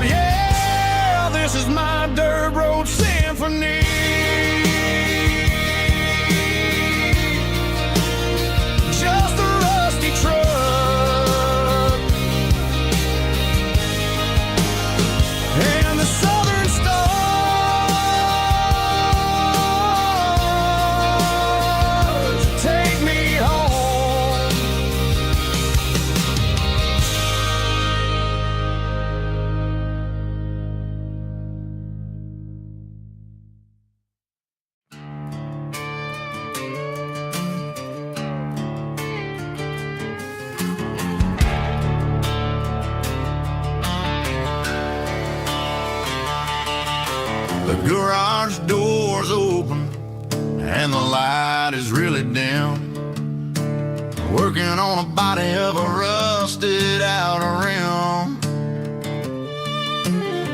Yeah, this is my dirt road symphony. Just a rusty truck and the southern stars take me home. The garage door's open and the light is really dim. Working on a body of a rusted out rim,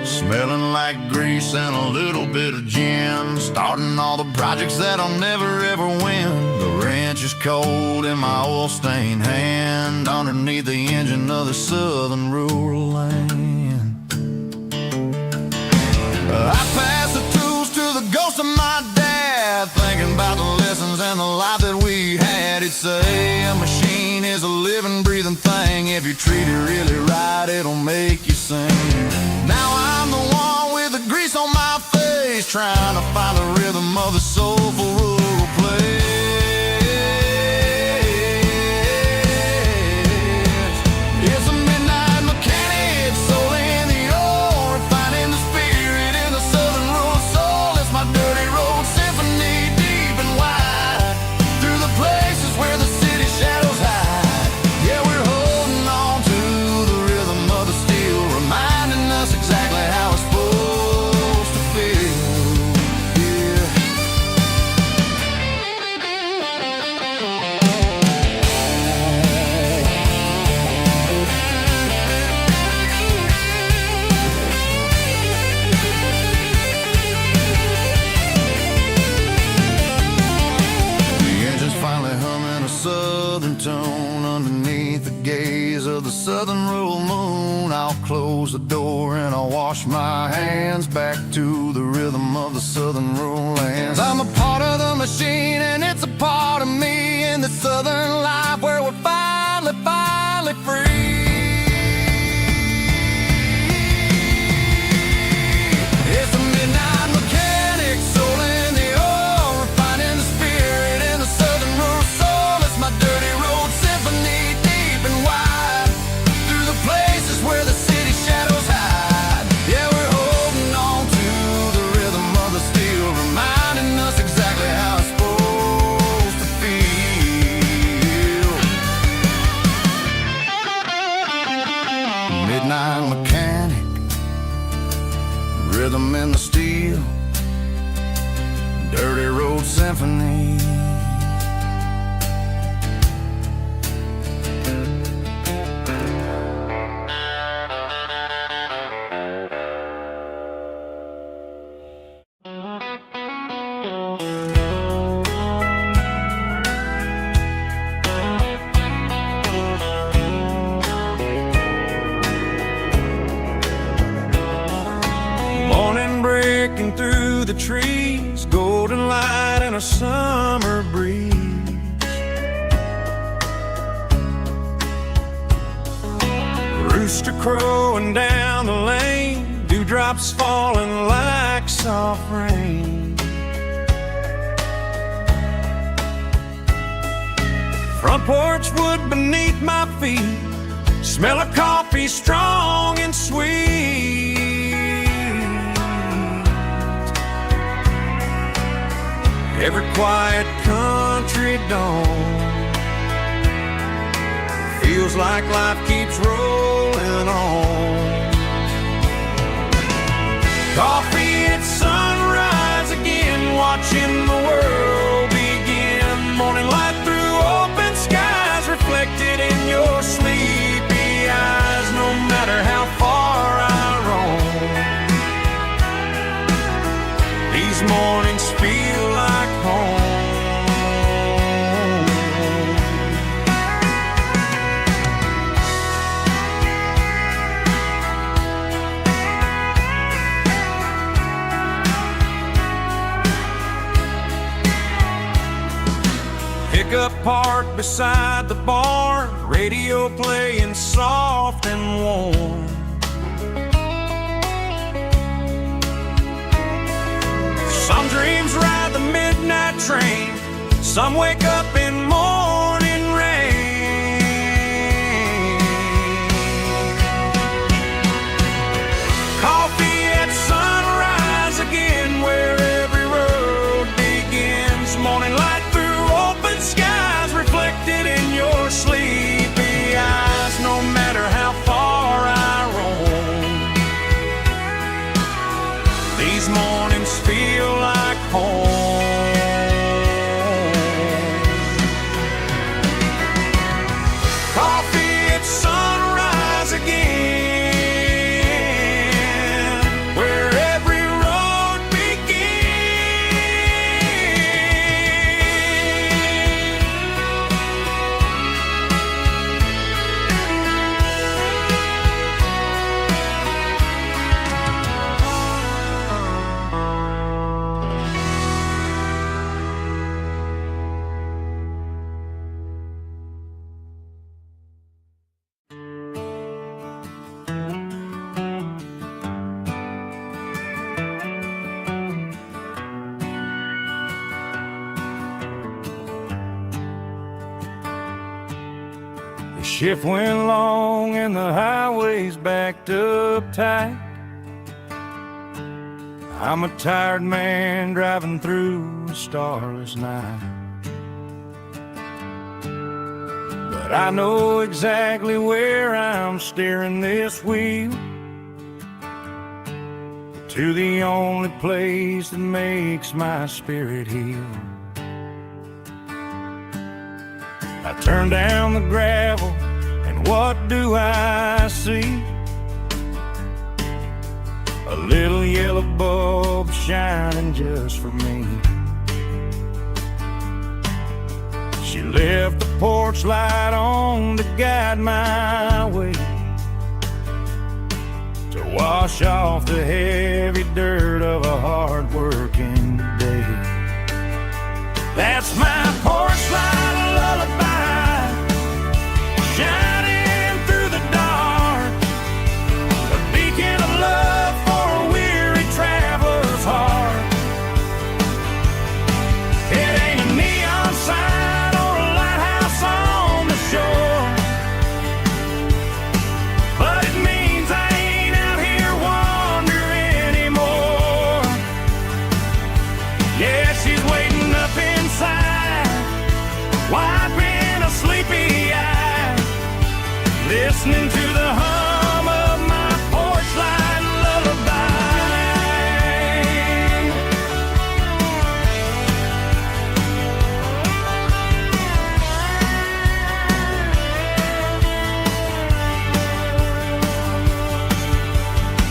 smelling like grease and a little bit of gin. Starting all the projects that I'll never ever win. The wrench is cold in my oil-stained hand, underneath the engine of the southern rural land. I pass the tools to the ghost of my dad, thinking about the lessons and the life that we had. He'd say a machine is a living, breathing thing. If you treat it really right, it'll make you sing. Now I'm the one with the grease on my face, trying to find the rhythm of the soulful rural place. It's a midnight mechanic, soul in the ore, refining the spirit in the southern rural soul. It's my dirty road symphony, deep and wide, through the places where the city shadows hide. Yeah, we're holding on to the rhythm of the steel, reminding us exactly how it's supposed to feel. Yeah. The engine's finally humming a southern tone underneath the gaze of the southern rural moon. I'll close the door and I'll wash my hands back to the rhythm of the southern rural lands. I'm a part of the machine and it's a part of me in the southern life where we're finally free. It's a midnight mechanic, soul in the ore, refining the spirit in the southern rural soul. It's my dirty road symphony, deep and wide, through the places where the city shadows hide. Yeah, we're holding on to the rhythm of the steel, reminding us exactly how it's supposed to feel. Midnight mechanic, rhythm in the steel, dirty road symphony. Morning breaking through the trees, golden light and a summer breeze. Rooster crowing down the lane, dewdrops falling like soft rain. Front porch wood beneath my feet, smell of coffee strong and sweet. Every quiet country dawn feels like life keeps rolling on. Coffee at sunrise again, watching the world begin. Morning light through open skies, reflected in your sleepy eyes. No matter how far I roam, these mornings feel like home. Pickup parked beside the barn, radio playing soft and warm. Some dreams ride the midnight train, some wake up in morning rain. Coffee at sunrise again, where every road begins. Morning light through open skies, reflected in your sleepy eyes. No matter how far I roam, these mornings feel like home. Coffee at sunrise again, where every road shift went long and the highway's backed up tight. I'm a tired man driving through a starless night, but I know exactly where I'm steering this wheel, to the only place that makes my spirit heal. I turn down the gravel, and what do I see? A little yellow bulb shining just for me. She left the porch light on to guide my way, to wash off the heavy dirt of a hard-working day. That's my porch light lullaby, shining through the dark, a beacon of love for a weary traveler's heart. It ain't a neon sign or a lighthouse on the shore, but it means I ain't out here wandering anymore. Yeah, she's waiting up inside, wiping a sleepy eye, listening to the hum of my porch light lullaby.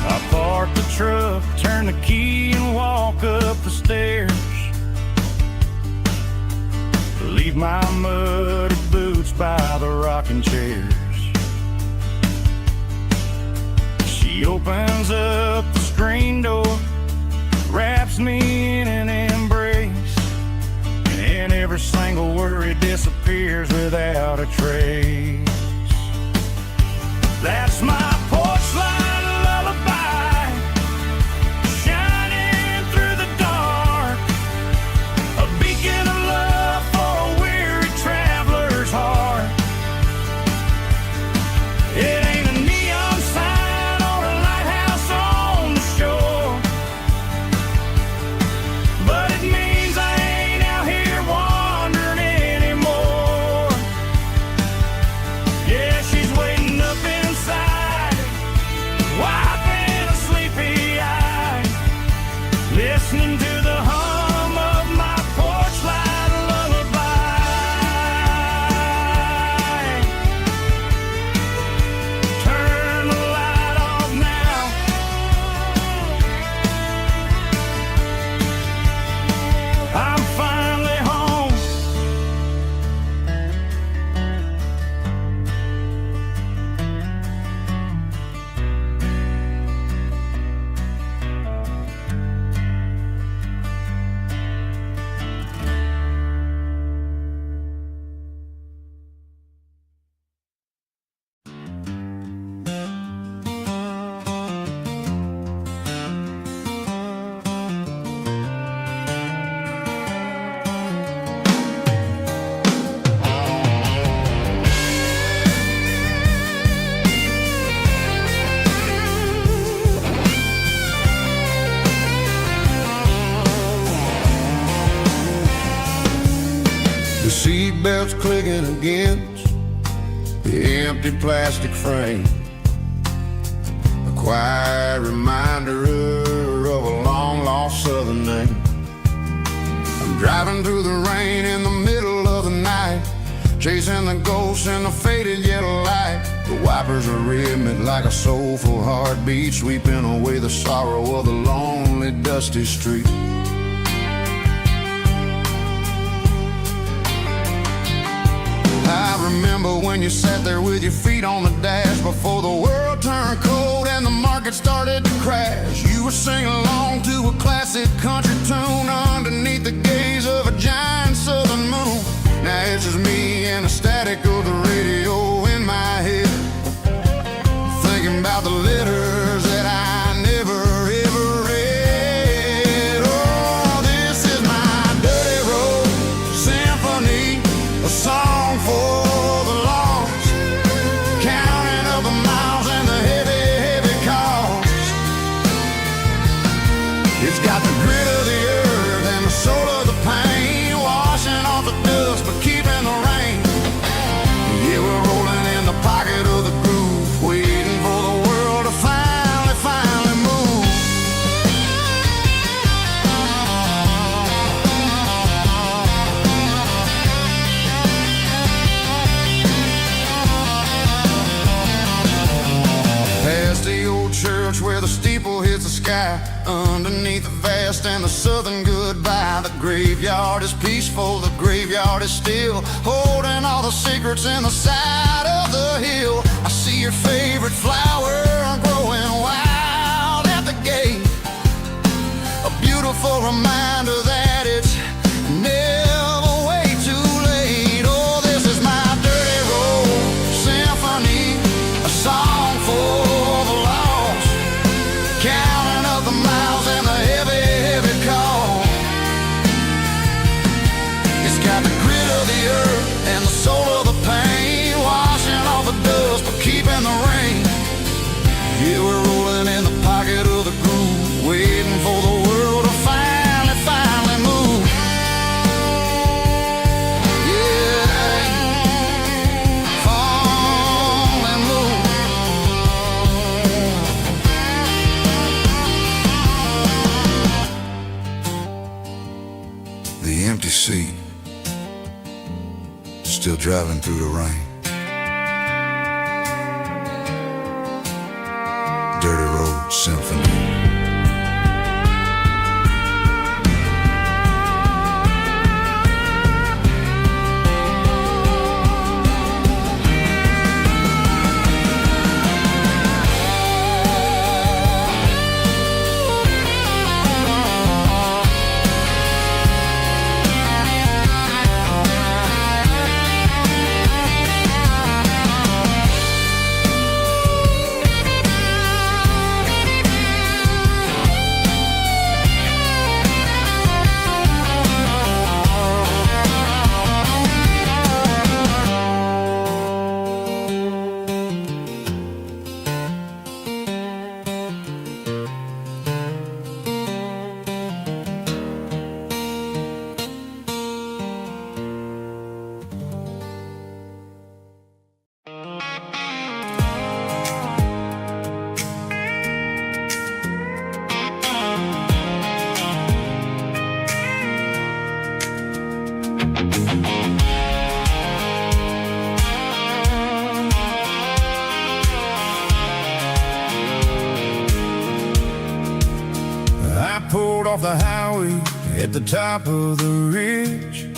I park the truck, turn the key and walk up the stairs, leave my muddy boots by the rocking chairs. She opens up the screen door, wraps me in an embrace, and every single worry disappears without a trace. That's my porch light lullaby, shining through the dark, a beacon of love for a weary traveler's heart. seatbelts clicking against the empty plastic frame. A quiet reminder of a long-lost southern name. I'm driving through the rain in the middle of the night, chasing the ghosts in the faded yellow light. The wipers are rhythmic like a soulful heartbeat, sweeping away the sorrow of the lonely, dusty street. I remember when you sat there with your feet on the dash, before the world turned cold and the market started to crash. You were singing along to a classic country tune underneath the gaze of a giant southern moon. Now it's just me and the static of the radio in my head, thinking about the letters that I never ever read. Oh, this is my dirty road symphony, a song for the lost, counting up the miles and the heavy, heavy cost. It's got the grit of the earth and the soul of the pain, washing off the dust but keeping the rain. Yeah, we're rolling in the pocket of the groove, waiting for the world to finally move. Past the old church where the steeple hits the sky, underneath the vast and the southern goodbye. The graveyard is peaceful, the graveyard is still, holding all the secrets in the side of the hill. I see your favorite flower growing wild at the gate, a beautiful reminder that it's never way too late. Oh, this is my dirty road symphony, a song for the lost, counting up the miles and the heavy, heavy call. It's got the grit of the earth and the soul of the pain, washing off the dust but keeping the rain. Yeah, we're rolling in the pocket of the groove, waiting for the world to finally move. Yeah, finally move. The empty seat, still driving through the rain. Dirty road symphony. I pulled off the highway at the top of the ridge,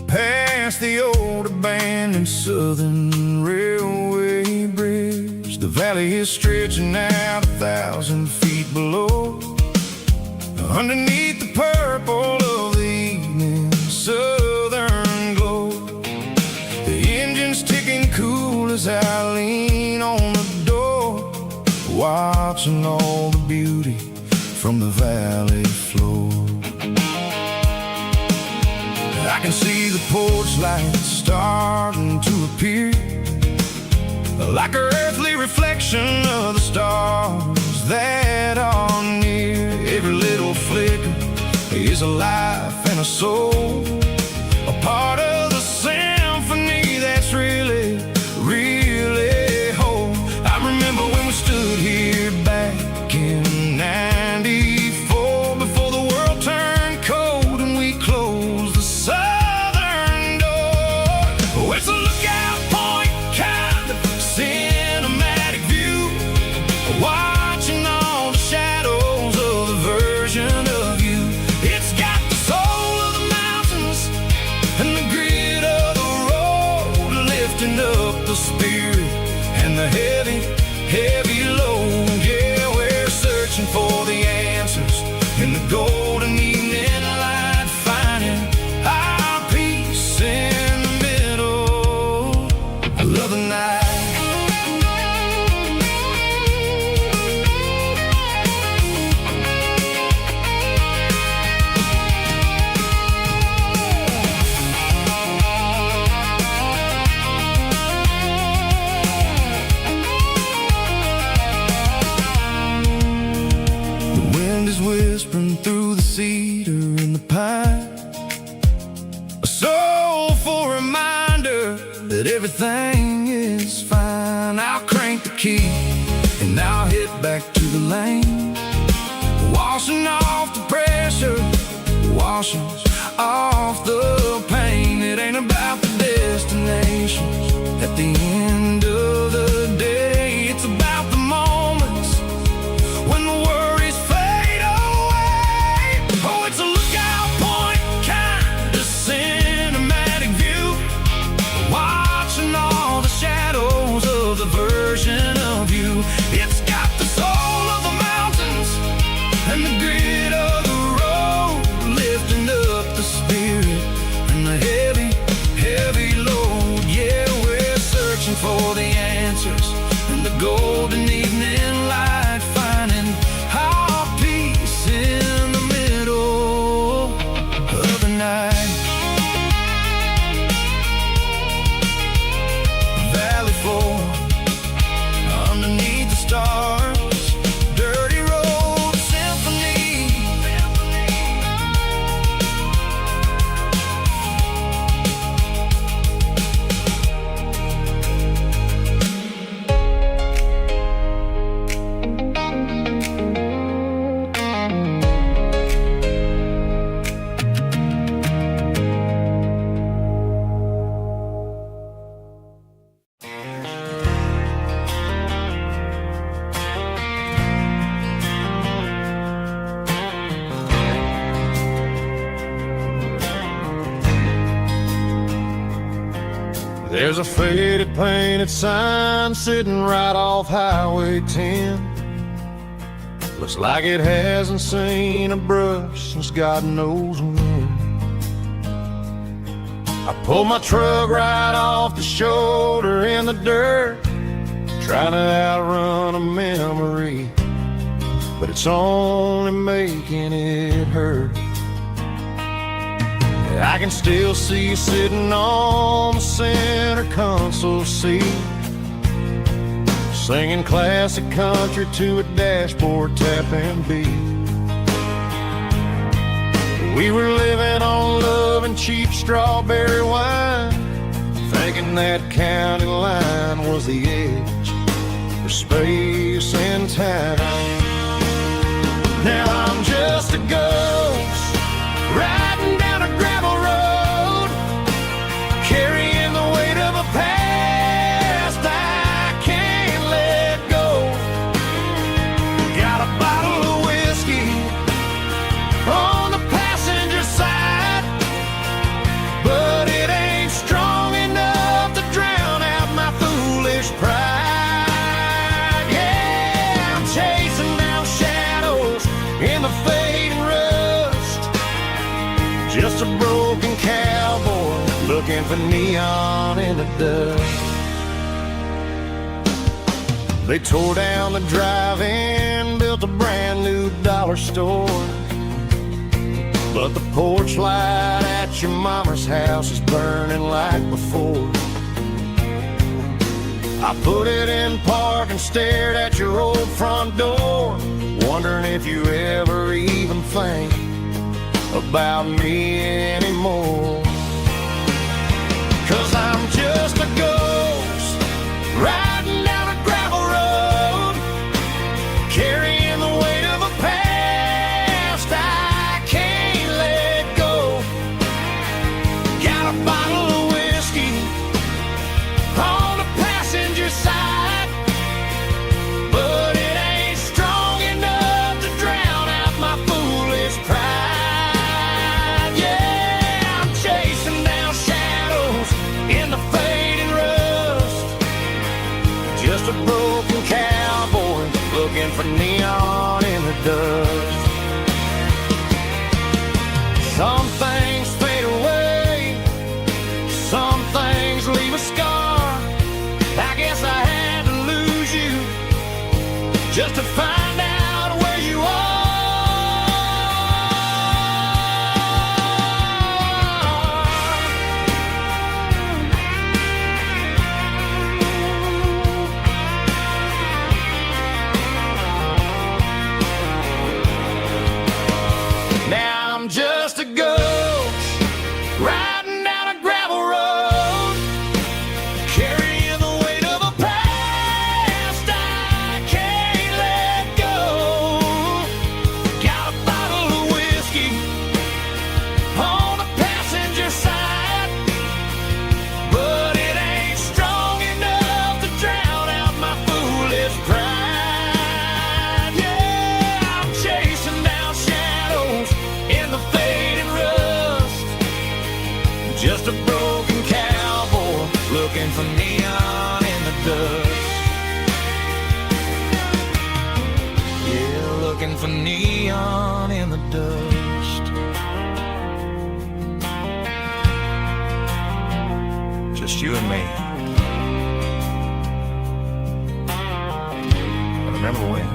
past the old abandoned southern railway bridge. The valley is stretching out 1,000 feet below, underneath the purple of the evening southern glow. The engine's ticking cool as I lean on the door, watching all the beauty from the valley floor. I can see the porch lights starting to appear, like an earthly reflection of the stars that are near. Every little flicker is a life and a soul, a part of spirit and the heavy, heavy load. Yeah, we're searching for the answers in the golden evening light, finding our peace in the middle of the night. Whispering through the cedar and the pine, a soulful reminder that everything is fine. I'll crank the key and I'll hit back to the lane, washing off the pressure, washing off the pain. It ain't about the destinations at the end of the day. It's about the moments when the worries fade away. Oh, it's a lookout point, kind of cinematic view, watching all the shadows of the version of you. It's got the soul of the mountains and the grit of the road, lifting up the spirit and the heavy, heavy load. Yeah, we're searching for the answers in the golden evening light, finding our peace in the middle of the night. Valley floor underneath the stars, dirty road symphony. There's a faded painted sign sitting right off Highway 10. Looks like it hasn't seen a brush since God knows when. I pulled my truck right off the shoulder in the dirt, trying to outrun a memory, but it's only making it hurt. I can still see you sitting on the center console seat, singing classic country to a dashboard tapping beat. We were living on love and cheap strawberry wine, thinking that county line was the edge for space and time. Now I'm just a ghost riding down a gravel road, carrying the weight of a past I can't let go. Got a bottle of whiskey on the passenger side, but it ain't strong enough to drown out my foolish pride. Yeah, I'm chasing down shadows in the fading rust, just a broken cowboy looking for neon in the dust. They tore down the drive-in, built a brand new dollar store, but the porch light at your mama's house is burning like before. I put it in park and stared at your old front door, wondering if you ever even think about me anymore. 'Cause I'm just a ghost riding down a gravel road, carrying the weight of a past I can't let go. Got a bottle of whiskey on the passenger side, but it ain't strong enough to drown out my foolish pride. Yeah, I'm chasing down shadows in the fading rust, dust. Some things fade away, some things leave a scar. I guess I had to lose you just to find out where you are. Now I'm just a ghost riding down a gravel road, carrying the weight of a past I can't let go. Got a bottle of whiskey on the passenger side, but it ain't strong enough to drown out my foolish pride. Yeah, I'm chasing down shadows in the fading rust, just a broken cowboy looking for neon in the dust. Yeah, looking for neon in the dust. Just you and me. I remember when.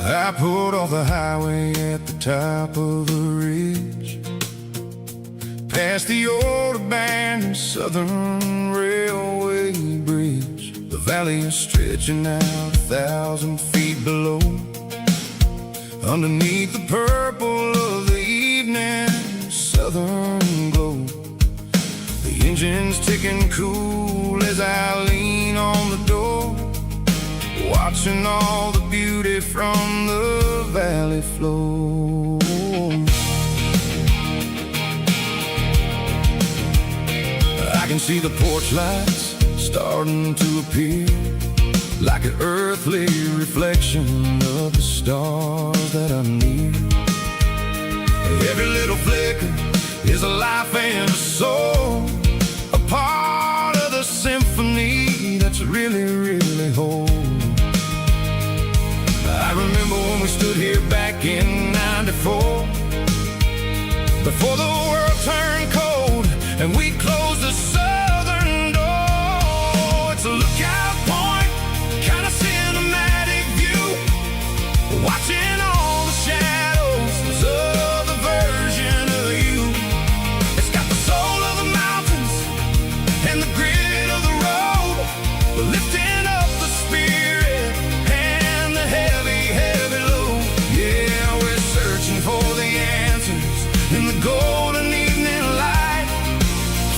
I pulled off the highway at the top of a ridge, past the old abandoned Southern Railway bridge. The valley is stretching out 1,000 feet below, underneath the purple of the evening southern glow. The engine's ticking cool as I lean on the door, watching all the beauty from the valley flow. I can see the porch lights starting to appear, like an earthly reflection of the stars that are near. Every little flicker is a life and a soul, a part of the symphony that's really, really whole. I remember when we stood here back in '94, before the world turned cold and we closed the southern door. It's a lookout point, kind of cinematic view, watching all the shadows of the version of you. It's got the soul of the mountains and the grit of the road, lifting up the spirit and the heavy, heavy load. Yeah, we're searching for the answers in the golden evening light,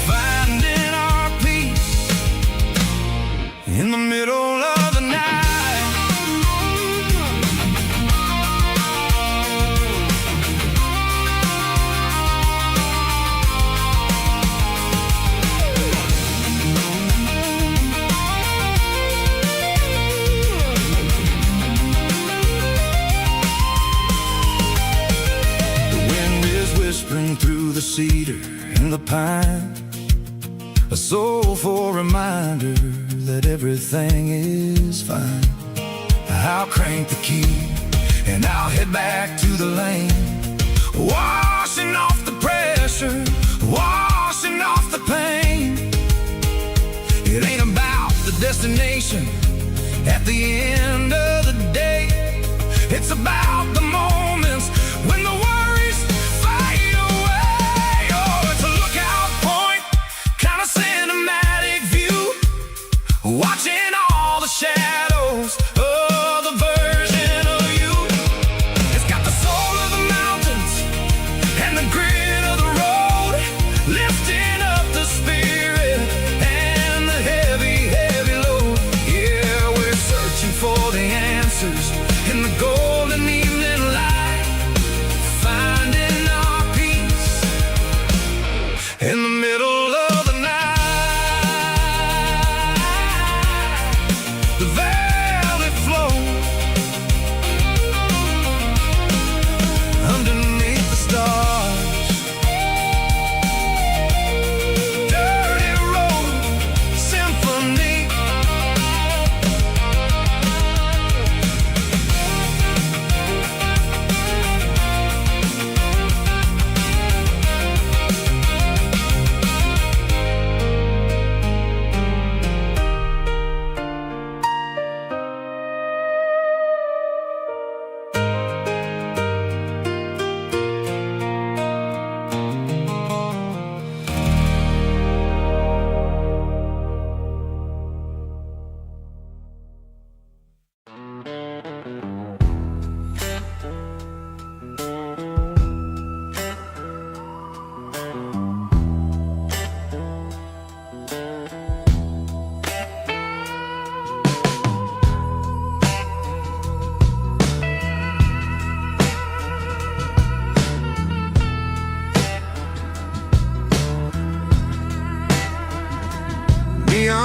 finding our peace in the middle of the night. Whispering through the cedar and the pine, a soulful reminder that everything is fine. I'll crank the key and I'll head back to the lane, washing off the pressure, washing off the pain. It ain't about the destination at the end of the day, it's about the moments when the worries fade away. Oh, it's a lookout point, kind of cinematic view, watching all the shadows of the version of you. It's got the soul of the mountains and the grit of the road, lifting up the spirit and the heavy, heavy load. Yeah, we're searching for the answers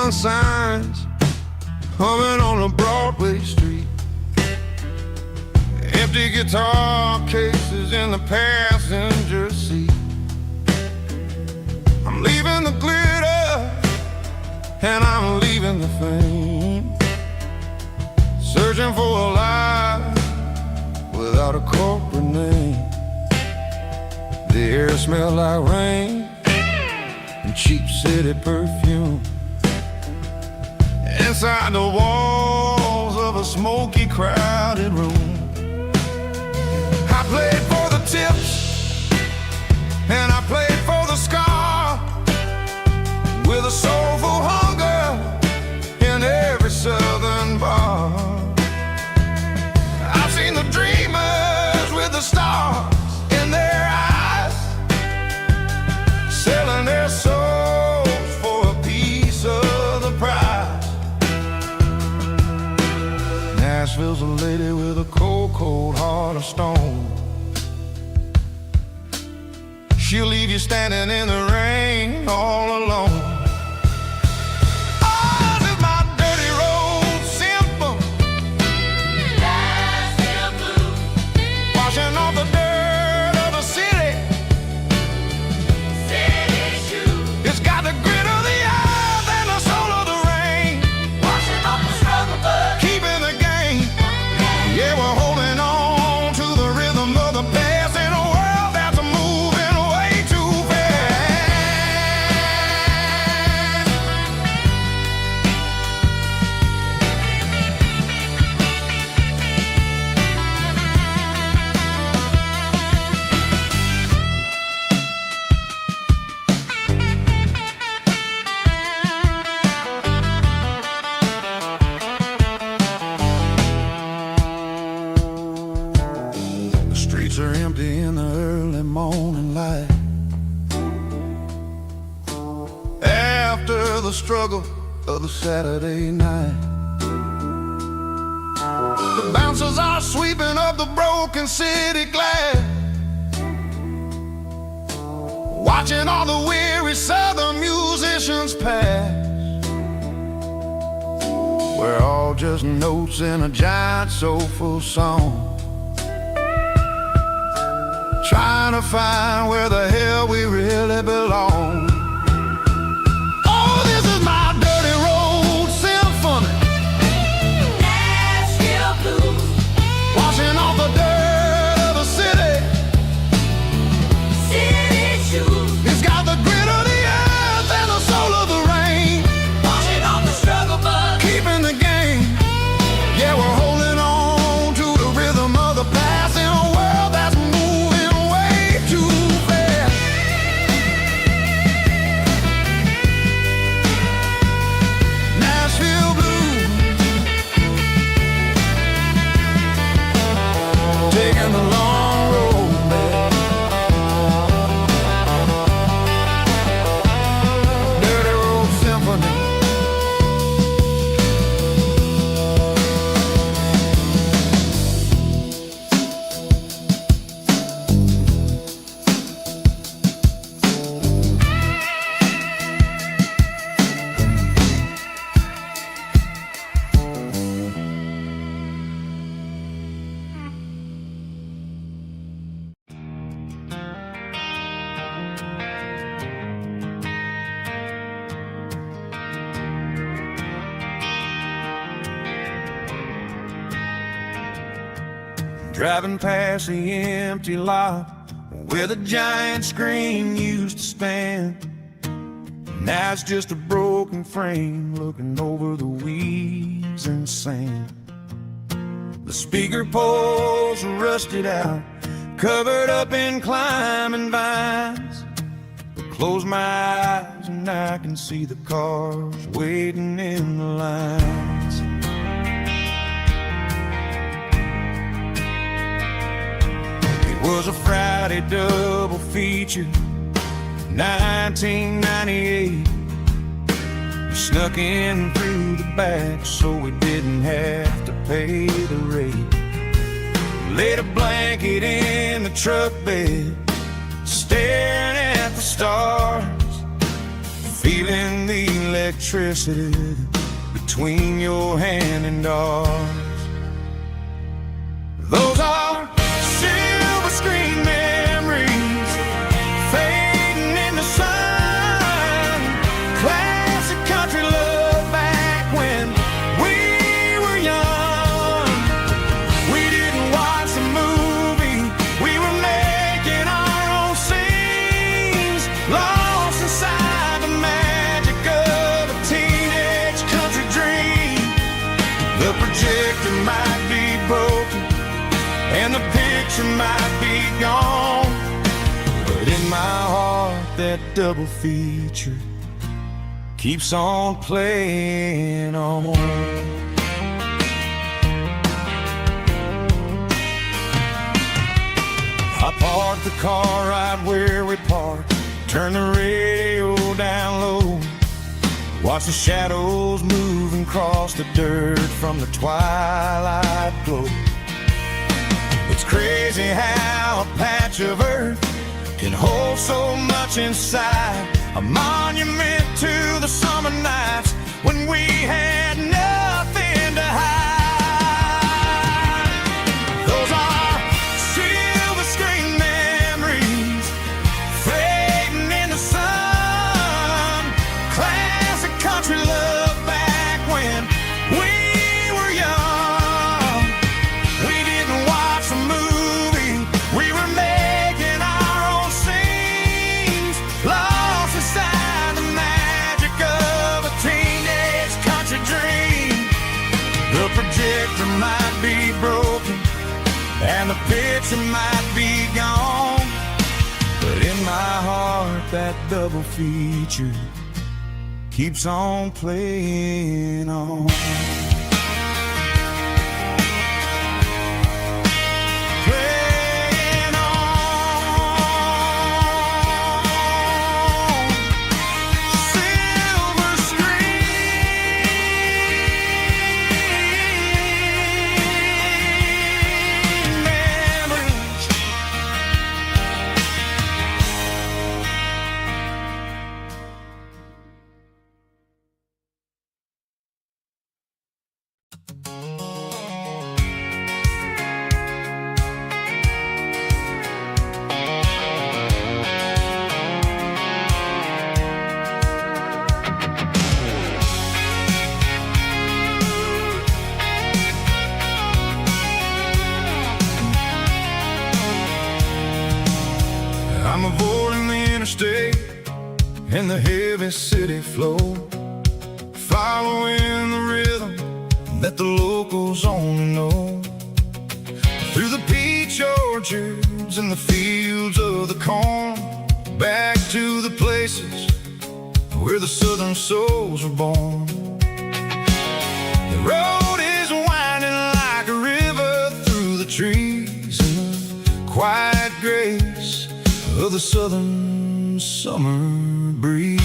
neon signs humming on a Broadway street. Empty guitar cases in the passenger seat. I'm leaving the glitter and I'm leaving the fame, searching for a life without a corporate name. The air smelled like rain and cheap city perfume. Inside the walls of a smoky, crowded room, I played for the tips and I played for the scar, with a soulful hunger in every southern bar. I've seen the dreamers with the stars in their eyes, selling their souls for a piece of the prize. Nashville's a lady with a cold, cold heart of stone. She'll leave you standing in the rain all alone. Oh, this is my dirty road symphony, Nashville blues, washing off the dirt of the city, city shoes. It's got the grit of the earth and the soul of the rain, washing off the struggle but keeping the game. Yeah, we're holding on to the rhythm of the past in a world that's moving way too fast. The streets are empty in the early morning light, after the struggle of the Saturday night. The bouncers are sweeping up the broken city glass, watching all the weary southern musicians pass. We're all just notes in a giant soulful song, trying to find where the hell we really belong. Oh, this is my dirty road symphony, Nashville blues, washing off the dirt of the city, city shoes. It's got the grit of the earth and the soul of the rain, washing off the struggle but keeping the game. Yeah, we're holding on to the rhythm of the past in a world that's moving way too fast. Nashville blues, taking the long road back. Dirty road symphony. Driving past the empty lot where the giant screen used to stand. Now it's just a broken frame looking over the weeds and sand. The speaker poles are rusted out, covered up in climbing vines. I close my eyes and I can see the cars waiting in the lines. It was a Friday double feature, 1998. We snuck in through the back so we didn't have to pay the rate. Laid a blanket in the truck bed, staring at the stars, feeling the electricity between your hand and ours. Those are silver screen memories fading in the sun. Classic country love back when we were young. We didn't watch a movie, we were making our own scenes, lost inside the magic of a teenage country dream. The projector might be broken and the picture might be gone, but in my heart that double feature keeps on playing on. I parked the car right where we parked, turn the radio down low, watch the shadows moving across the dirt from the twilight glow. It's crazy how a patch of earth can hold so much inside, a monument to the summer nights when we had nothing to hide. Those are silver screen memories fading in the sun. Classic country love back when we were young. We didn't watch a movie, we were making our own scenes, lost inside the magic of a teenage country dream. The projector might be broken and the picture might be gone, but in my heart that double feature keeps on playing on. Playing on. Silver screen memories. I'm avoiding the interstate and the heavy city flow, following the rhythm that the locals only know. Through the peach orchards and the fields of the corn, back to the places where the southern souls were born. The road is winding like a river through the trees in the quiet grace of the southern summer breeze.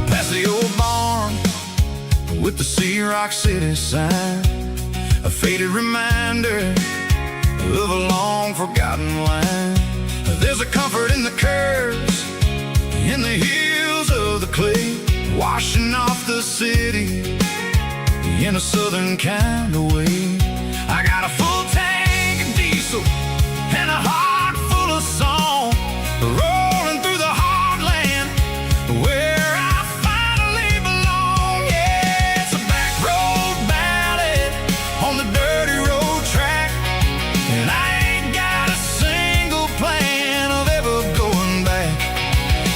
Past the old barn with the Sea Rock City sign, a faded reminder of a long forgotten line. There's a comfort in the curves, in the hills of the clay, washing off the city in a southern kind of way. I got a full tank of diesel and a heart full of song, rolling through the heartland where I finally belong. Yeah, it's a back road ballad on the dirty road track, and I ain't got a single plan of ever going back.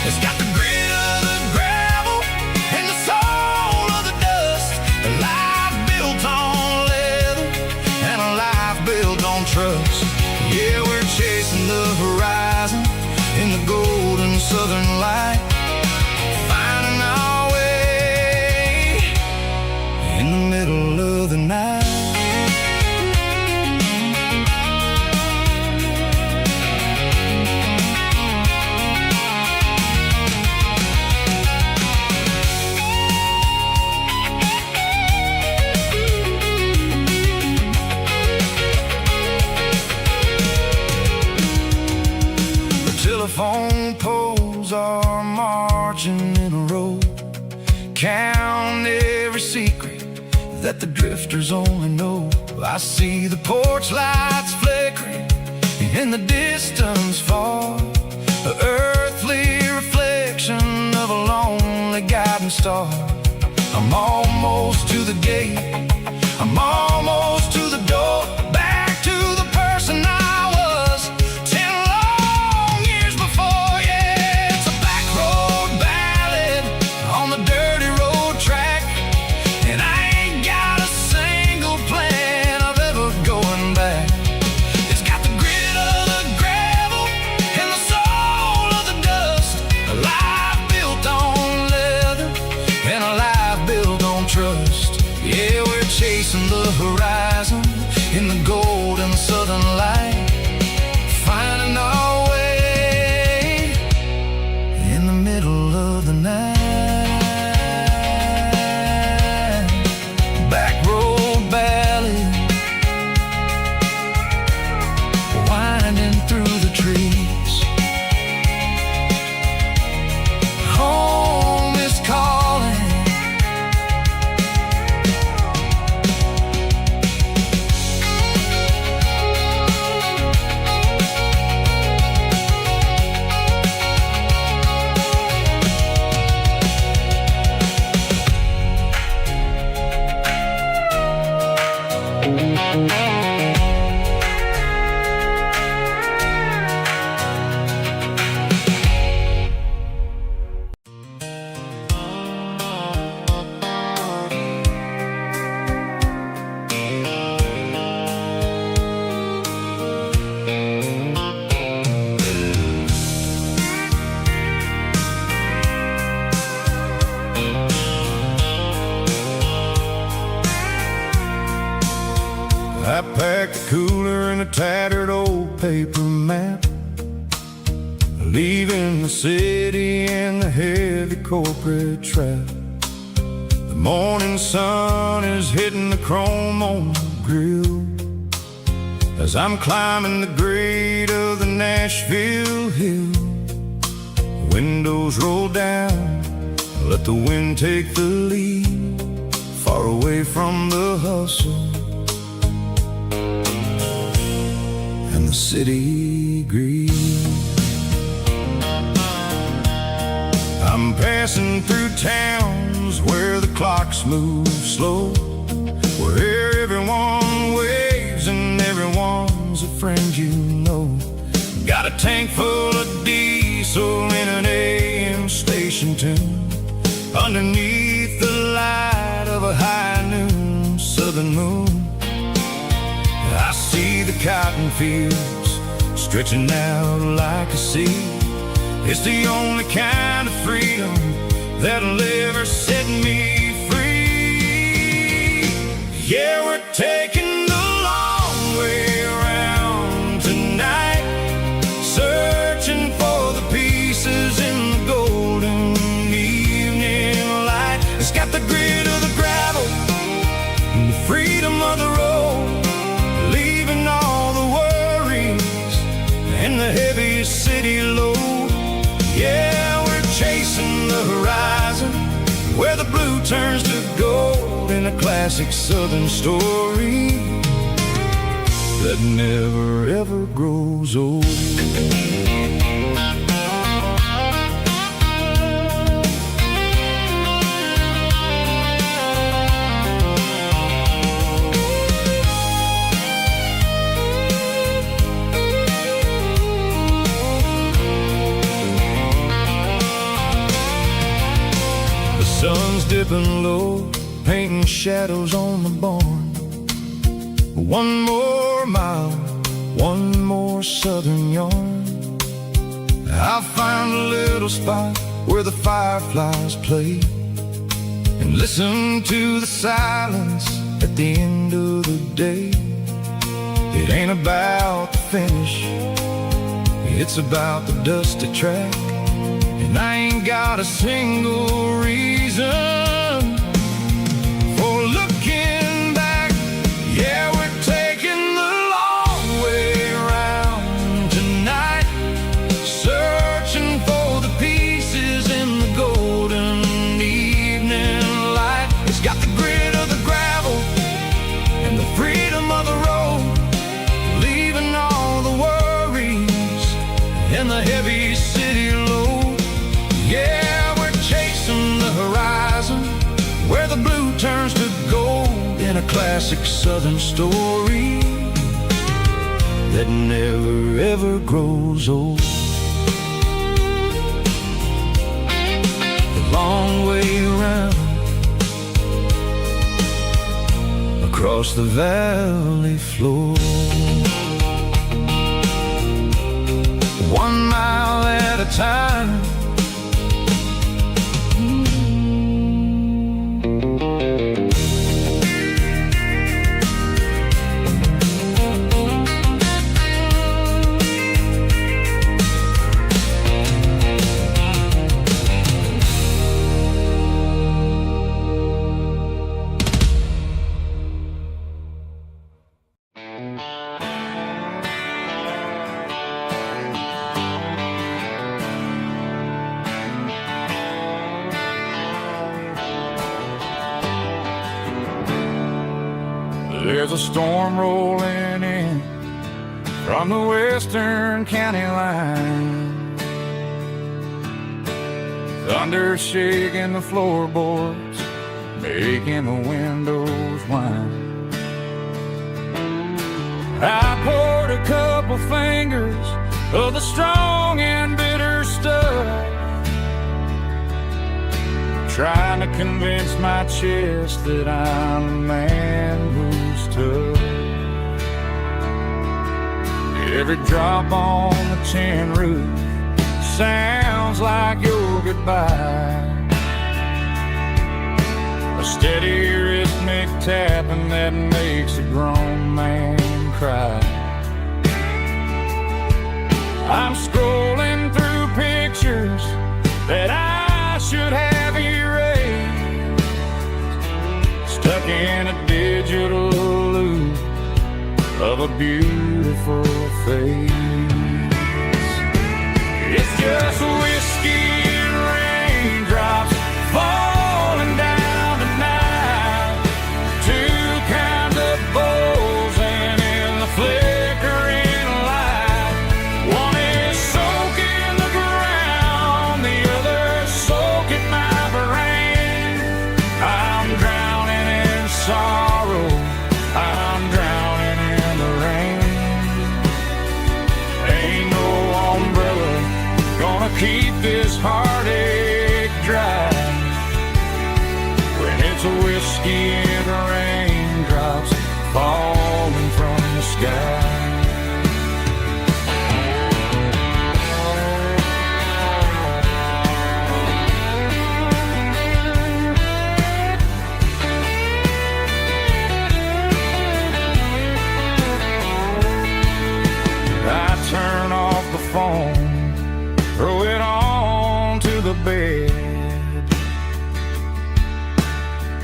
It's got the grit of the gravel and the soul of the dust, a life built on leather and a life that the drifters only know. I see the porch lights flickering in the distance far, an earthly reflection of a lonely guiding star. I'm almost to the gate, I'm almost to the door, back to the person I was 10 long years before. Yeah, it's a back road ballad on the dirty road track, and I ain't got a single plan of ever going back. It's got the grit of the gravel and the soul of the dust, a life built on leather and a life built on trust. Yeah, we're chasing the horizon in the golden southern light, finding our way in the middle of the night. Back road ballad, winding through the trees. Home is calling. I packed a cooler and a tattered old paper map, leaving the city and the heavy corporate trap. The morning sun is hitting the chrome on the grill as I'm climbing the grade of the Nashville hill. The windows roll down, let the wind take the lead, far away from the hustle and the city greed. I'm passing through towns where the clocks move slow, where everyone waves and everyone's a friend you know. Got a tank full of diesel in an AM station tune, underneath the light of a high noon southern moon. I see the cotton fields stretching out like a sea. It's the only kind of freedom that'll ever set me free. Yeah, we're taking the long way around tonight, searching for the pieces in the golden evening light. It's got the grit of the gravel and the freedom of the road, leaving all the worries and the heavy city load. Yeah, we're chasing the horizon where the blue turns to gold, in a classic southern story that never ever grows old. Sun's dipping low, painting shadows on the barn. One more mile, one more southern yarn. I'll find a little spot where the fireflies play, and listen to the silence at the end of the day. It ain't about the finish, it's about the dusty track, and I ain't got a single reason for looking back. Yeah, we're taking the long way around tonight, searching for the pieces in the golden evening light. It's got the grit of the gravel a classic southern story that never ever grows old. The long way around across the valley floor, 1 mile at a time. There's a storm rolling in from the western county line, thunder shaking the floorboards, making the windows whine. I poured a couple fingers of the strong and bitter stuff, trying to convince my chest that I'm a man who's tough. Every drop on the tin roof sounds like your goodbye, a steady rhythmic tapping that makes a grown man cry. I'm scrolling through pictures that I should have erased, stuck in a digital loop of a beautiful face. It's just whiskey and raindrops falling down tonight, two kinds of buzzing in the flickering light. One is soaking the ground, the other soaking my brain. I'm drowning in sorrow, I'm drowning in the rain. Ain't no umbrella gonna keep this heartache dry when it's a whiskey and raindrops falling from the sky. I turn off the phone, throw it on to the bed,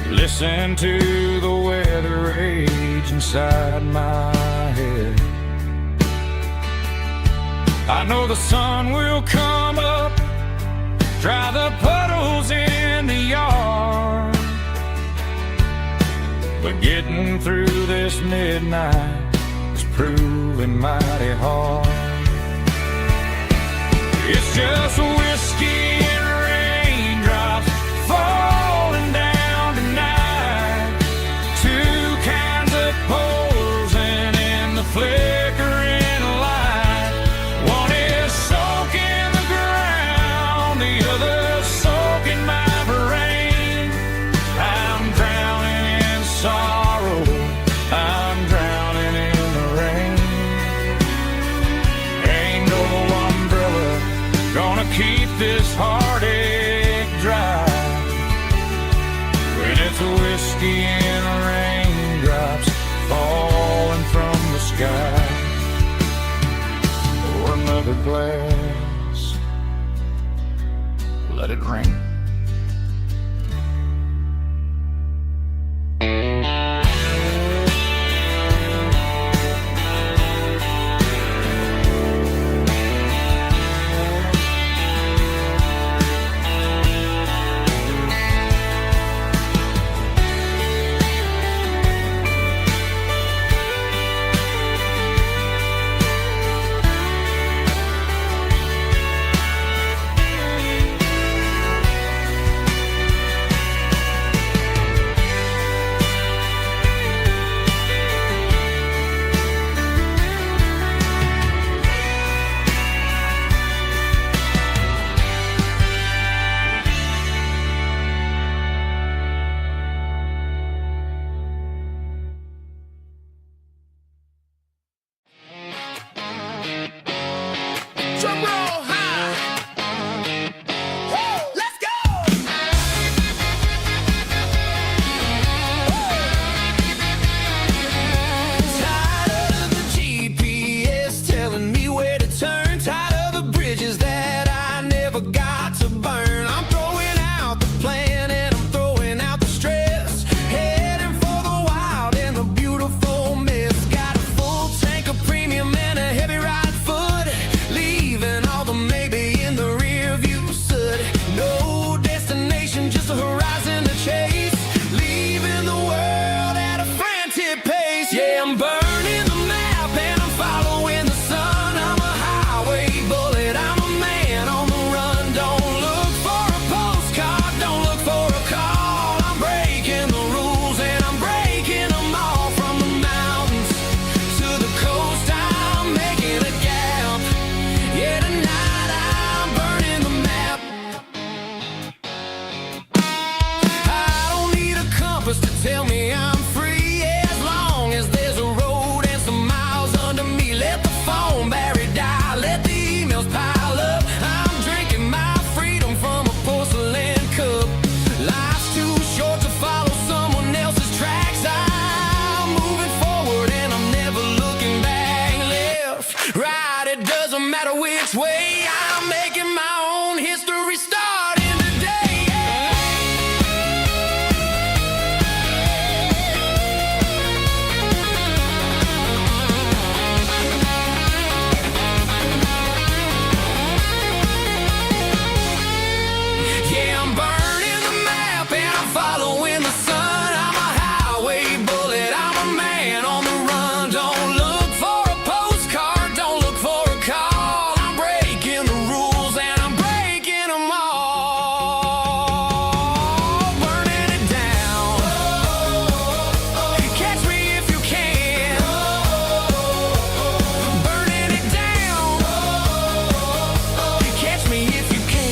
listen to the weather rage inside my head. I know the sun will come up, dry the puddles in the yard, but getting through this midnight is proving mighty hard. It's just whiskey and raindrops falling down tonight, two kinds of posing in the flickering light. One is soaking the ground, the other soaking my brain. I'm drowning in sorrow, I'm drowning in the rain. Ain't no umbrella gonna keep this heartache dry when it's a whiskey and raindrops falling from the sky. Pour another glass, let it rain. Yeah, I'm burning the map and I'm following the sun. I'm a highway bullet, I'm a man on the run. Don't look for a postcard, don't look for a call. I'm breaking the rules and I'm breaking them all. From the mountains to the coast, I'm making a gap. Yeah, tonight I'm burning the map. I don't need a compass to tell me I'm free. As long as there's a road and some miles under me. Let the phone battery die, let the emails pile up. I'm drinking my freedom from a porcelain cup. Life's too short to follow someone else's tracks. I'm moving forward and I'm never looking back. Left, right, it doesn't matter which way. I'm making my own history starting today. Yeah, I'm burning the map and I'm following the sun. I'm a highway bullet, I'm a man on the run. Don't look for a postcard, don't look for a call. I'm breaking the rules and I'm breaking them all. Burning it down. Catch me if you can. Burning it down. Catch me if you can.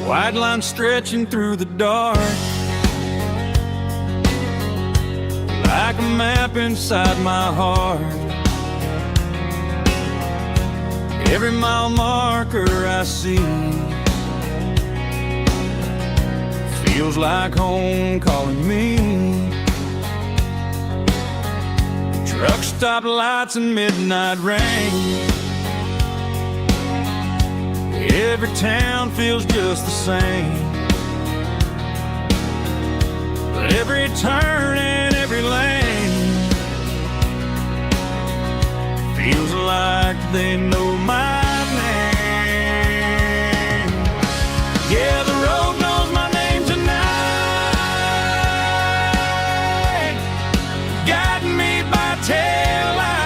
White line stretching through the dark, like a map inside my heart. Every mile marker I see feels like home calling me. Truck stop lights and midnight rain. Every town feels just the same, but every turn and every lane feels like they know my name. Yeah, the road knows my name tonight, guiding me by taillight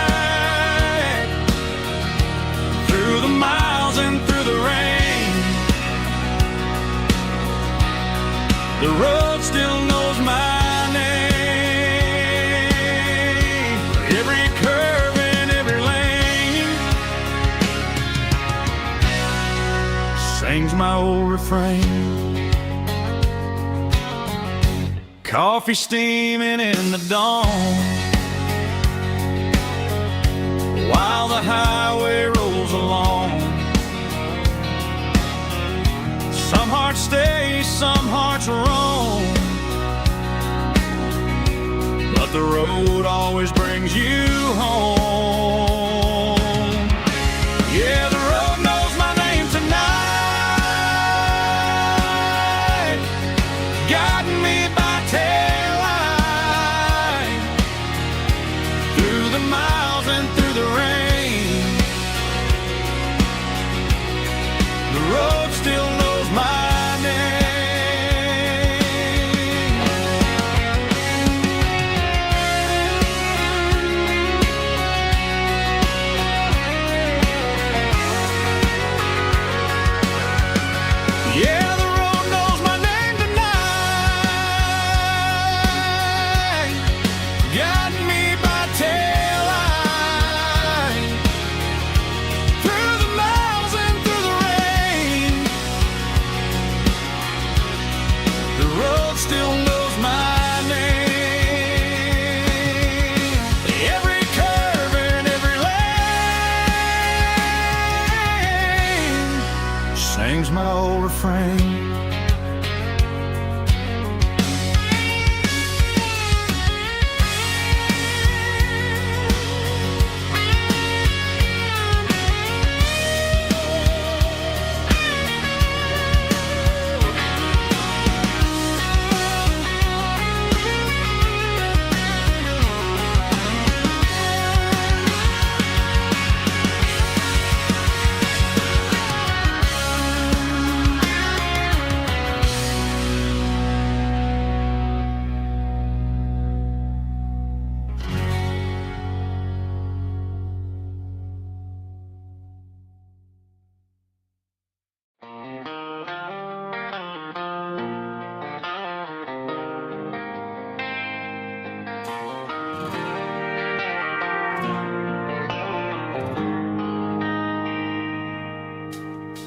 through the miles and through the rain. The road still knows my name. Every curve and every lane sings my old refrain. Coffee steaming in the dawn, while the highway rolls along. Some hearts stay, some hearts roam, but the road always brings you home. Yeah, the road knows my name tonight, guiding me by taillight through the miles and through the rain. The road still knows my name. my old refrain.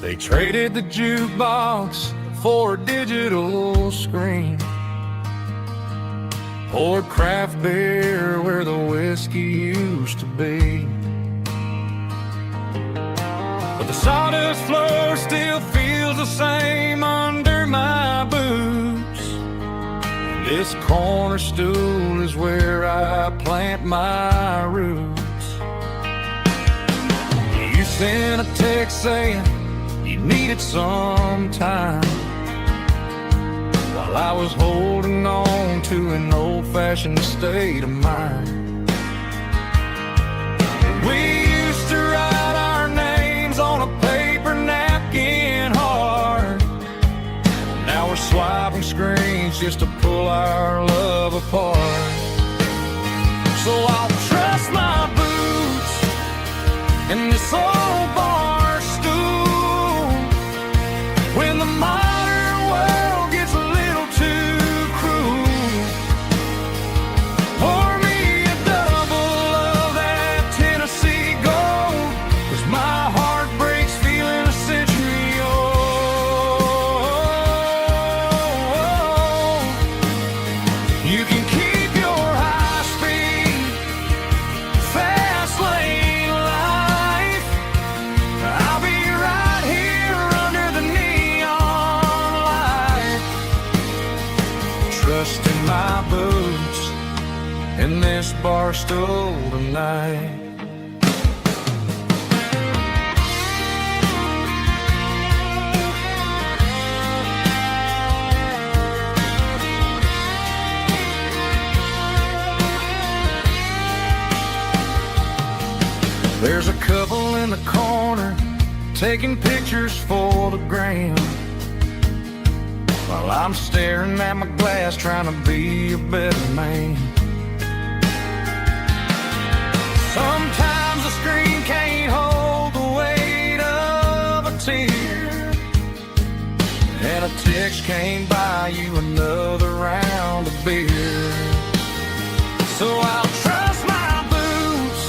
They traded the jukebox for a digital screen, poured craft beer where the whiskey used to be. But the sawdust floor still feels the same under my boots. This corner stool is where I plant my roots. You sent a text saying you needed some time, while I was holding on to an old-fashioned state of mind. We used to write our names on a paper napkin hard. Now we're swiping screens just to pull our love apart. So I'll trust my boots in this old bar stool when the modern world gets a little too cruel. Pour me a double of that Tennessee Gold, 'cause my heart breaks feeling a century old. You can keep your high-speed, fast lane life. I'll be right here under the neon light, trusting my boots in this bar stool tonight. There's a couple in the corner taking pictures for the gram, while I'm staring at my glass trying to be a better man. Sometimes the screen can't hold the weight of a tear, and a text can't buy you another round of beer. So I'll trust my boots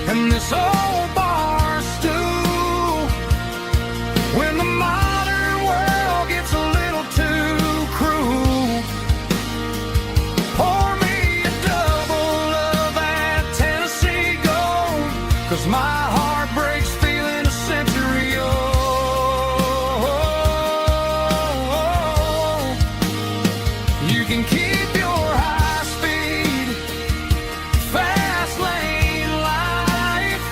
and this old bar stool when the modern world gets a little too cruel. Pour me a double of that Tennessee Gold, 'cause my heart breaks feeling a century old. You can keep your high-speed, fast lane life.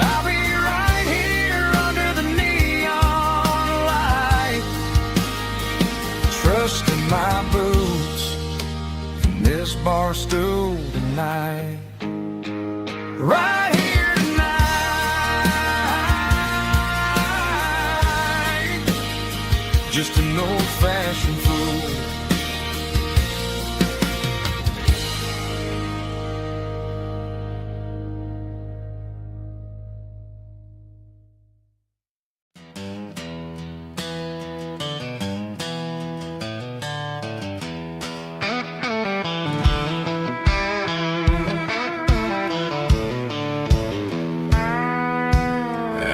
I'll be right here under the neon light, trusting my boots in this bar stool tonight. Right here tonight, just an old-fashioned fool.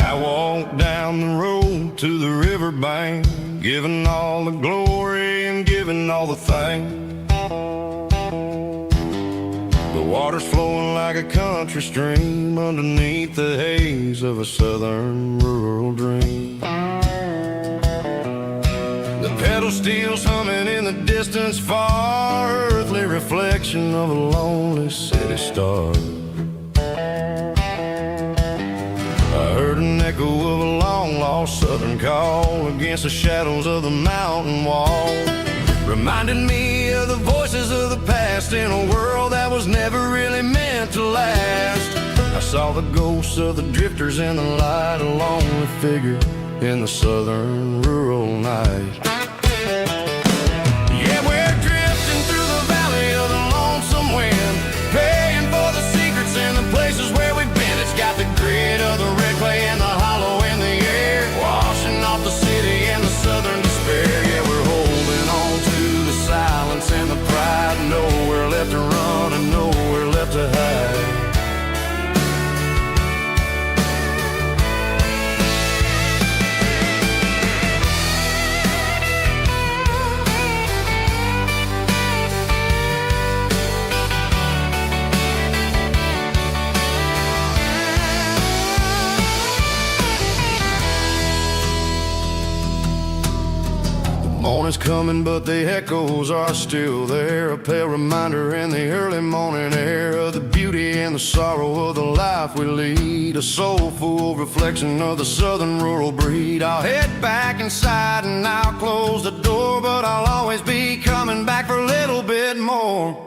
I walked down the road to the riverbank, giving all the glory and giving all the thanks. The water's flowing like a country stream underneath the haze of a southern rural dream. distance far, earthly reflection of a lonely city star. I heard an echo of a long-lost southern call against the shadows of the mountain wall. Reminded me of the voices of the past in a world that was never really meant to last. I saw the ghosts of the drifters in the light, a lonely figure in the southern rural night. Yeah, we're drifting through the valley of the lonesome wind, paying for the secrets and the places where we've been. It's got the grit of the red clay and the hollow in the air, washing off the city and the southern despair. Yeah, we're holding on to the silence and the pride, nowhere left to run and nowhere left to hide. Morning's coming, but the echoes are still there. A pale reminder in the early morning air of the beauty and the sorrow of the life we lead. A soulful reflection of the southern rural breed. I'll head back inside and I'll close the door, but I'll always be coming back for a little bit more.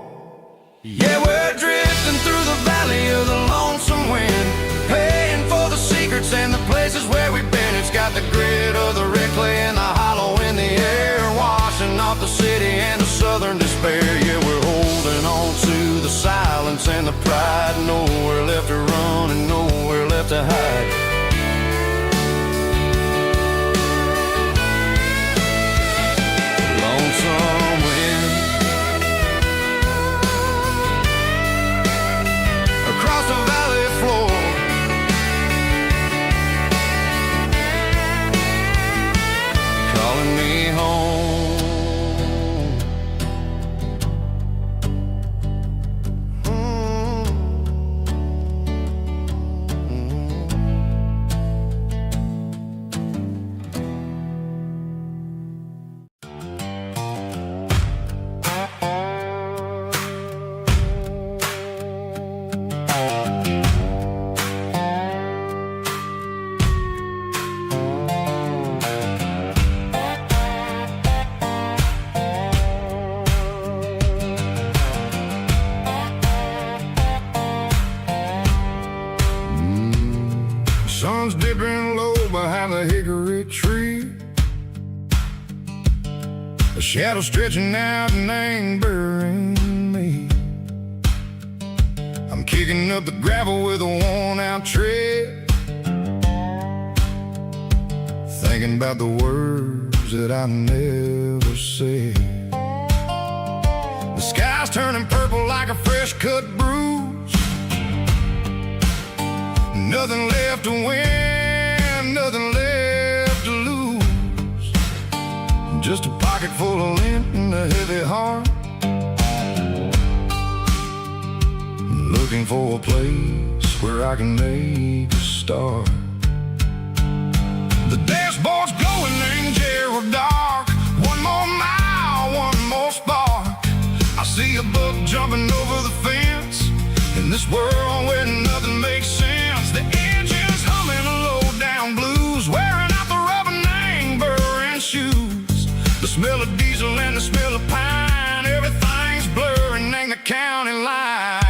Yeah, we're drifting through the valley of the lonesome wind, paying for the secrets and the places where we've been. It's got the grit of the red clay and the hollow in the air, washing off the city and the southern despair. Yeah, we're holding on to the silence and the pride, nowhere left to run and nowhere left to hide. Lonesome wind across the valley floor, calling me home. Sun's dipping low behind the hickory tree, a shadow stretching out and angering me. I'm kicking up the gravel with a worn-out tread, thinking about the words that I never said. The sky's turning purple like a fresh-cut bruise. Nothing left to win, nothing left to lose. Just a pocket full of lint and a heavy heart, looking for a place where I can make a start. The dashboard's glowing angel dark. One more mile, one more spark. I see a buck jumping over the fence in this world where nothing makes sense. The engine's humming a low-down blues, wearing out the rubber name burring shoes. The smell of diesel and the smell of pine, everything's blurring in the county line.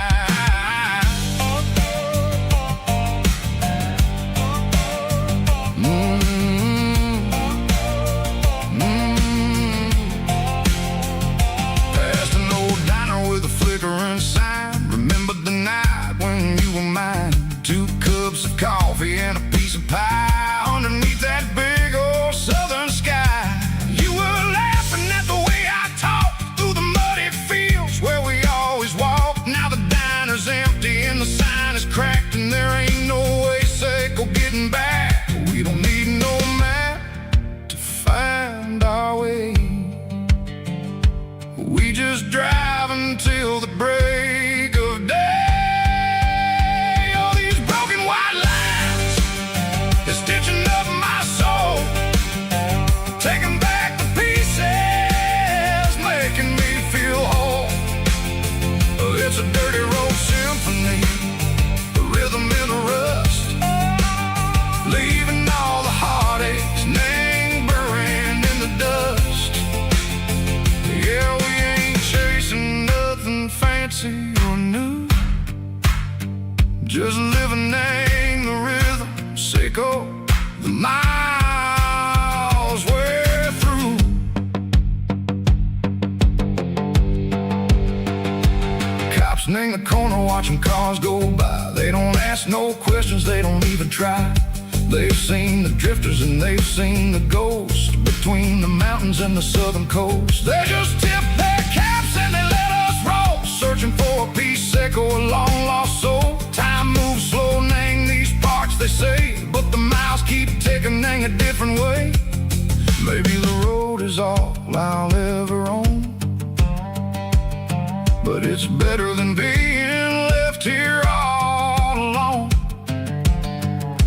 Past an old diner with a flickering sign, remembered the night when you were mine. 2 cups of coffee and a piece of pie underneath that big old southern sky. You were laughing at the way I talked through the muddy fields where we always walked. Now the diner's empty and the sign is cracked, and there ain't no way safe or getting back. We don't need no map to find our way. We just drive until the break of day. It's just living in the rhythm, sicko, the miles we're through. Cops in the corner watching cars go by. They don't ask no questions, they don't even try. They've seen the drifters and they've seen the ghosts between the mountains and the southern coast. They just tip their caps and they let us roll, searching for a piece sick or a long-lost soul. Time moves slow, nang these parts, they say, but the miles keep ticking, nang a different way. Maybe the road is all I'll ever own, but it's better than being left here all alone.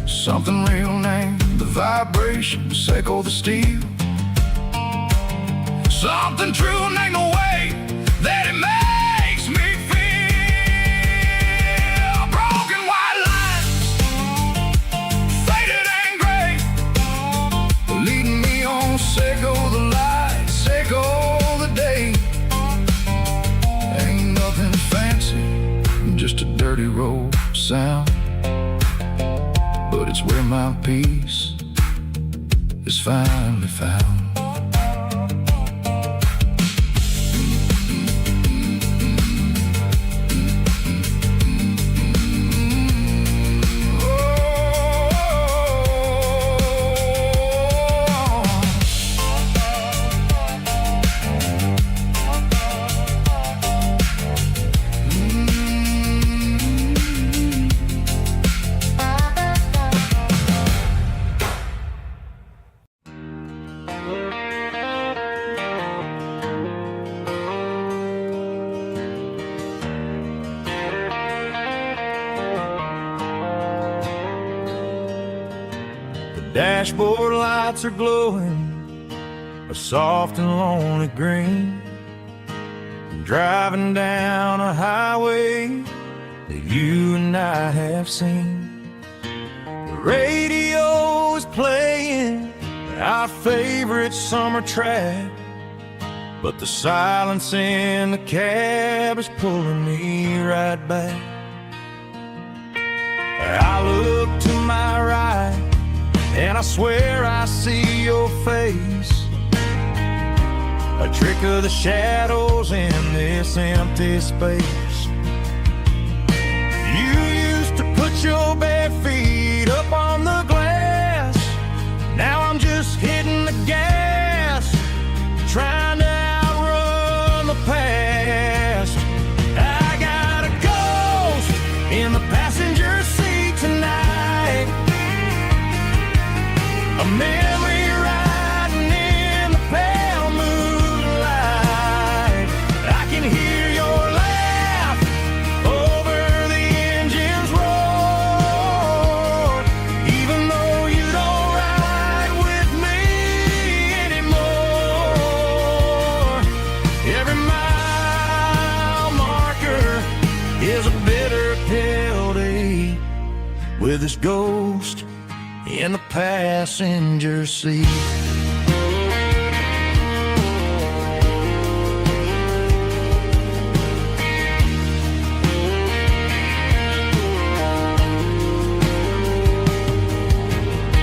Something real named the vibration, echo the steel. Something true named the way that it makes me feel. Broken white lines, faded and gray, leading me on, echo the light, echo the day. Ain't nothing fancy, just a dirty road sound, but it's where my peace is finally found. Dashboard lights are glowing a soft and lonely green. I'm driving down a highway that you and I have seen. The radio is playing our favorite summer track, but the silence in the cab is pulling me right back. I look to my right and I swear I see your face, a trick of the shadows in this empty space. You used to put your bare feet up on the glass. Now I'm just hitting the gas, trying to outrun the past. I got a ghost in the passenger seat tonight, a memory riding in the pale moonlight. I can hear your laugh over the engine's roar, even though you don't ride with me anymore. Every mile marker is a bitter pill to eat, with this ghost in the passenger seat.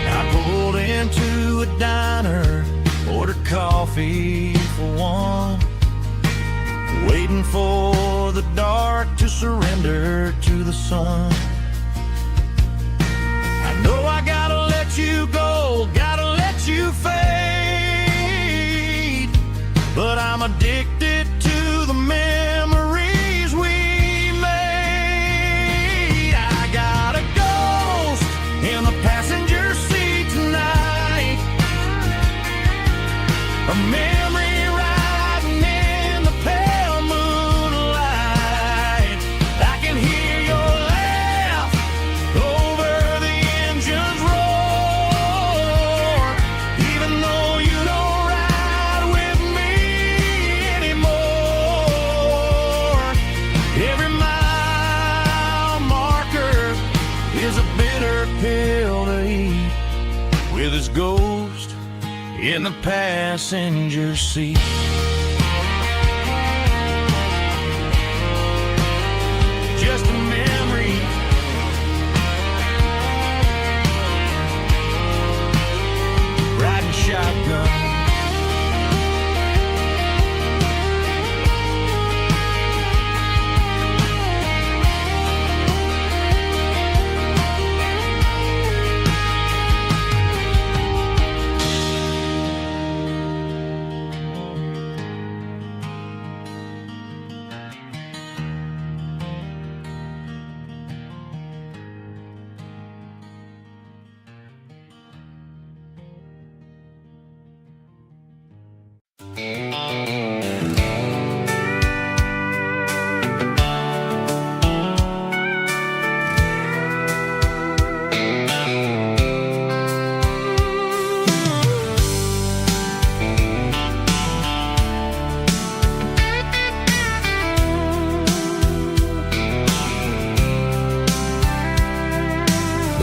I pulled into a diner, ordered coffee for one, waiting for the dark to surrender to the sun. I know I gotta let you go, gotta let you fade, but I'm addicted to the memories we made. I got a ghost in the passenger seat tonight, a memory riding in the pale moonlight. I can hear your laugh over the engine's roar, even though you don't ride with me anymore. Every mile marker is a bitter pill to eat, with his ghost in the passenger seat. Just a memory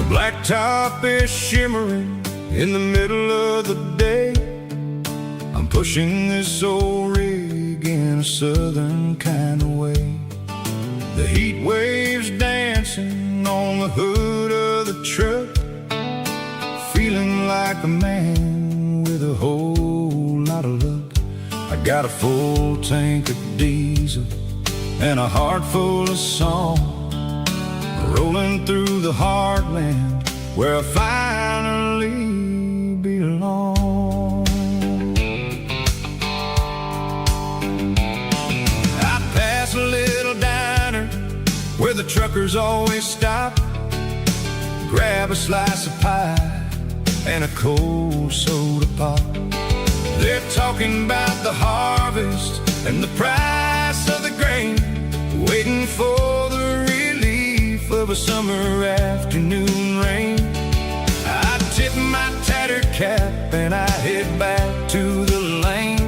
Blacktop is shimmering in the middle of the day. I'm pushing this old rig in a southern kind of way. The heat waves dancing on the hood of the truck, feeling like a man with a whole lot of luck. I got a full tank of diesel and a heart full of song, rolling through the heartland where I finally belong. I pass a little diner where the truckers always stop, grab a slice of pie and a cold soda pop. They're talking about the harvest and the price of the grain, waiting for the relief of a summer afternoon rain. I tip my tattered cap and I head back to the lane,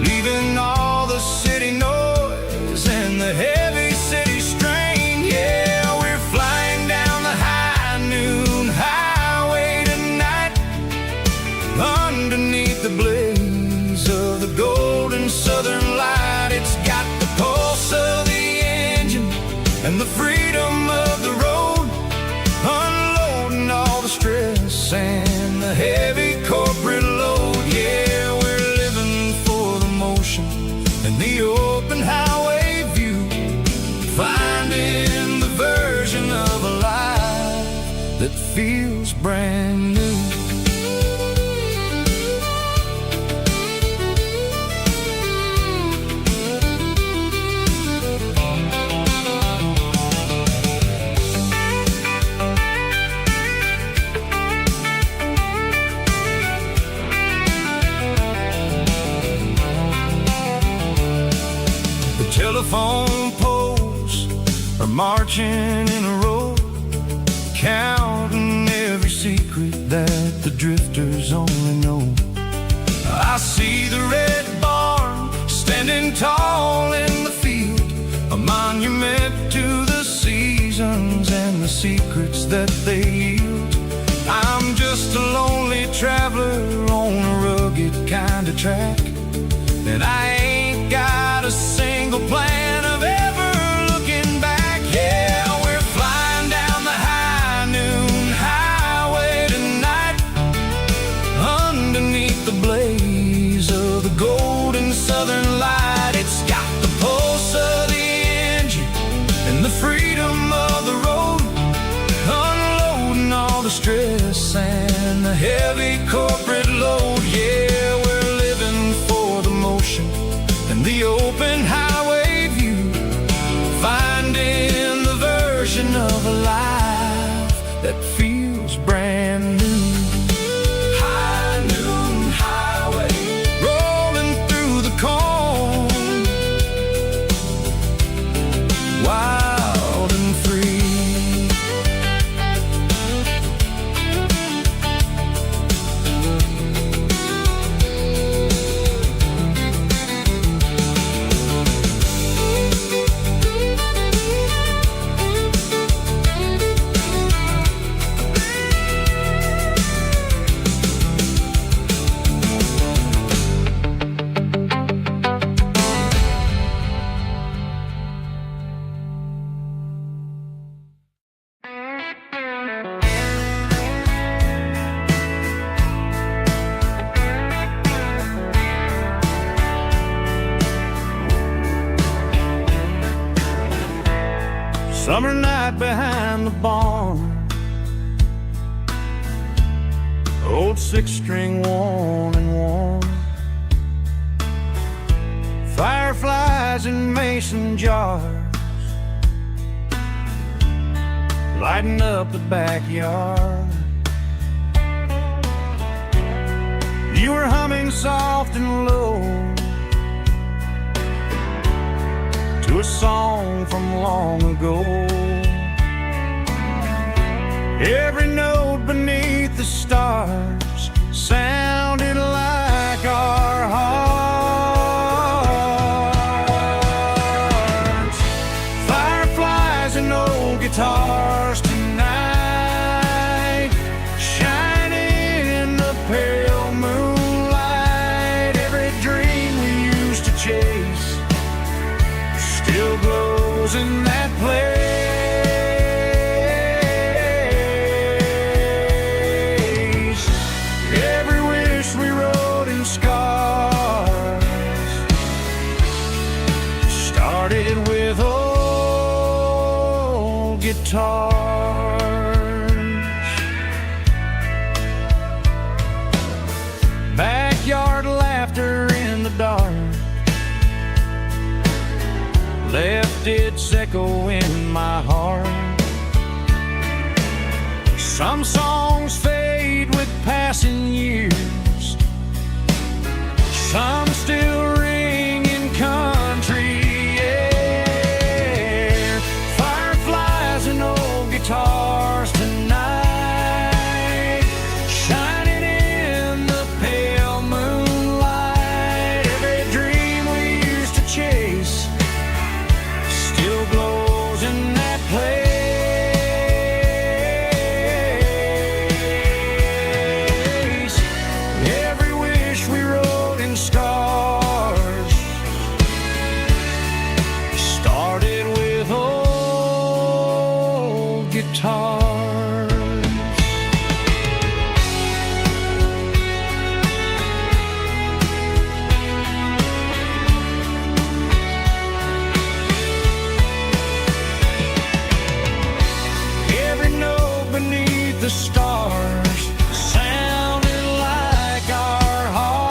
leaving all the city noise and the heavy city strain. Yeah, we're flying down the high noon highway tonight, underneath the blaze of the golden southern light. It's got the pulse of the engine and the freedom of the road, unloading all the stress and the heavy corporate load. Yeah, we're living for the motion and the open highway view, finding the version of a life that feels brand new. Telephone poles are marching in a row, counting every secret that the drifters only know. I see the red barn standing tall in the field, a monument to the seasons and the secrets that they yield. I'm just a lonely traveler on a rugged kind of track, and I ain't got a single plan of ever looking back. Yeah, we're flying down the high noon highway tonight, underneath the blaze of the golden southern light. It's got the pulse of the engine and the freedom of the road, unloading all the stress and the heavy corporate load. Yeah, we're living for the motion and the open highway view, finding the version of a life that feels brand new. High noon highway, rolling through the corn, wild and free. Summer night behind the barn, old six-string worn and worn, fireflies in mason jars, lighting up the backyard. You were humming soft and low to a song from long ago. Every note beneath the stars sounded like our hearts. Fireflies and old guitars tonight, shining in the pale moonlight. Every dream we used to chase still glows in that place. Every wish we wrote in scars started with old guitars. Backyard laughter in the dark left its echo in my heart. Some songs fade with passing years, some still ring in country air. Fireflies and old guitars tonight, shining in the pale moonlight. Every dream we used to chase still glows in that place. Every wish we wrote in scars started with old guitars. Every note beneath the stars sounded like our hearts.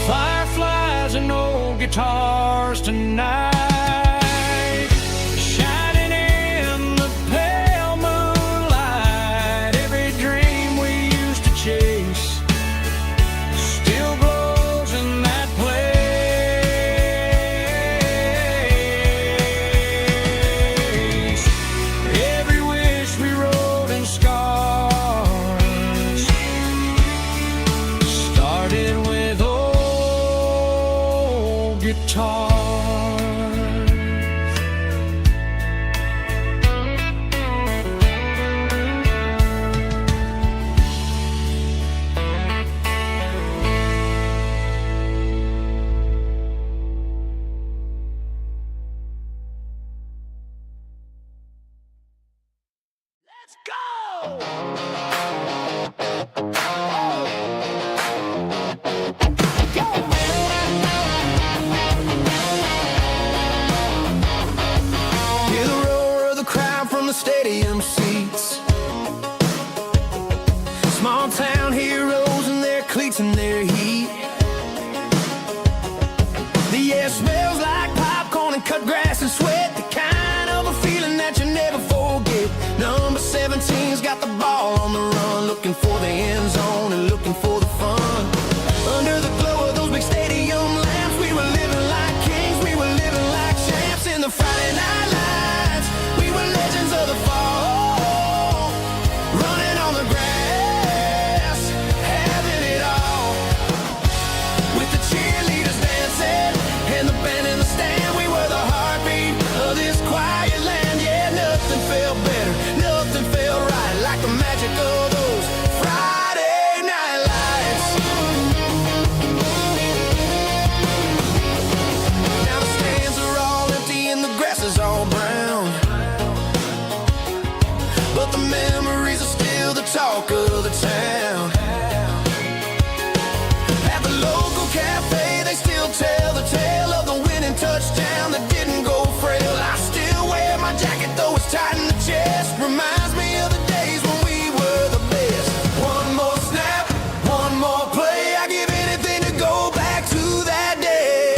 Fireflies and old guitars tonight, shining in the pale moonlight. Every dream we used to chase still glows in that place. Every wish we wrote in scars started with old guitars. Let's go! Hear the roar of the crowd from the stadium seats. Small town heroes in their cleats and their heat. The air smells like popcorn and cut grass and sweat. The kind of a feeling that you never forget. Number 17's got the ball on the run, looking for the end zone and looking for the fun. Under the glow of those big stadium lamps, we were living like kings, we were living like champs in the Friday night lights. We were legends of the fall, running on the grass, having it all. With the cheerleaders dancing and the band in the stand, we were the heartbeat of this quiet land. Yeah, nothing felt better, nothing felt right like the magic of those Friday night lights. Now the stands are all empty and the grass is all brown, but the memories are still the talk of the town. At the local cafe, they still tell the tale of the winning touchdown that didn't go frail. I still wear my jacket though it's tight in the chest. Reminds me of the days when we were the best. One more snap, one more play. I give anything to go back to that day.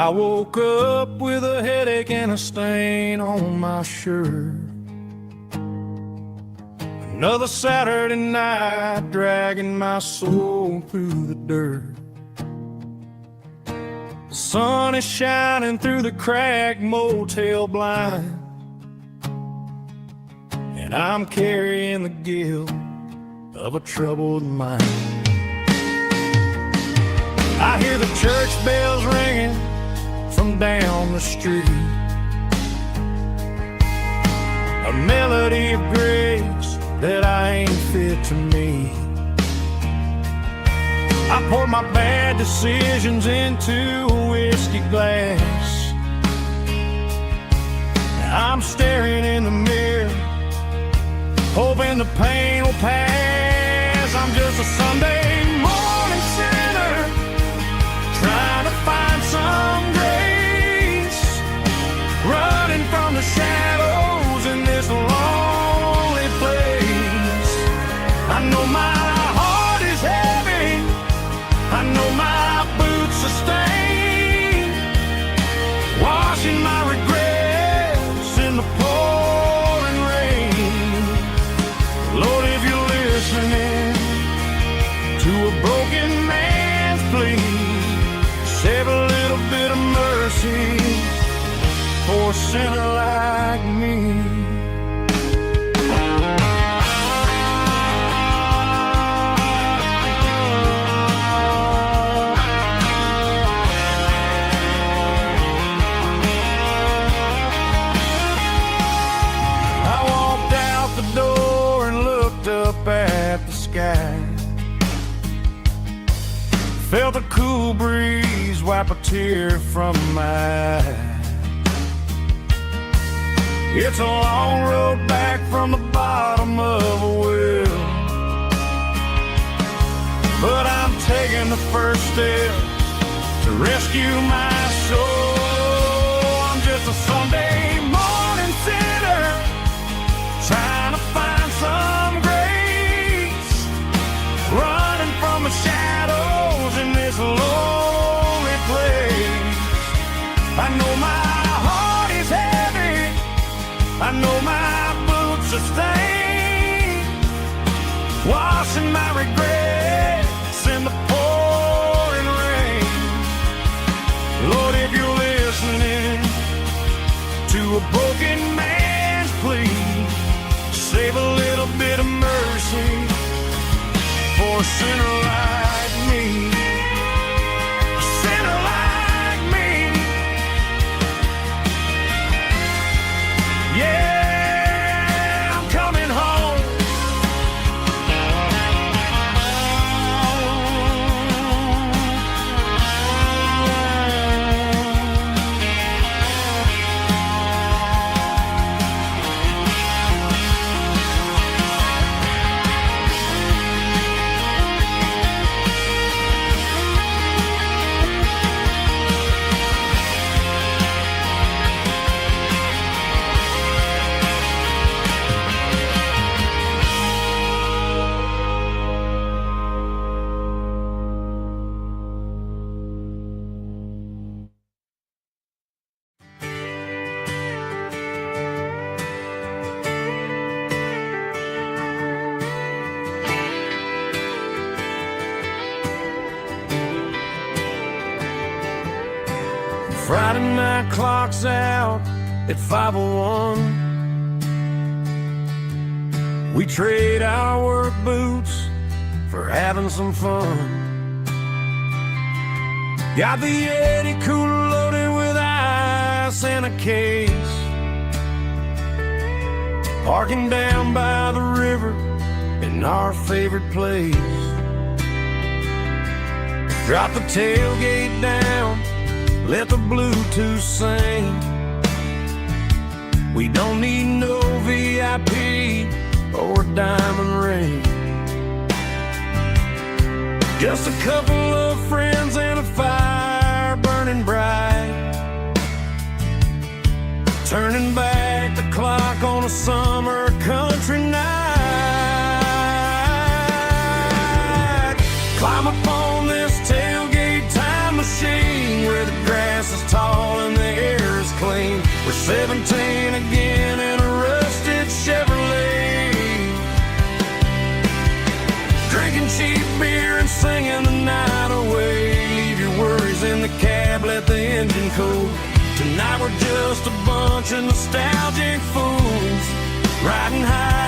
I woke up with a headache and a stain on my shirt. Another Saturday night dragging my soul through the dirt. The sun is shining through the cracked motel blind, and I'm carrying the guilt of a troubled mind. I hear the church bells ringing from down the street, a melody of grace that I ain't fit to meet. I pour my bad decisions into a whiskey glass. I'm staring in the mirror, hoping the pain will pass. I'm just a Sunday morning sinner, trying to find some grace, running from the shadows in this lonely place. I know my heart is heavy, I know my boots are stained, washing my regrets in the pouring rain. Lord, if you're listening to a broken man's plea, save a little bit of mercy for a sinner like me. I walked out the door and looked up at the sky, felt a cool breeze wipe a tear from my eye. It's a long road back from the bottom of a well, but I'm taking the first step to rescue my soul. I'm just a Sunday morning sinner, trying to find some grace, running from the shadows in this lonely place. I know my heart is heavy, I know my boots are stained, washing my regrets in the pouring rain. Lord, if you're listening to a broken man's plea, save a little bit of mercy for a sinner like me. A sinner like me. Yeah, I'm coming home. Friday night clock's out at 5:01. We trade our work boots for having some fun. Got the Yeti cooler loaded with ice and a case, parking down by the river in our favorite place. Drop the tailgate down, let the Bluetooth sing. We don't need no VIP or a diamond ring, just a couple of friends and a fire burning bright, turning back the clock on a summer country night. Climb up on this tailgate time machine where the grass is tall clean. We're 17 again in a rusted Chevrolet, drinking cheap beer and singing the night away. Leave your worries in the cab, let the engine cool. Tonight we're just a bunch of nostalgic fools, riding high